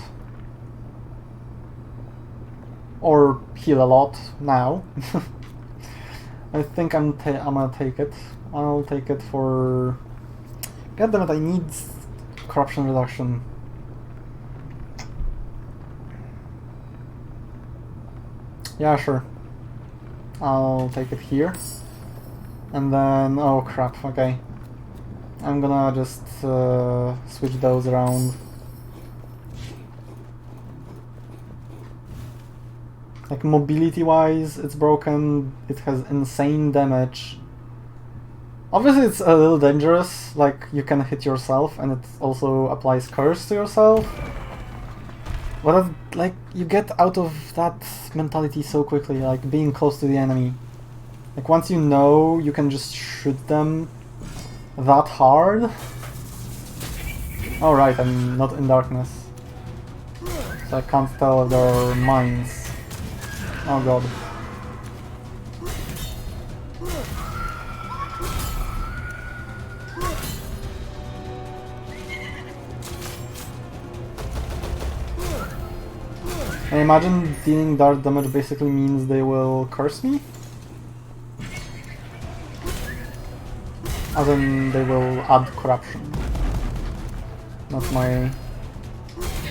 Or heal a lot now. I think I'm gonna take it. I'll take it for... God damn it, I need corruption reduction. Yeah, sure. I'll take it here. And then... oh crap, okay. I'm gonna just switch those around. Like, mobility-wise, it's broken. It has insane damage. Obviously, it's a little dangerous. Like, you can hit yourself, and it also applies curse to yourself. But, like, you get out of that mentality so quickly, like, being close to the enemy. Like, once you know you can just shoot them that hard... oh, right, I'm not in darkness. So I can't tell if there are mines. Oh god. I imagine dealing dart damage basically means they will curse me? As in, they will add corruption. That's my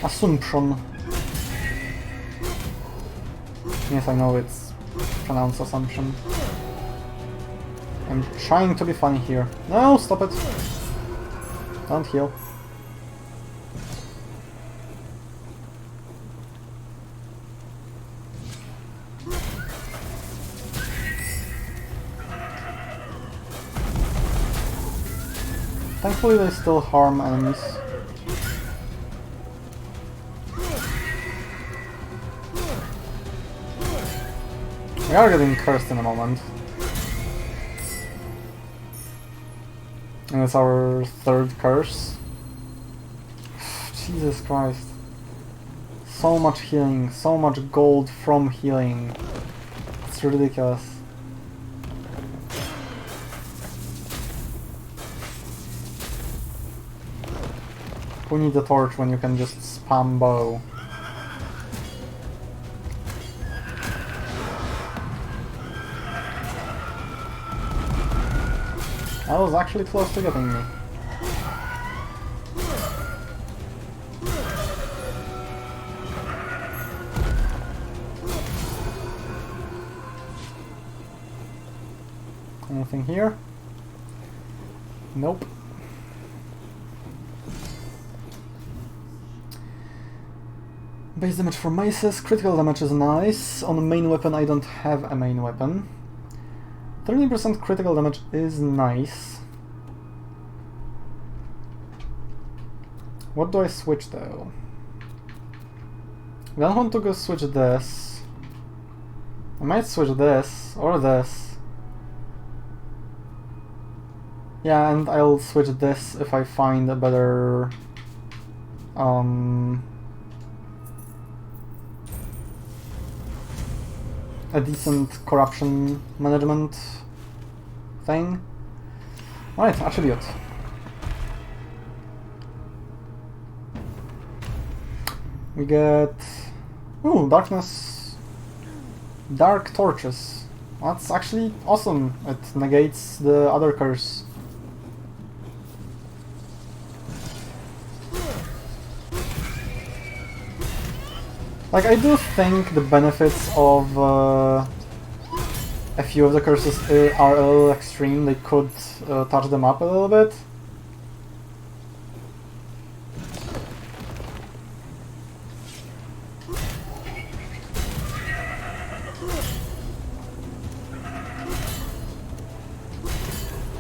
assumption. Yes, I know it's pronounced assumption. I'm trying to be funny here. No, stop it. Don't heal. Thankfully they still harm enemies. We are getting cursed in a moment. And it's our third curse. Jesus Christ. So much healing, so much gold from healing. It's ridiculous. Who needs a torch when you can just spam bow? That was actually close to getting me. Anything here? Nope. Base damage for maces, critical damage is nice. On the main weapon I don't have a main weapon. 30% critical damage is nice. What do I switch though? I don't want to go switch this. I might switch this or this. Yeah, and I'll switch this if I find a better a decent corruption management thing. Alright, attribute. We get... ooh, darkness... dark torches. That's actually awesome. It negates the other curse. Like, I do think the benefits of a few of the curses are a little extreme. They could touch them up a little bit.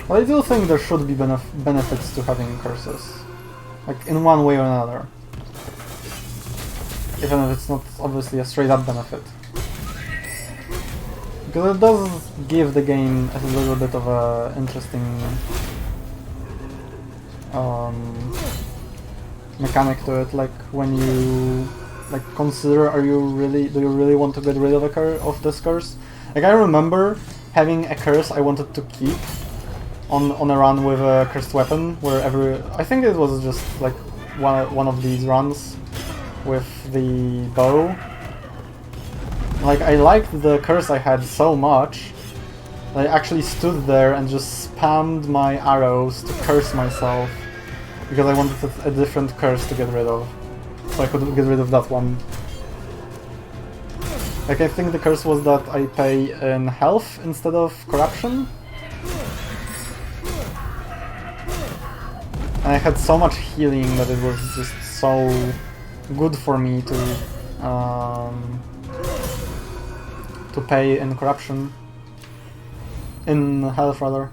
But I do think there should be benefits to having curses. Like, in one way or another. Even if it's not obviously a straight up benefit. Because it does give the game a little bit of a interesting um, mechanic to it. Like when you consider, do you really want to get rid of this curse? Like I remember having a curse I wanted to keep on a run with a cursed weapon, where I think it was just like one of these runs with the bow. Like I liked the curse I had so much that I actually stood there and just spammed my arrows to curse myself because I wanted a different curse to get rid of, so I could get rid of that one. Like I think the curse was that I pay in health instead of corruption. And I had so much healing that it was just so good for me to pay in corruption. In health, rather.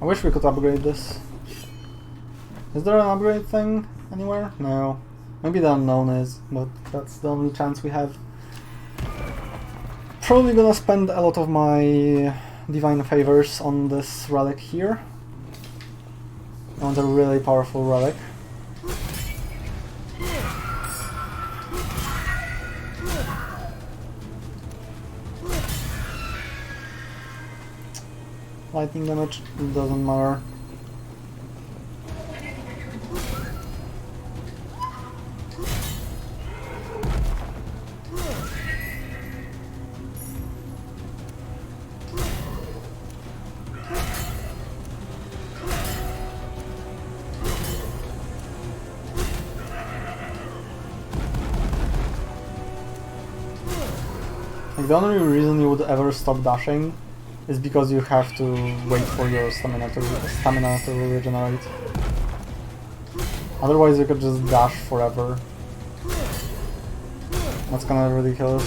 I wish we could upgrade this. Is there an upgrade thing anywhere? No. Maybe the unknown is, but that's the only chance we have. Probably gonna spend a lot of my divine favors on this relic here. I want a really powerful relic. Lightning damage, it doesn't matter. Like the only reason you would ever stop dashing is because you have to wait for your stamina to regenerate. Otherwise you could just dash forever. That's kinda ridiculous.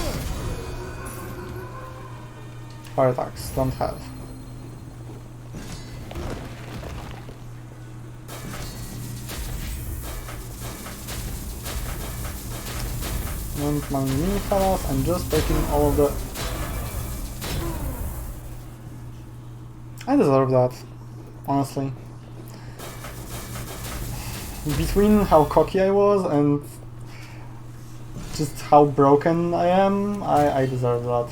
Fire attacks, don't have. Don't mind me, fellas, I'm just taking all of the... I deserve that, honestly. Between how cocky I was and just how broken I am, I deserve that.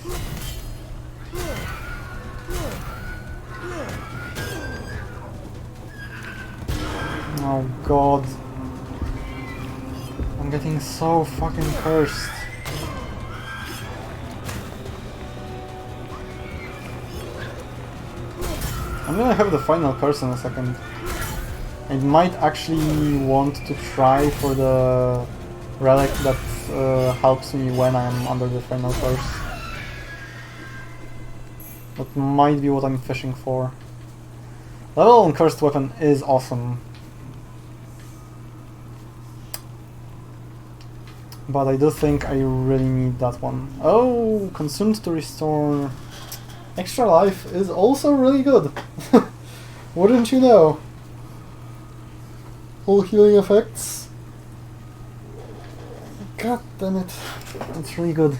Oh god. I'm getting so fucking cursed. I'm gonna have the final curse in a second. I might actually want to try for the relic that helps me when I'm under the final curse. That might be what I'm fishing for. Level on cursed weapon is awesome. But I do think I really need that one. Oh, consumed to restore extra life is also really good. Wouldn't you know? Full healing effects. God damn it. It's really good.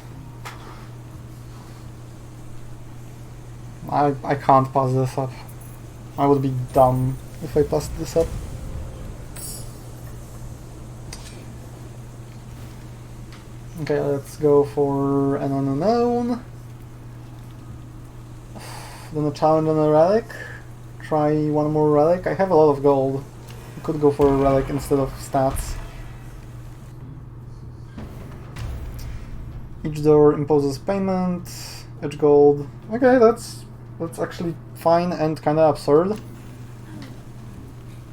I can't pass this up. I would be dumb if I passed this up. Okay, let's go for an unknown. Then a challenge on a relic. Try one more relic. I have a lot of gold. I could go for a relic instead of stats. Each door imposes payment. Each gold. Okay, that's actually fine and kinda absurd.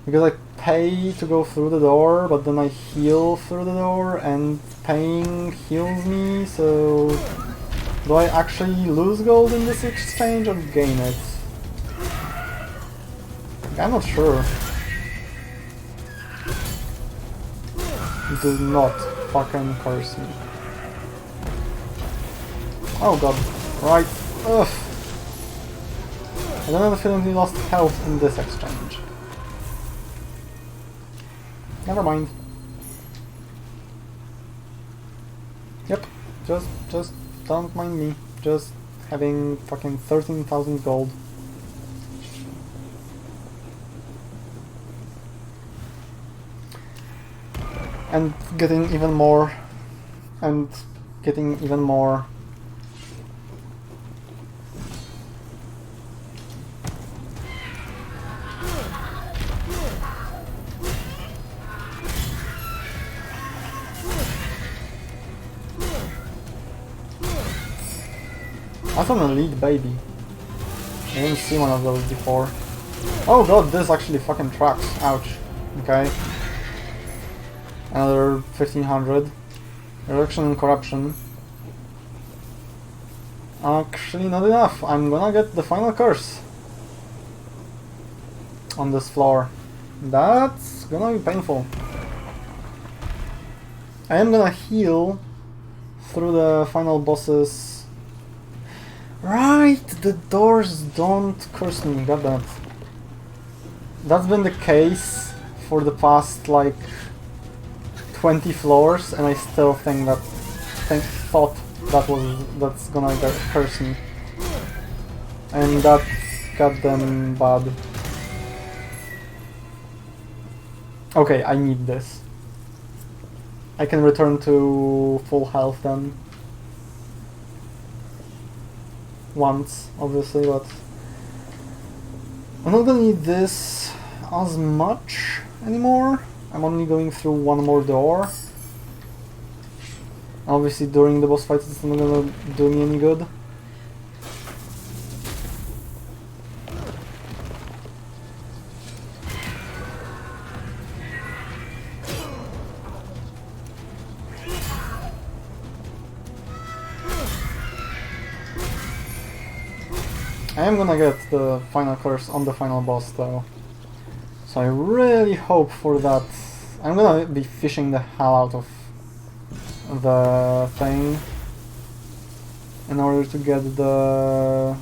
Because I pay to go through the door, but then I heal through the door, and paying heals me, so... Do I actually lose gold in this exchange or gain it? I'm not sure. Do not fucking curse me. Oh god. Right. Ugh. I don't have a feeling we lost health in this exchange. Never mind. Yep. Just don't mind me. Just having fucking 13,000 gold. And getting even more. And getting even more. That's an elite baby. I didn't see one of those before. Oh god, this actually fucking tracks. Ouch. Okay. Another 1500. Reduction in corruption. Actually not enough. I'm gonna get the final curse on this floor. That's gonna be painful. I am gonna heal through the final bosses. Right, the doors don't curse me, goddammit. That's been the case for the past like 20 floors, and I still think thought that's gonna curse me. And that's goddamn bad. Okay, I need this. I can return to full health then. Once, obviously, but I'm not gonna need this as much anymore. I'm only going through one more door. Obviously, during the boss fight, it's not gonna do me any good. I am gonna get the final curse on the final boss though, so I really hope for that. I'm gonna be fishing the hell out of the thing in order to get the...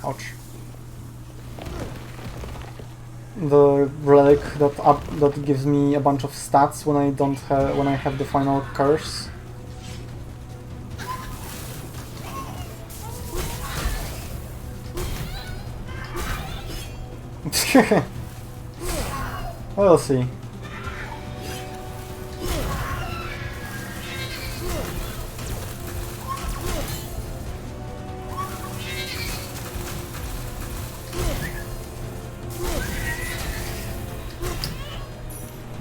ouch. The relic that gives me a bunch of stats when I have the final curse. We'll see.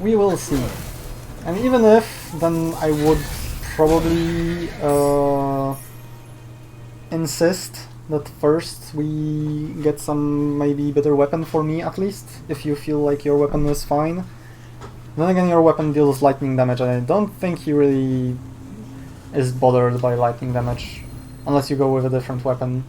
We will see. And even if, then I would probably insist that first we get some maybe better weapon for me at least, if you feel like your weapon is fine. Then again, your weapon deals lightning damage, and I don't think he really is bothered by lightning damage, unless you go with a different weapon.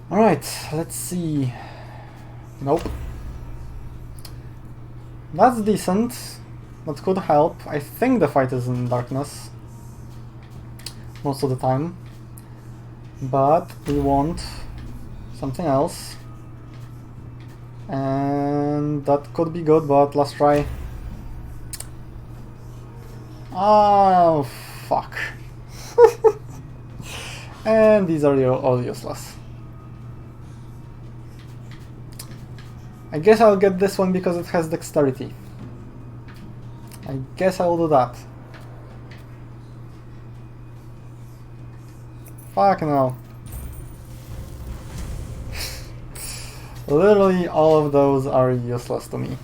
Alright, let's see. Nope. That's decent. That could help. I think the fight is in darkness most of the time. But we want something else. And that could be good, but let's try. Oh, fuck. And these are all useless. I guess I'll get this one because it has dexterity. I guess I'll do that. Fuck no. Literally all of those are useless to me.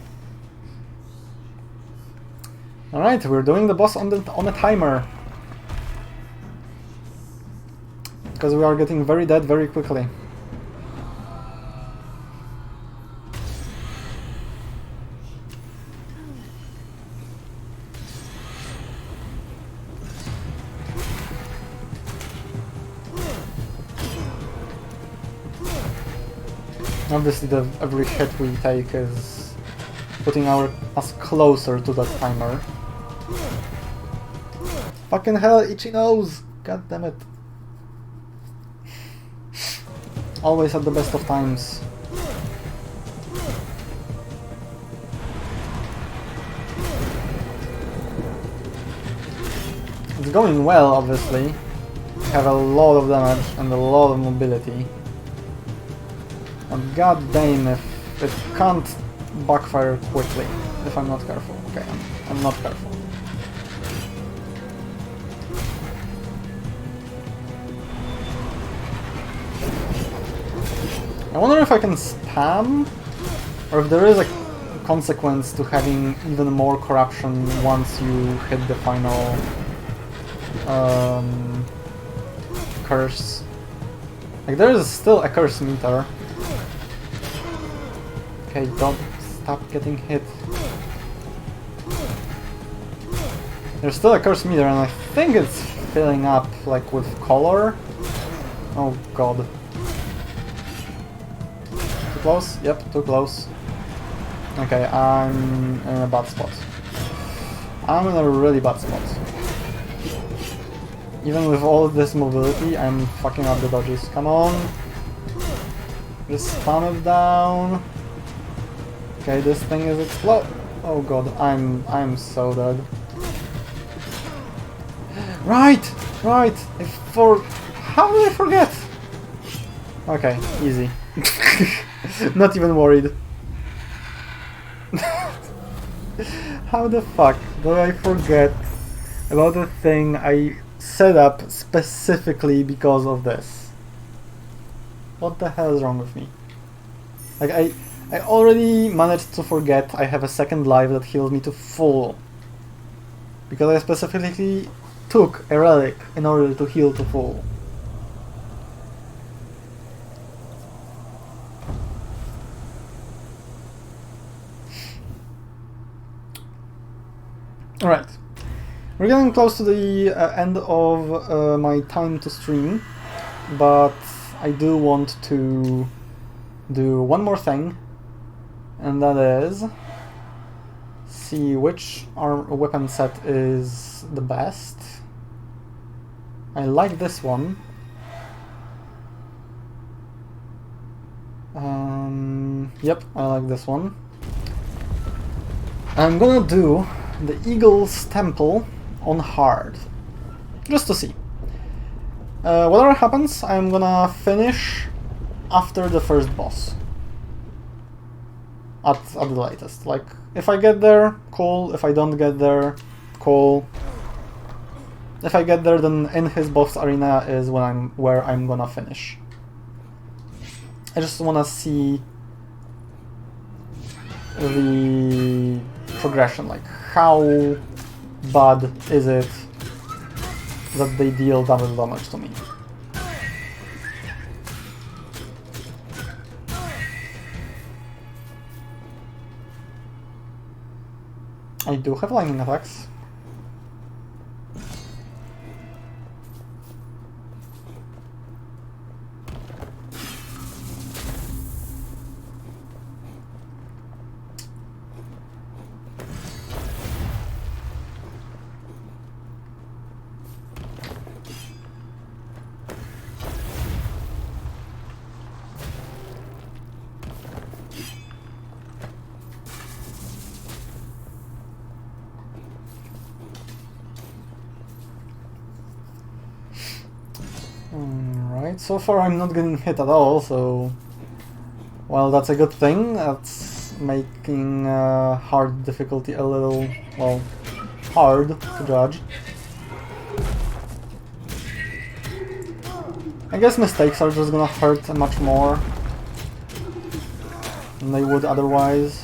Alright, we're doing the boss on a timer. Because we are getting very dead very quickly. Obviously, every hit we take is putting us closer to that timer. Fucking hell, itchy nose! God damn it. Always at the best of times. It's going well, obviously. We have a lot of damage and a lot of mobility. But god damn if it can't backfire quickly if I'm not careful. Okay, I'm not careful. I wonder if I can spam, or if there is a consequence to having even more corruption once you hit the final curse. Like, there is still a curse meter. Okay, don't stop getting hit. There's still a curse meter, and I think it's filling up, like, with color. Oh god. Too close? Yep, too close. Okay, I'm in a bad spot. I'm in a really bad spot. Even with all this mobility, I'm fucking up the dodges. Come on! Just spam it down. Okay, this thing is explode. Oh god, I'm so dead. Right! Right! How did I forget? Okay, easy. Not even worried. How the fuck did I forget about the thing I set up specifically because of this? What the hell is wrong with me? Like, I already managed to forget I have a second life that heals me to full. Because I specifically took a relic in order to heal to full. Alright, we're getting close to the end of my time to stream, but I do want to do one more thing, and that is see which weapon set is the best. I like this one. Yep, I like this one. I'm gonna do the Eagle's Temple on hard, just to see. Whatever happens, I'm gonna finish after the first boss. At the latest. Like, if I get there, cool. If I don't get there, cool. If I get there, then in his boss arena is where I'm gonna finish. I just wanna see the progression, like how bad is it that they deal double damage to me. I do have lightning attacks. Alright, so far I'm not getting hit at all, so... Well, that's a good thing. That's making hard difficulty a little, well, hard to judge. I guess mistakes are just gonna hurt much more than they would otherwise.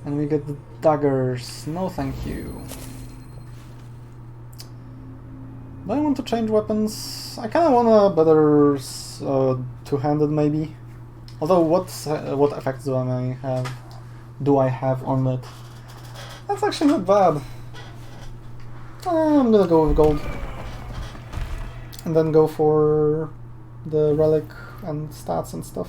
And we get the daggers. No thank you. Do I want to change weapons? I kinda want a better two-handed maybe. Although what effects do I have on it? That's actually not bad. I'm gonna go with gold. And then go for the relic and stats and stuff.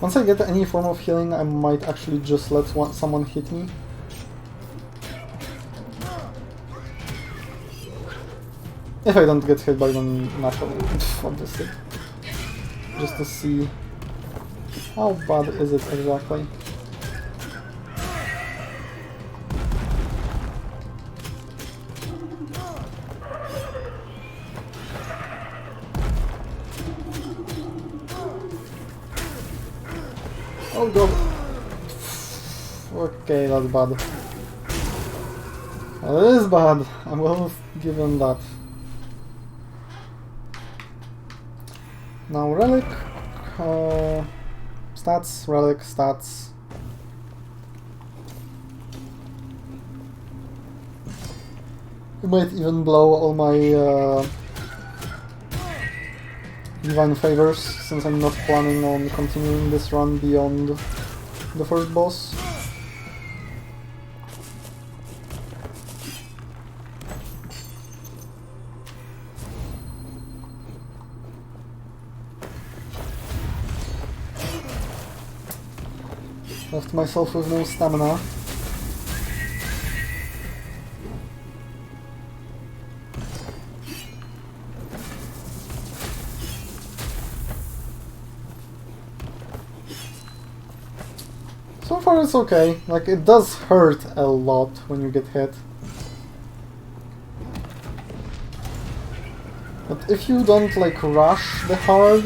Once I get any form of healing, I might actually just let someone hit me. If I don't get hit by them naturally, obviously. Just to see how bad is it exactly. Oh god. Okay, that's bad. Well, it is bad. I will give him that. Now relic, stats, relic, stats. It might even blow all my divine favors, since I'm not planning on continuing this run beyond the first boss. Left myself with no stamina. So far it's okay. Like, it does hurt a lot when you get hit. But if you don't like rush the hard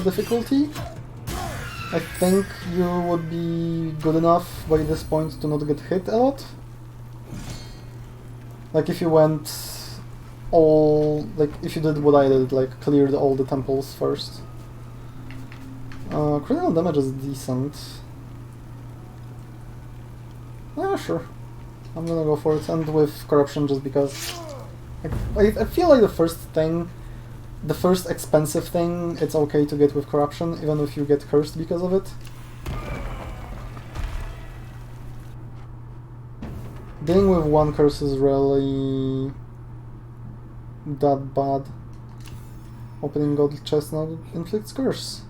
difficulty, I think you would be good enough by this point to not get hit a lot. Like if you went all, like if you did what I did, like cleared all the temples first. Critical damage is decent. Yeah, sure. I'm gonna go for it, and with corruption just because I feel like the first expensive thing, it's okay to get with corruption, even if you get cursed because of it. Dealing with one curse is really that bad. Opening gold chest now inflicts curse.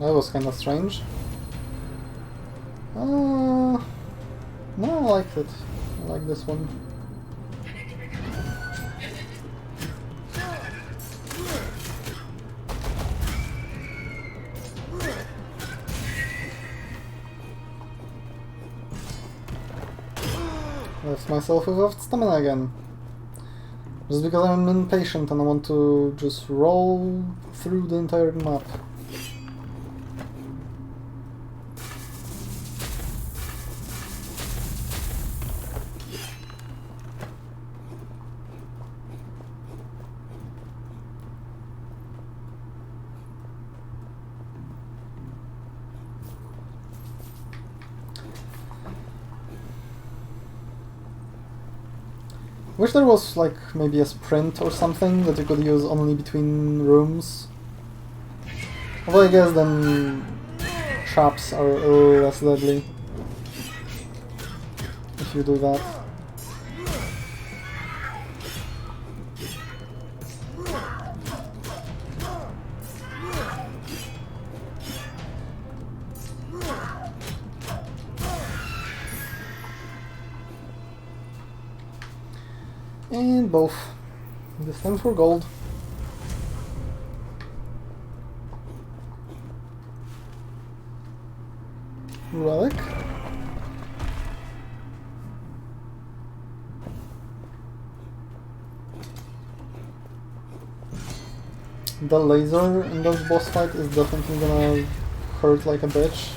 That was kind of strange. No, I liked it. I like this one. Left myself without stamina again. Just because I'm impatient and I want to just roll through the entire map. Wish there was like maybe a sprint or something that you could use only between rooms. Although I guess then traps are a little less deadly if you do that. And both. This time for gold. Relic. The laser in this boss fight is definitely gonna hurt like a bitch.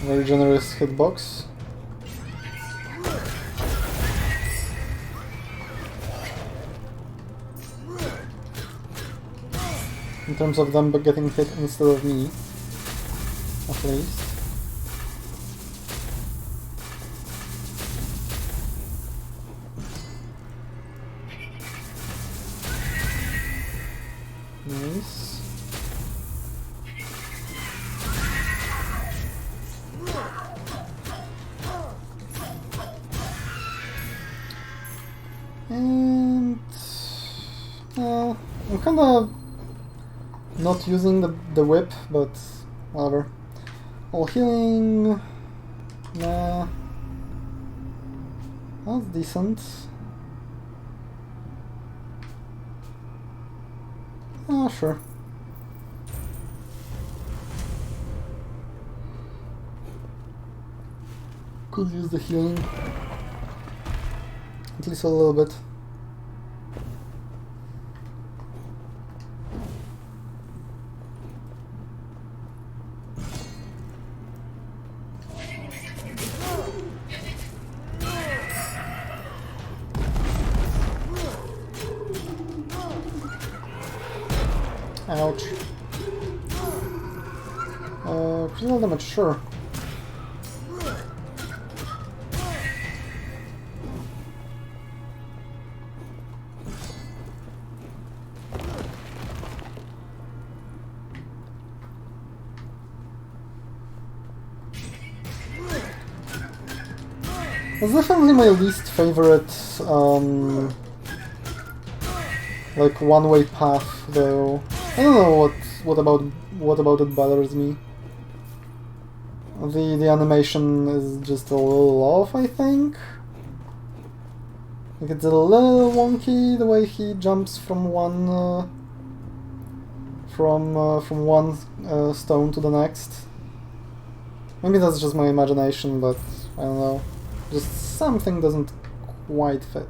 Very generous hitbox. in terms of them getting hit instead of me, at least. Nice. And I'm kinda not using the whip, but whatever. All healing. Nah. That's decent. Sure. Could use the healing. At least a little bit. Ouch. Critical damage, sure. It's definitely my least favorite, like one-way path, though. I don't know what about it bothers me. The animation is just a little off, I think. Like it's a little wonky the way he jumps from one stone to the next. Maybe that's just my imagination, but I don't know. Just something doesn't quite fit.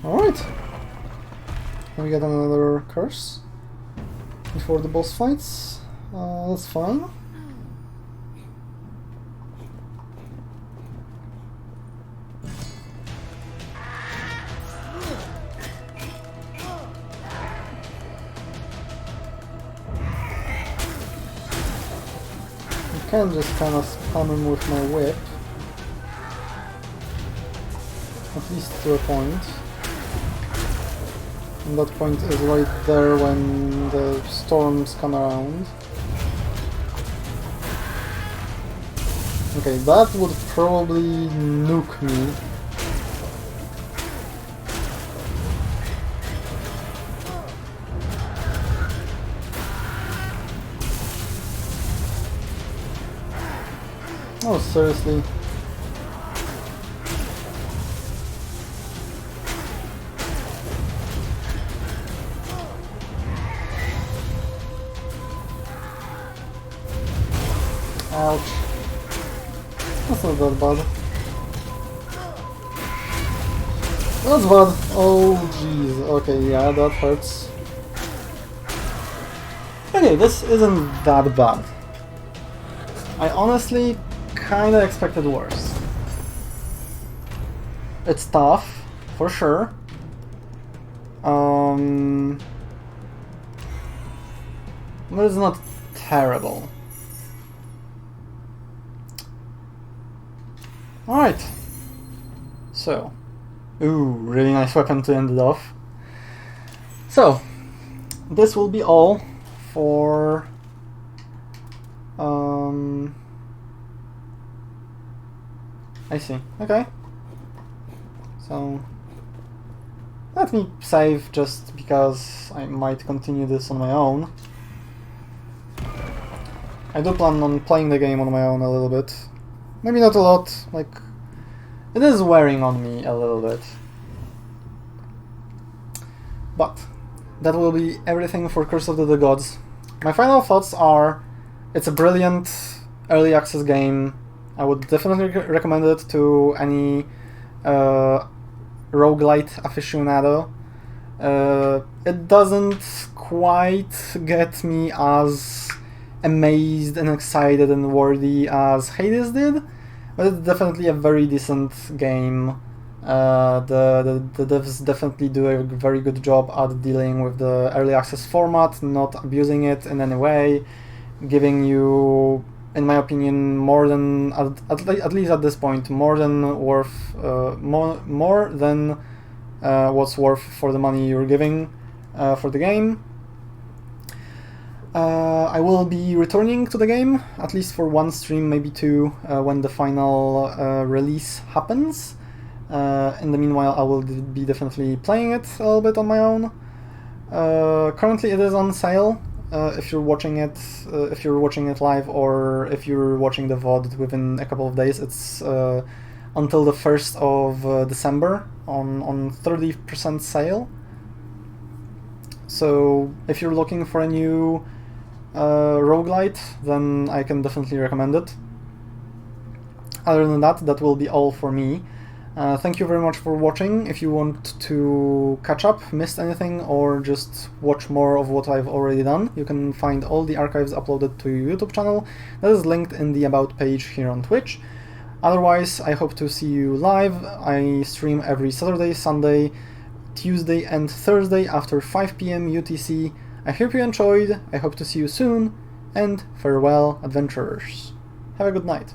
Alright. Now we get another curse before the boss fights. That's fine. I can just kind of spam him with my whip. At least to a point. And that point is right there when the storms come around. Okay, that would probably nuke me. Oh, seriously? Ouch. That's not that bad. That's bad. Oh, jeez. Okay, yeah, that hurts. Okay, this isn't that bad. I honestly kinda expected worse. It's tough, for sure. But it's not terrible. Alright. So. Ooh, really nice weapon to end it off. So, this will be all for I see. Okay. So let me save just because I might continue this on my own. I do plan on playing the game on my own a little bit. Maybe not a lot, like it is wearing on me a little bit. But that will be everything for Curse of the Gods. My final thoughts are, it's a brilliant early access game. I would definitely recommend it to any roguelite aficionado. It doesn't quite get me as amazed and excited and worthy as Hades did, but it's definitely a very decent game The devs definitely do a very good job at dealing with the early access format, not abusing it in any way, giving you, in my opinion, more than at least at this point, more than what's worth for the money you're giving for the game. I will be returning to the game, at least for one stream, maybe two, when the final release happens. In the meanwhile, I will be definitely playing it a little bit on my own. Currently, it is on sale. If you're watching it live, or if you're watching the VOD within a couple of days, it's until the 1st of December on 30% sale. So if you're looking for a new roguelite, then I can definitely recommend it. Other than that, that will be all for me. Thank you very much for watching. If you want to catch up, missed anything, or just watch more of what I've already done, you can find all the archives uploaded to your YouTube channel. That is linked in the About page here on Twitch. Otherwise, I hope to see you live. I stream every Saturday, Sunday, Tuesday and Thursday after 5 PM UTC. I hope you enjoyed, I hope to see you soon, and farewell, adventurers. Have a good night.